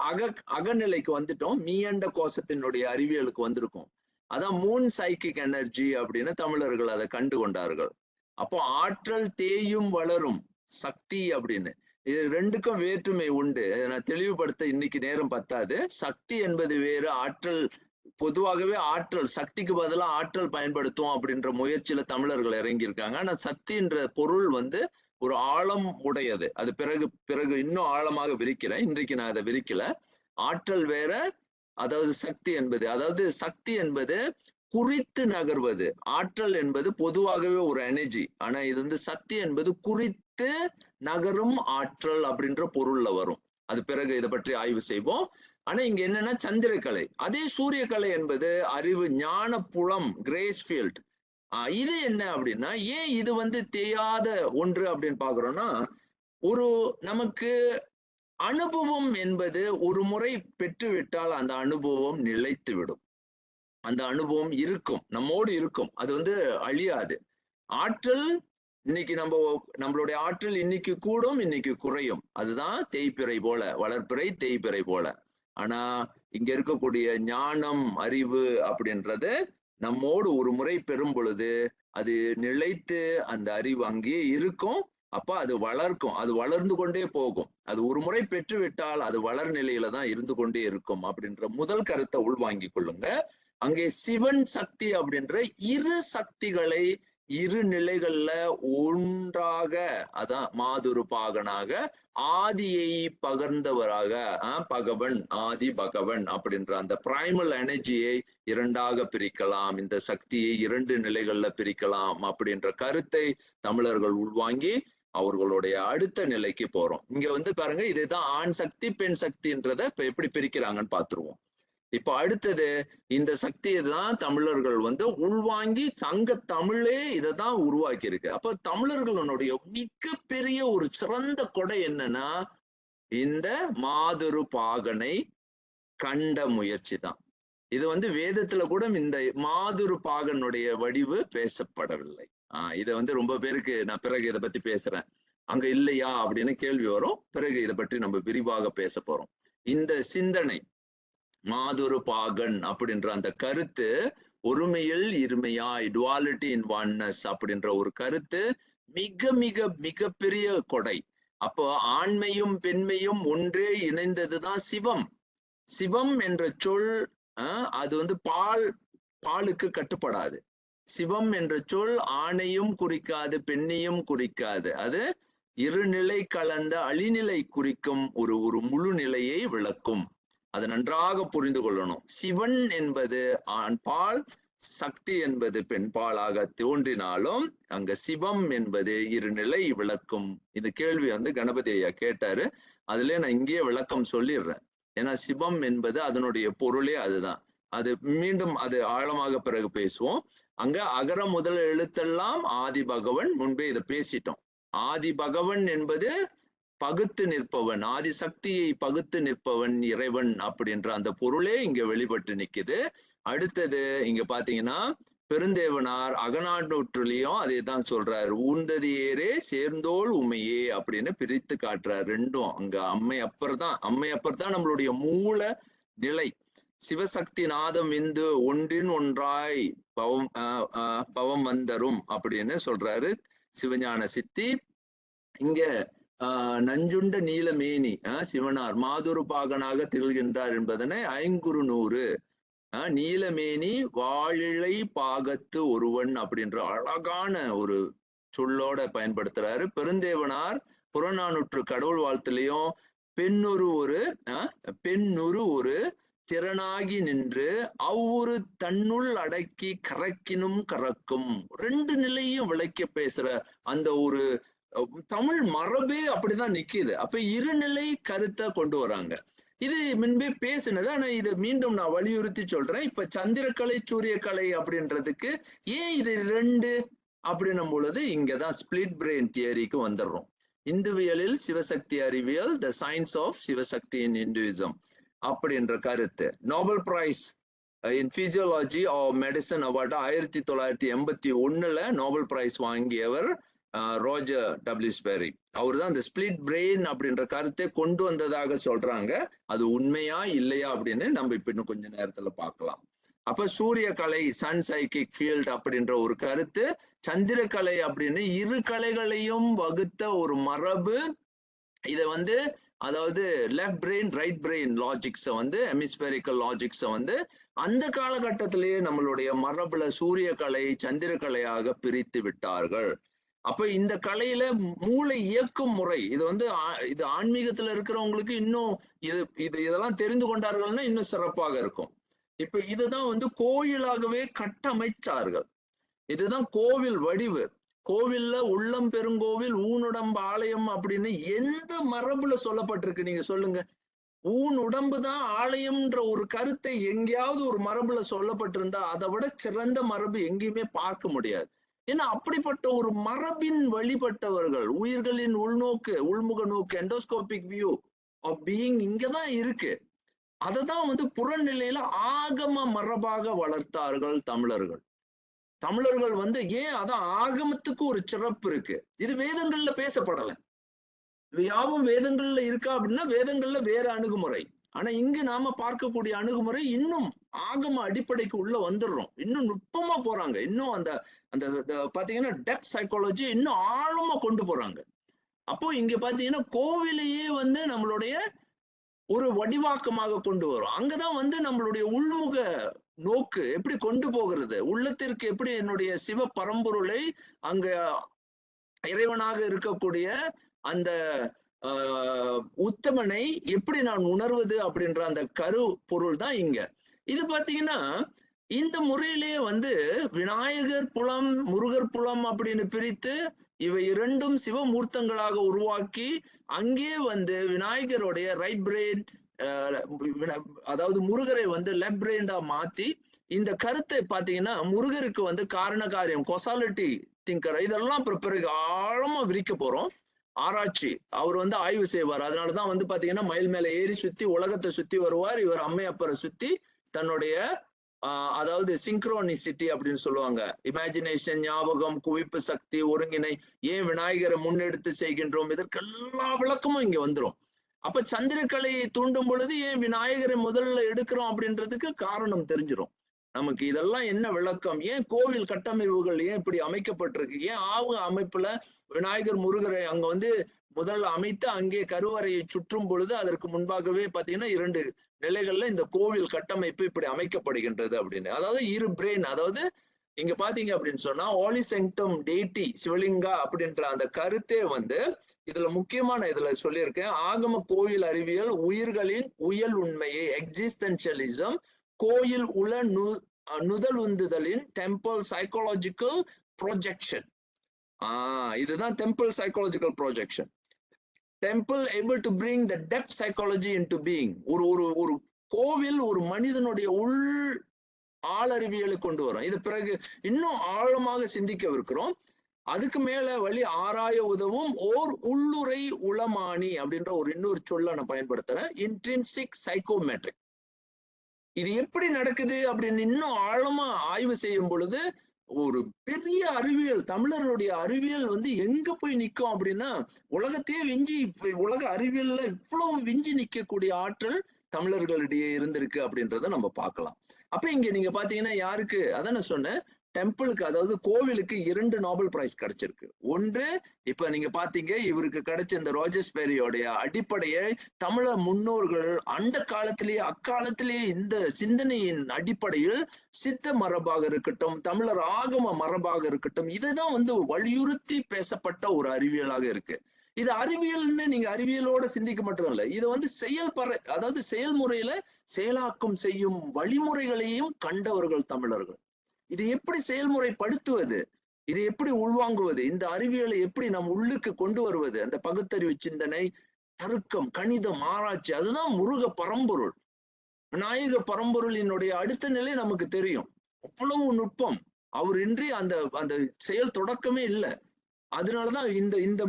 அகநிலைக்கு வந்துட்டோம். மீயண்ட கோஷத்தினுடைய அறிவியலுக்கு வந்திருக்கும். அதான் மூன் சைக்கிக் எனர்ஜி அப்படின்னு தமிழர்கள் அதை கண்டு கொண்டார்கள். அப்போ ஆற்றல் தேயும் வளரும் சக்தி அப்படின்னு இது ரெண்டுக்கும் வேற்றுமை உண்டு. நான் தெளிவுபடுத்த இன்னைக்கு நேரம் பத்தாது. சக்தி என்பது வேறு, ஆற்றல் பொதுவாகவே ஆற்றல் சக்திக்கு பதிலாக ஆற்றல் பயன்படுத்தும் அப்படின்ற முயற்சியில தமிழர்கள் இறங்கியிருக்காங்க. ஆனா சக்தின்ற பொருள் வந்து ஒரு ஆழம் உடையது. அது பிறகு இன்னும் ஆழமாக விரிக்கிறேன். இன்றைக்கு நான் அதை விரிக்கல. ஆற்றல் வேற, அதாவது சக்தி என்பது குறித்து நகர்வது. ஆற்றல் என்பது பொதுவாகவே ஒரு எனர்ஜி. ஆனா இது வந்து சக்தி என்பது குறித்து நகரும் ஆற்றல் அப்படின்ற பொருள்ல வரும். அது பிறகு இதை பற்றி ஆய்வு செய்வோம். ஆனா இங்க என்னன்னா சந்திரக்கலை. அதே சூரியக்கலை என்பது அறிவு ஞான புலம், கிரேஸ் ஃபீல்ட். இது என்ன அப்படின்னா, ஏன் இது வந்து தேயாத ஒன்று அப்படின்னு பாக்குறோம்னா, ஒரு நமக்கு அனுபவம் என்பது ஒரு முறை பெற்றுவிட்டால் அந்த அனுபவம் நிலைத்து விடும். அந்த அனுபவம் இருக்கும், நம்மோடு இருக்கும். அது வந்து அழியாது. ஆற்றல் இன்னைக்கு நம்மளுடைய ஆற்றல் இன்னைக்கு கூடும், இன்னைக்கு குறையும். அதுதான் தேய்பிறை போல, வளர்ப்பிறை தேய்பிறை போல. ஆனா இங்க இருக்கக்கூடிய ஞானம், அறிவு அப்படின்றது நம்மோடு ஒரு முறை பெறும் பொழுது அது நிலைத்து அந்த அறிவு அங்கேயே இருக்கும். அப்ப அது வளர்க்கும், அது வளர்ந்து கொண்டே போகும். அது ஒரு முறை பெற்றுவிட்டால் அது வளர் நிலையில தான் இருந்து கொண்டே இருக்கும் அப்படின்ற முதல் கருத்தை உள்வாங்கிக் கொள்ளுங்க. அங்கே சிவன் சக்தி அப்படின்ற இரு சக்திகளை இரு நிலைகள்ல ஒன்றாக, அதான் மாதுரு பாகனாக ஆதியை பகர்ந்தவராக, பகவன் ஆதி பகவன் அப்படின்ற அந்த பிரைமல் எனர்ஜியை இரண்டாக பிரிக்கலாம், இந்த சக்தியை இரண்டு நிலைகள்ல பிரிக்கலாம் அப்படின்ற கருத்தை தமிழர்கள் உள்வாங்கி அவர்களுடைய அடுத்த நிலைக்கு போறோம். இங்க வந்து பாருங்க, இதுதான் ஆண் சக்தி பெண் சக்தின்றத இப்ப எப்படி பிரிக்கிறாங்கன்னு பாத்துருவோம். இப்ப அடுத்தது இந்த சக்தியை தான் தமிழர்கள் வந்து உள்வாங்கி சங்க தமிழே இதை தான் உருவாக்கி இருக்கு. அப்ப தமிழர்களுடைய மிகப்பெரிய ஒரு சிறந்த கொடை என்னன்னா இந்த மாதுரு பாகனை கண்ட முயற்சி தான். இது வந்து வேதத்துல கூட இந்த மாதுரு பாகனுடைய வடிவு பேசப்படவில்லை. இதை வந்து ரொம்ப பேருக்கு நான் பிறகு இதை பத்தி பேசுறேன். அங்க இல்லையா அப்படின்னு கேள்வி வரும். பிறகு இதை பற்றி நம்ம விரிவாக பேச போறோம். இந்த சிந்தனை மாதுரு பாகன் அப்படின்ற அந்த கருத்து, ஒருமையில் இருமையாய், டுவாலிட்டி இன் ஒன்னஸ் அப்படின்ற ஒரு கருத்து மிக மிக மிகப்பெரிய கொடை. அப்போ ஆண்மையும் பெண்மையும் ஒன்றே இணைந்ததுதான் சிவம். சிவம் என்ற சொல் அது வந்து பாலுக்கு கட்டுப்படாது. சிவம் என்ற சொல் ஆணையும் குறிக்காது, பெண்ணையும் குறிக்காது. அது இருநிலை கலந்த அழிநிலை குறிக்கும் ஒரு ஒரு முழு நிலையை விளக்கும். அதை நன்றாக புரிந்து கொள்ளணும். சிவன் என்பது ஆண் பால், சக்தி என்பது பெண் பாலாக தோன்றினாலும் அங்க சிவம் என்பது இருநிலை விளக்கும். இது கேள்வி வந்து கணபதி ஐயா கேட்டாரு. அதுல நான் இங்கேயே விளக்கம் சொல்லிடுறேன். ஏன்னா சிவம் என்பது அதனுடைய பொருளே அதுதான். அது மீண்டும் அது ஆழமாக பிறகு பேசுவோம். அங்க அகர முதல் எழுத்தெல்லாம் ஆதி பகவன், முன்பே இதை பேசிட்டோம். ஆதி பகவன் என்பது பகுத்து நிற்பவன், ஆதி சக்தியை பகுத்து நிற்பவன் இறைவன் அப்படின்ற அந்த பொருளே இங்க வெளிப்பட்டு நிக்குது. அடுத்தது இங்க பாத்தீங்கன்னா பெருந்தேவனார் அகநானூற்றுலயும் அதே தான் சொல்றாரு. ஊந்தது ஏரே சேர்ந்தோள் உமையே அப்படின்னு பிரித்து காட்டுறாரு. ரெண்டும் அங்க அம்மையப்பர் தான் நம்மளுடைய மூல நிலை. சிவசக்தி நாதம் விந்து ஒன்றின் ஒன்றாய் பவம் வந்தரும் அப்படின்னு சொல்றாரு சிவஞான சித்தி. இங்க நஞ்சுண்ட நீலமேனி சிவனார் மாதுரு பாகனாக திகழ்கின்றார் என்பதனை 500 நீலமேனி வாழிழை பாகத்து ஒருவன் அப்படின்ற அழகான ஒரு சொல்லோட பயன்படுத்துறாரு. பெருந்தேவனார் புறநானூற்று கடவுள் வாழ்த்துலயும் பெண்ணுரு ஒரு திறனாகி நின்று அவ்வொரு தன்னுள் அடக்கி கறக்கினும் கறக்கும், ரெண்டு நிலையும் விளக்கி பேசுற அந்த ஒரு தமிழ் மரபே அப்படிதான் நிக்குது. அப்ப இருநிலை கருத்தை கொண்டு வராங்க. இது முன்பே பேசினது, ஆனா இதை மீண்டும் நான் வலியுறுத்தி சொல்றேன். இப்ப சந்திரக்கலை சூரியக்கலை அப்படின்றதுக்கு ஏன் இது ரெண்டு அப்படின்னும் பொழுது இங்கதான் ஸ்பிளிட் பிரெயின் தியரிக்கு வந்துடுறோம். இந்துவியலில் சிவசக்தி அறிவியல், the science of Shivashakti in Hinduism அப்படின்ற கருத்து. Nobel prize in physiology of medicine award 1981 Nobel prize வாங்கியவர் ரோஜர் டபிள்யூ ஸ்பெரி. அவர் தான் இந்த ஸ்பிளிட் பிரெயின் அப்படின்ற கருத்தை கொண்டு வந்ததாக சொல்றாங்க. அது உண்மையா இல்லையா அப்படின்னு நம்ம இப்ப இன்னும் கொஞ்ச நேரத்துல பார்க்கலாம். அப்ப சூரிய கலை, சன் சைக்கிக் ஃபீல்ட் அப்படின்ற ஒரு கருத்து, சந்திரக்கலை அப்படின்னு இரு கலைகளையும் வகுத்த ஒரு மரபு. இதை வந்து அதாவது லெஃப்ட் பிரெயின் ரைட் பிரெயின் லாஜிக்ஸை வந்து ஹெமிஸ்பெரிக்கல் லாஜிக்ஸை வந்து அந்த காலகட்டத்திலேயே நம்மளுடைய மரபுல சூரிய கலை சந்திரக்கலையாக பிரித்து விட்டார்கள். அப்ப இந்த கலையில மூளை இயக்கும் முறை இது வந்து இது ஆன்மீகத்துல இருக்கிறவங்களுக்கு இன்னும் இதெல்லாம் தெரிந்து கொண்டார்கள்னா இன்னும் சிறப்பாக இருக்கும். இப்ப இதுதான் வந்து கோயிலாகவே கட்டமைச்சார்கள். இதுதான் கோவில் வடிவு. கோவில்ல உள்ளம் பெருங்கோவில் ஊனுடம்பு ஆலயம் அப்படின்னு எந்த மரபுல சொல்லப்பட்டிருக்கு நீங்க சொல்லுங்க. ஊன் உடம்பு தான் ஆலயம்ன்ற ஒரு கருத்தை எங்கேயாவது ஒரு மரபுல சொல்லப்பட்டிருந்தா அதை விட சிறந்த மரபு எங்கேயுமே பார்க்க முடியாது. ஏன்னா அப்படிப்பட்ட ஒரு மரபின் வழிபட்டவர்கள், உயிர்களின் உள்நோக்கு, உள்முக நோக்கு, எண்டோஸ்கோபிக் வியூ ஆஃப் பீயிங் இங்கதான் இருக்கு. அததான் வந்து புறநிலையில ஆகம மரபாக வளர்த்தார்கள் தமிழர்கள். தமிழர்கள் வந்து ஏன் அதான் ஆகமத்துக்கு ஒரு சிறப்பு இருக்கு. இது வேதங்கள்ல பேசப்படல. யாவும் வேதங்கள்ல இருக்கா அப்படின்னா வேதங்கள்ல வேற அணுகுமுறை. ஆனா இங்கு நாம பார்க்கக்கூடிய அணுகுமுறை இன்னும் ஆகம அடிப்படைக்கு உள்ள வந்துடுறோம். இன்னும் நுட்பமா போறாங்க. இன்னும் அந்த அந்த பாத்தீங்கன்னா டெப்த் சைக்காலஜி இன்னும் ஆழமா கொண்டு போறாங்க. அப்போ இங்க பாத்தீங்கன்னா கோவிலையே வந்து நம்மளுடைய ஒரு வடிவாக்கமாக கொண்டு வரும். அங்கதான் வந்து நம்மளுடைய உள்முக நோக்கு எப்படி கொண்டு போகிறது, உள்ளத்திற்கு எப்படி என்னுடைய சிவ பரம்பொருளை அங்க இறைவனாக இருக்கக்கூடிய அந்த உத்தமனை எப்படி நான் உணர்வது அப்படின்ற அந்த கரு பொருள் தான் இங்க. இது பாத்தீங்கன்னா இந்த முறையிலேயே வந்து விநாயகர் புலம், முருகர் புலம் அப்படின்னு பிரித்து இவை இரண்டும் சிவமூர்த்தங்களாக உருவாக்கி அங்கே வந்து விநாயகருடைய ரைட் பிரெயின், அதாவது முருகரை வந்து லெஃப்ட் பிரெயின்டா மாத்தி இந்த கருத்தை பாத்தீங்கன்னா முருகருக்கு வந்து காரண காரியம், கொசாலிட்டி திங்கர், இதெல்லாம் பிறகு ஆழமா விரிக்க போறோம். ஆராய்ச்சி அவர் வந்து ஆய்வு செய்வார். அதனாலதான் வந்து பாத்தீங்கன்னா மயில் மேல ஏறி சுத்தி உலகத்தை சுத்தி வருவார். இவர் அம்மையப்பரை சுத்தி தன்னுடைய அதாவது சிங்க்ரோனிசிட்டி அப்படின்னு சொல்லுவாங்க, இமேஜினேஷன், ஞாபகம், குவிப்பு சக்தி, ஒருங்கிணை, ஏன் விநாயகரை முன்னெடுத்து செய்கின்றோம், இதற்கு எல்லா விளக்கமும் இங்க வந்துடும். அப்ப சந்திரக்கலையை தூண்டும் பொழுது ஏன் விநாயகரை முதல்ல எடுக்கிறோம் அப்படின்றதுக்கு காரணம் தெரிஞ்சிடும் நமக்கு. இதெல்லாம் என்ன விளக்கம், ஏன் கோவில் கட்டமைப்புகள் ஏன் இப்படி அமைக்கப்பட்டிருக்கு, ஏன் அமைப்புல விநாயகர் முருகரை அங்க வந்து முதல்ல அமைத்து அங்கே கருவறையை சுற்றும் பொழுது அதற்கு முன்பாகவே பாத்தீங்கன்னா 2 நிலைகள்ல இந்த கோவில் கட்டமைப்பு இப்படி அமைக்கப்படுகின்றது அப்படின்னு. அதாவது இரு பிரெயின், அதாவது இங்க பாத்தீங்க அப்படின்னு சொன்னா ஆலிசெங்டம் டெய்டி சிவலிங்கா அப்படின்ற அந்த கருத்தே வந்து இதுல முக்கியமான இதுல சொல்லியிருக்கேன். ஆகம கோயில் அறிவியல் உயிர்களின் உயல் உண்மையை, எக்ஸிஸ்டென்ஷியலிசம், கோயில் உல நுதல் உந்துதலின் டெம்பிள் சைக்காலஜிக்கல் ப்ரொஜெக்ஷன். இதுதான் temple psychological projection. Temple able to bring the depth psychology into being. ஒரு கோவில் ஒரு மனிதனுடைய உள் ஆளறிவியலை கொண்டு வரும். இது பிறகு இன்னும் ஆழமாக சிந்திக்கவிருக்கிறோம். அதுக்கு மேல வழி ஆராய உதவும் ஓர் உள்ளுரை உளமானி அப்படின்ற ஒரு இன்னொரு சொல்ல நான் பயன்படுத்துறேன், இன்ட்ரின்சிக் சைக்கோமெட்ரிக். இது எப்படி நடக்குது அப்படின்னு இன்னும் ஆழமா ஆய்வு செய்யும் பொழுது ஒரு பெரிய அறிவியல், தமிழருடைய அறிவியல் வந்து எங்க போய் நிற்கும் அப்படின்னா உலகத்தையே விஞ்சி, உலக அறிவியல்ல இவ்வளவு விஞ்சி நிற்கக்கூடிய ஆற்றல் தமிழர்களிடையே இருந்திருக்கு அப்படின்றத நம்ம பார்க்கலாம். அப்ப இங்க நீங்க பாத்தீங்கன்னா யாருக்கு, அதான் நான் சொன்னேன், டெம்பிளுக்கு, அதாவது கோவிலுக்கு 2 நோபல் பிரைஸ் கிடைச்சிருக்கு. ஒன்று இப்ப நீங்க பாத்தீங்க இவருக்கு கிடைச்ச இந்த ரோஜர்ஸ் பெரியோடைய அடிப்படையை தமிழர் முன்னோர்கள் அந்த காலத்திலேயே அக்காலத்திலேயே இந்த சிந்தனையின் அடிப்படையில் சித்த மரபாக இருக்கட்டும், தமிழர் ஆகம மரபாக இருக்கட்டும், இதுதான் வந்து வலியுறுத்தி பேசப்பட்ட ஒரு அறிவியலாக இருக்கு. இது அறிவியல்னு நீங்க அறிவியலோட சிந்திக்க மட்டும் இல்லை, இது வந்து அதாவது செயல்முறையில செயலாக்கம் செய்யும் வழிமுறைகளையும் கண்டவர்கள் தமிழர்கள். இது எப்படி செயல்முறைப்படுத்துவது, இதை எப்படி உள்வாங்குவது, இந்த அறிவியலை எப்படி நம் உள்ளுக்கு கொண்டு வருவது, அந்த பகுத்தறிவு சிந்தனை, தருக்கம், கணிதம், ஆராய்ச்சி, அதுதான் முருக பரம்பொருள். விநாயக பரம்பொருளினுடைய அடுத்த நிலை நமக்கு தெரியும். அவ்வளவு நுட்பம் அவர் இன்றி அந்த அந்த செயல் தொடக்கமே இல்லை. அதனாலதான் இந்த இந்த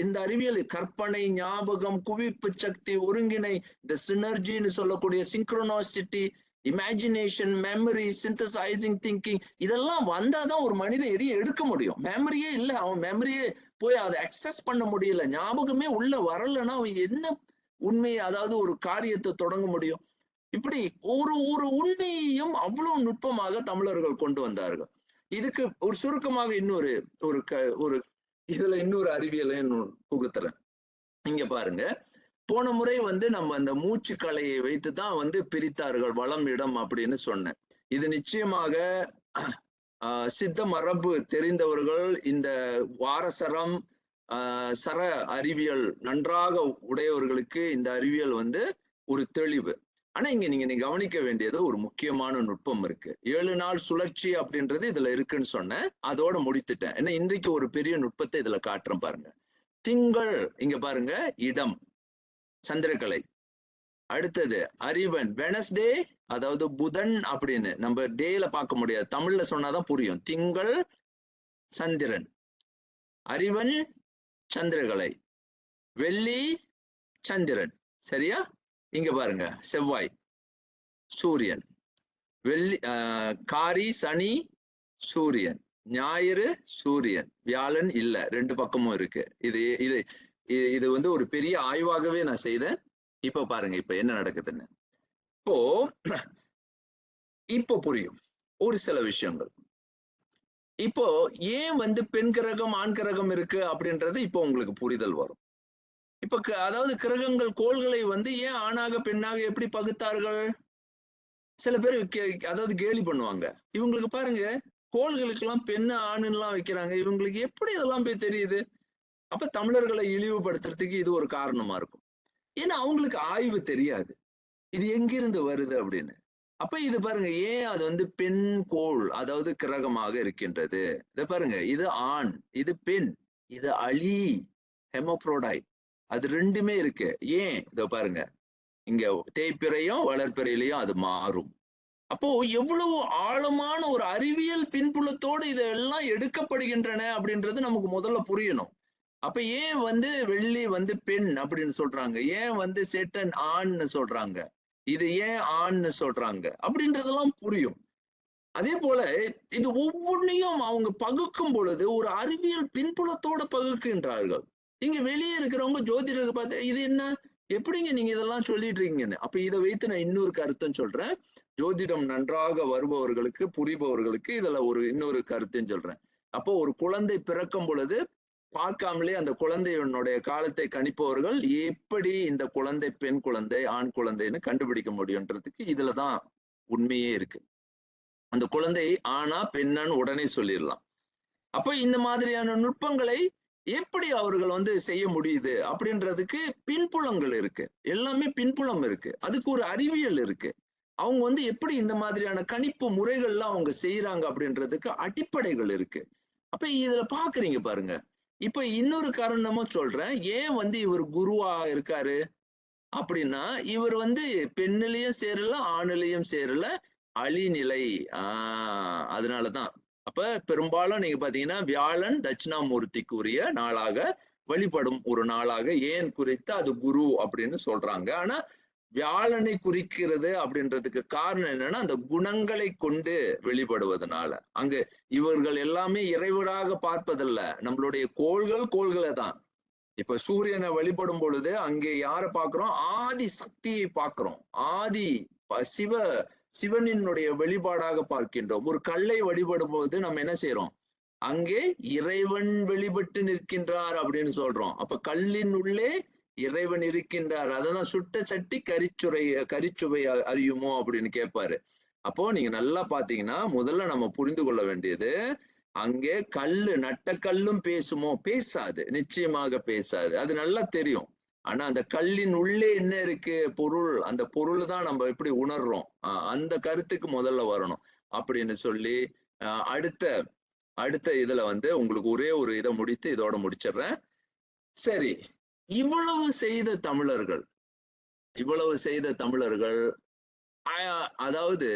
இந்த அறிவியல் கற்பனை, ஞாபகம், குவிப்பு சக்தி, ஒருங்கிணை, இந்த சினர்ஜின்னு சொல்லக்கூடிய சிங்க்ரோனோசிட்டி, இமேஜினேஷன், மெமரி, சிந்தசைசிங் திங்கிங், இதெல்லாம் வந்தாதான் ஒரு மனிதன் எதையும் எடுக்க முடியும். மெமரியே இல்லை, அவன் மெமரியே போய் அதை அக்சஸ் பண்ண முடியல, ஞாபகமே உள்ள வரலன்னா அவன் என்ன உண்மையை, அதாவது ஒரு காரியத்தை தொடங்க முடியும். இப்படி ஒரு ஒரு உண்மையையும் அவ்வளவு நுட்பமாக தமிழர்கள் கொண்டு வந்தார்கள். இதுக்கு ஒரு சுருக்கமாக இன்னொரு ஒரு இதுல இன்னொரு அறிவியலை புகுத்துறேன். இங்க பாருங்க, போன முறை வந்து நம்ம அந்த மூச்சு கலையை வைத்துதான் வந்து பிரித்தார்கள் வளம் இடம் அப்படின்னு சொன்னேன். இது நிச்சயமாக சித்த மரபு தெரிந்தவர்கள், இந்த வாரசரம் சர அறிவியல் நன்றாக உடையவர்களுக்கு இந்த அறிவியல் வந்து ஒரு தெளிவு. ஆனா இங்க நீங்க கவனிக்க வேண்டியது ஒரு முக்கியமான நுட்பம் இருக்கு. 7 நாள் சுழற்சி அப்படின்றது இதுல இருக்குன்னு சொன்னேன். அதோட முடித்துட்டேன். ஏன்னா இன்றைக்கு ஒரு பெரிய நுட்பத்தை இதுல காட்டுறேன் பாருங்க. திங்கள் இங்க பாருங்க, இடம் சந்திரகலை. அடுத்தது அறிவன் வெனஸ்டே, அதாவது புதன் அப்படின்னு நம்ம டேல பார்க்க முடியாது, தமிழ்ல சொன்னாதான் புரியும். திங்கள் சந்திரன், அறிவன் சந்திரகலை, வெள்ளி சந்திரன், சரியா? இங்க பாருங்க செவ்வாய் சூரியன், வெள்ளி காரி சனி சூரியன், ஞாயிறு சூரியன், வியாழன் இல்ல, ரெண்டு பக்கமும் இருக்கு. இது இது இது வந்து ஒரு பெரிய ஆய்வாகவே நான் செய்தேன். இப்ப பாருங்க இப்ப என்ன நடக்குதுன்னு. இப்போ புரியும் ஒரு சில விஷயங்கள். இப்போ ஏன் வந்து பெண் கிரகம் ஆண் கிரகம் இருக்கு அப்படின்றது இப்போ உங்களுக்கு புரிதல் வரும். இப்ப அதாவது கிரகங்கள் கோள்களை வந்து ஏன் ஆணாக பெண்ணாக எப்படி பகுத்தார்கள்? சில பேர் அதாவது கேலி பண்ணுவாங்க. இவங்களுக்கு பாருங்க, கோள்களுக்கு எல்லாம் பெண்ணு ஆணுன்னு எல்லாம் வைக்கிறாங்க, இவங்களுக்கு எப்படி இதெல்லாம் போய் தெரியுது? அப்ப தமிழர்களை இழிவுபடுத்துறதுக்கு இது ஒரு காரணமா இருக்கும். ஏன்னா அவங்களுக்கு ஆய்வு தெரியாது, இது எங்கிருந்து வருது அப்படின்னு. அப்ப இது பாருங்க, ஏன் அது வந்து பெண் கோள் அதாவது கிரகமாக இருக்கின்றது. இத பாருங்க, இது ஆண், இது பெண், இது அலி ஹெமோப்ரோடைட், அது ரெண்டுமே இருக்கு. ஏன் இத பாருங்க, இங்க தேய்பிறையும் வளர்பிறையிலையும் அது மாறும். அப்போ எவ்வளவு ஆழமான ஒரு அறிவியல் பின்புலத்தோடு இதெல்லாம் எடுக்கப்படுகின்றன அப்படின்றது நமக்கு முதல்ல புரியணும். அப்ப ஏன் வந்து வெள்ளி வந்து பெண் அப்படின்னு சொல்றாங்க, ஏன் வந்து சேட்டன் ஆண்னு சொல்றாங்க, இது ஏன் ஆண்னு சொல்றாங்க அப்படின்றதெல்லாம் புரியும். அதே போல இது ஒவ்வொன்றையும் அவங்க பகுக்கும் பொழுது ஒரு அறிவியல் பின்புலத்தோட பகுக்கின்றார்கள். இங்க வெளியே இருக்கிறவங்க ஜோதிடரை பார்த்து இது என்ன, எப்படிங்க நீங்க இதெல்லாம் சொல்லிட்டு இருக்கீங்கன்னு. அப்ப இதை வைத்து நான் இன்னொரு கருத்தும் சொல்றேன். ஜோதிடம் நன்றாக வருபவர்களுக்கு புரிபவர்களுக்கு இதுல ஒரு இன்னொரு கருத்துன்னு சொல்றேன். அப்போ ஒரு குழந்தை பிறக்கும் பொழுது பார்க்காமலே அந்த குழந்தையினுடைய காலத்தை கணிப்பவர்கள் எப்படி இந்த குழந்தை பெண் குழந்தை ஆண் குழந்தைன்னு கண்டுபிடிக்க முடியும்ன்றதுக்கு இதுலதான் உண்மையே இருக்கு. அந்த குழந்தை ஆனா பெண்ணான்னு உடனே சொல்லிடலாம். அப்ப இந்த மாதிரியான நுட்பங்களை எப்படி அவர்கள் வந்து செய்ய முடியுது அப்படின்றதுக்கு பின்புலங்கள் இருக்கு, எல்லாமே பின்புலம் இருக்கு, அதுக்கு ஒரு அறிவியல் இருக்கு. அவங்க வந்து எப்படி இந்த மாதிரியான கணிப்பு முறைகள்லாம் அவங்க செய்யறாங்க அப்படின்றதுக்கு அடிப்படைகள் இருக்கு. அப்ப இதுல பாக்குறீங்க பாருங்க. இப்ப இன்னொரு காரணமும் சொல்றேன், ஏன் வந்து இவர் குருவா இருக்காரு அப்படின்னா, இவர் வந்து பெண்ணிலையும் சேரல ஆணிலையும் சேரல, அழிநிலை. அதனாலதான். அப்ப பெரும்பாலும் நீங்க பாத்தீங்கன்னா வியாழன் தட்சிணாமூர்த்திக்கு உரிய நாளாக வழிபடும் ஒரு நாளாக ஏன் குறித்து அது குரு அப்படின்னு சொல்றாங்க. ஆனா வியாழனை குறிக்கிறது அப்படின்றதுக்கு காரணம் என்னன்னா, அந்த குணங்களை கொண்டு வெளிப்படுவதனால. அங்கு இவர்கள் எல்லாமே இறைவனாக பார்ப்பதில்ல, நம்மளுடைய கோள்களை தான். இப்ப சூரியனை வழிபடும் பொழுது அங்கே யாரை பார்க்கிறோம், ஆதி சக்தியை பார்க்கிறோம், ஆதி சிவனினுடைய வெளிப்பாடாக பார்க்கின்றோம். ஒரு கல்லை வழிபடும் போது நம்ம என்ன செய்யறோம், அங்கே இறைவன் வெளிப்பட்டு நிற்கின்றார் அப்படின்னு சொல்றோம். அப்ப கல்லின் உள்ளே இறைவன் இருக்கின்றார். அதெல்லாம் சுட்ட சட்டி கரிச்சுவை அறியுமோ அப்படின்னு கேட்பாரு. அப்போ நீங்க நல்லா பாத்தீங்கன்னா முதல்ல நம்ம புரிந்து கொள்ள வேண்டியது, அங்கே கல்லு நட்ட கல்லும் பேசுமோ, பேசாது, நிச்சயமாக பேசாது, அது நல்லா தெரியும். ஆனா அந்த கல்லின் உள்ளே என்ன இருக்கு பொருள், அந்த பொருள் தான் நம்ம எப்படி உணர்றோம், அந்த கருத்துக்கு முதல்ல வரணும் அப்படின்னு சொல்லி அடுத்த அடுத்த இதுல வந்து உங்களுக்கு ஒரே ஒரு இதை முடித்து இதோட முடிச்சிடுறேன். சரி, இவ்வளவு செய்த தமிழர்கள் அதாவது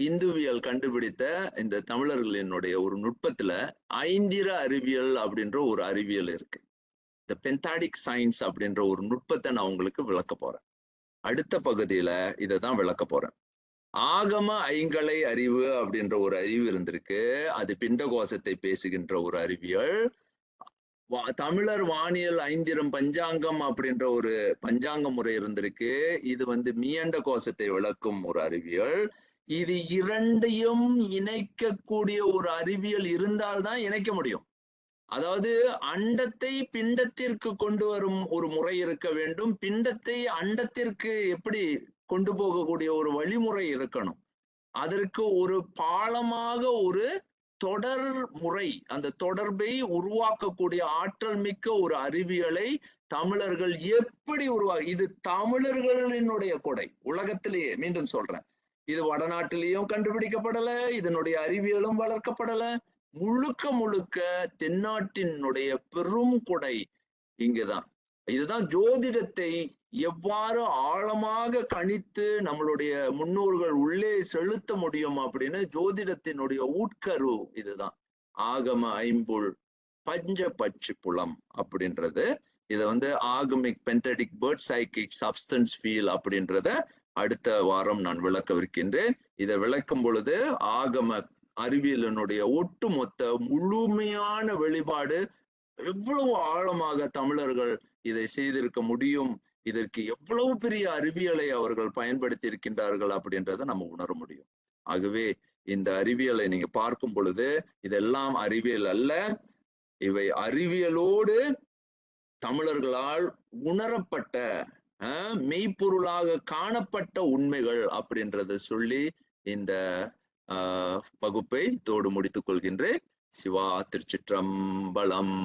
இந்துவியல் கண்டுபிடித்த இந்த தமிழர்களினுடைய ஒரு நுட்பத்துல ஐந்திர அறிவியல் அப்படின்ற ஒரு அறிவியல் இருக்கு. இந்த பென்தாடிக் சயின்ஸ் அப்படின்ற ஒரு நுட்பத்தை நான் உங்களுக்கு விளக்க போறேன். அடுத்த பகுதியில இதைதான் விளக்க போறேன். ஆகம ஐங்கலை அறிவு அப்படின்ற ஒரு அறிவு இருந்திருக்கு, அது பிண்டகோசத்தை பேசுகின்ற ஒரு அறிவியல். தமிழர் வானியல் ஐந்திரம் பஞ்சாங்கம் அப்படின்ற ஒரு பஞ்சாங்க முறை இருந்திருக்கு, இது வந்து மீயண்ட கோஷத்தை விளக்கும் ஒரு அறிவியல். இது இரண்டையும் இணைக்கக்கூடிய ஒரு அறிவியல் இருந்தால்தான் இணைக்க முடியும். அதாவது அண்டத்தை பிண்டத்திற்கு கொண்டு வரும் ஒரு முறை இருக்க வேண்டும், பிண்டத்தை அண்டத்திற்கு எப்படி கொண்டு போகக்கூடிய ஒரு வழிமுறை இருக்கணும். அதற்கு ஒரு பாலமாக ஒரு தொடர் முறை, அந்த தொடர்பை உருவாக்கக்கூடிய ஆற்றல் மிக்க ஒரு அறிவியலை தமிழர்கள் எப்படி இது தமிழர்களினுடைய கொடை. உலகத்திலேயே மீண்டும் சொல்றேன், இது வடநாட்டிலையும் கண்டுபிடிக்கப்படல, இதனுடைய அறிவியலும் வளர்க்கப்படல. முழுக்க முழுக்க தென்னாட்டினுடைய பெரும் கொடை இங்குதான். இதுதான் ஜோதிடத்தை எவ்வாறு ஆழமாக கணித்து நம்மளுடைய முன்னோர்கள் உள்ளே செலுத்த முடியும் அப்படின்னு ஜோதிடத்தினுடைய உட்கரு இதுதான். ஆகம ஐம்புல் பஞ்ச பட்சி புலம் அப்படின்றது. இதை Agamic பென்தடிக் bird psychic substance feel அப்படின்றத அடுத்த வாரம் நான் விளக்கவிருக்கின்றேன். இதை விளக்கும் பொழுது ஆகம அறிவியலினுடைய ஒட்டுமொத்த முழுமையான வெளிப்பாடு எவ்வளவு ஆழமாக தமிழர்கள் இதை செய்திருக்க முடியும், இதற்கு எவ்வளவு பெரிய அறிவியலை அவர்கள் பயன்படுத்தி இருக்கின்றார்கள் அப்படின்றத நம்ம உணர முடியும். ஆகவே இந்த அறிவியலை நீங்க பார்க்கும் பொழுது இதெல்லாம் அறிவியல் அல்ல, இவை அறிவியலோடு தமிழர்களால் உணரப்பட்ட மெய்ப்பொருளாக காணப்பட்ட உண்மைகள் அப்படின்றத சொல்லி இந்த வகுப்பை தோடு முடித்துக் கொள்கின்றேன். சிவா திருச்சிற்றம்பலம்.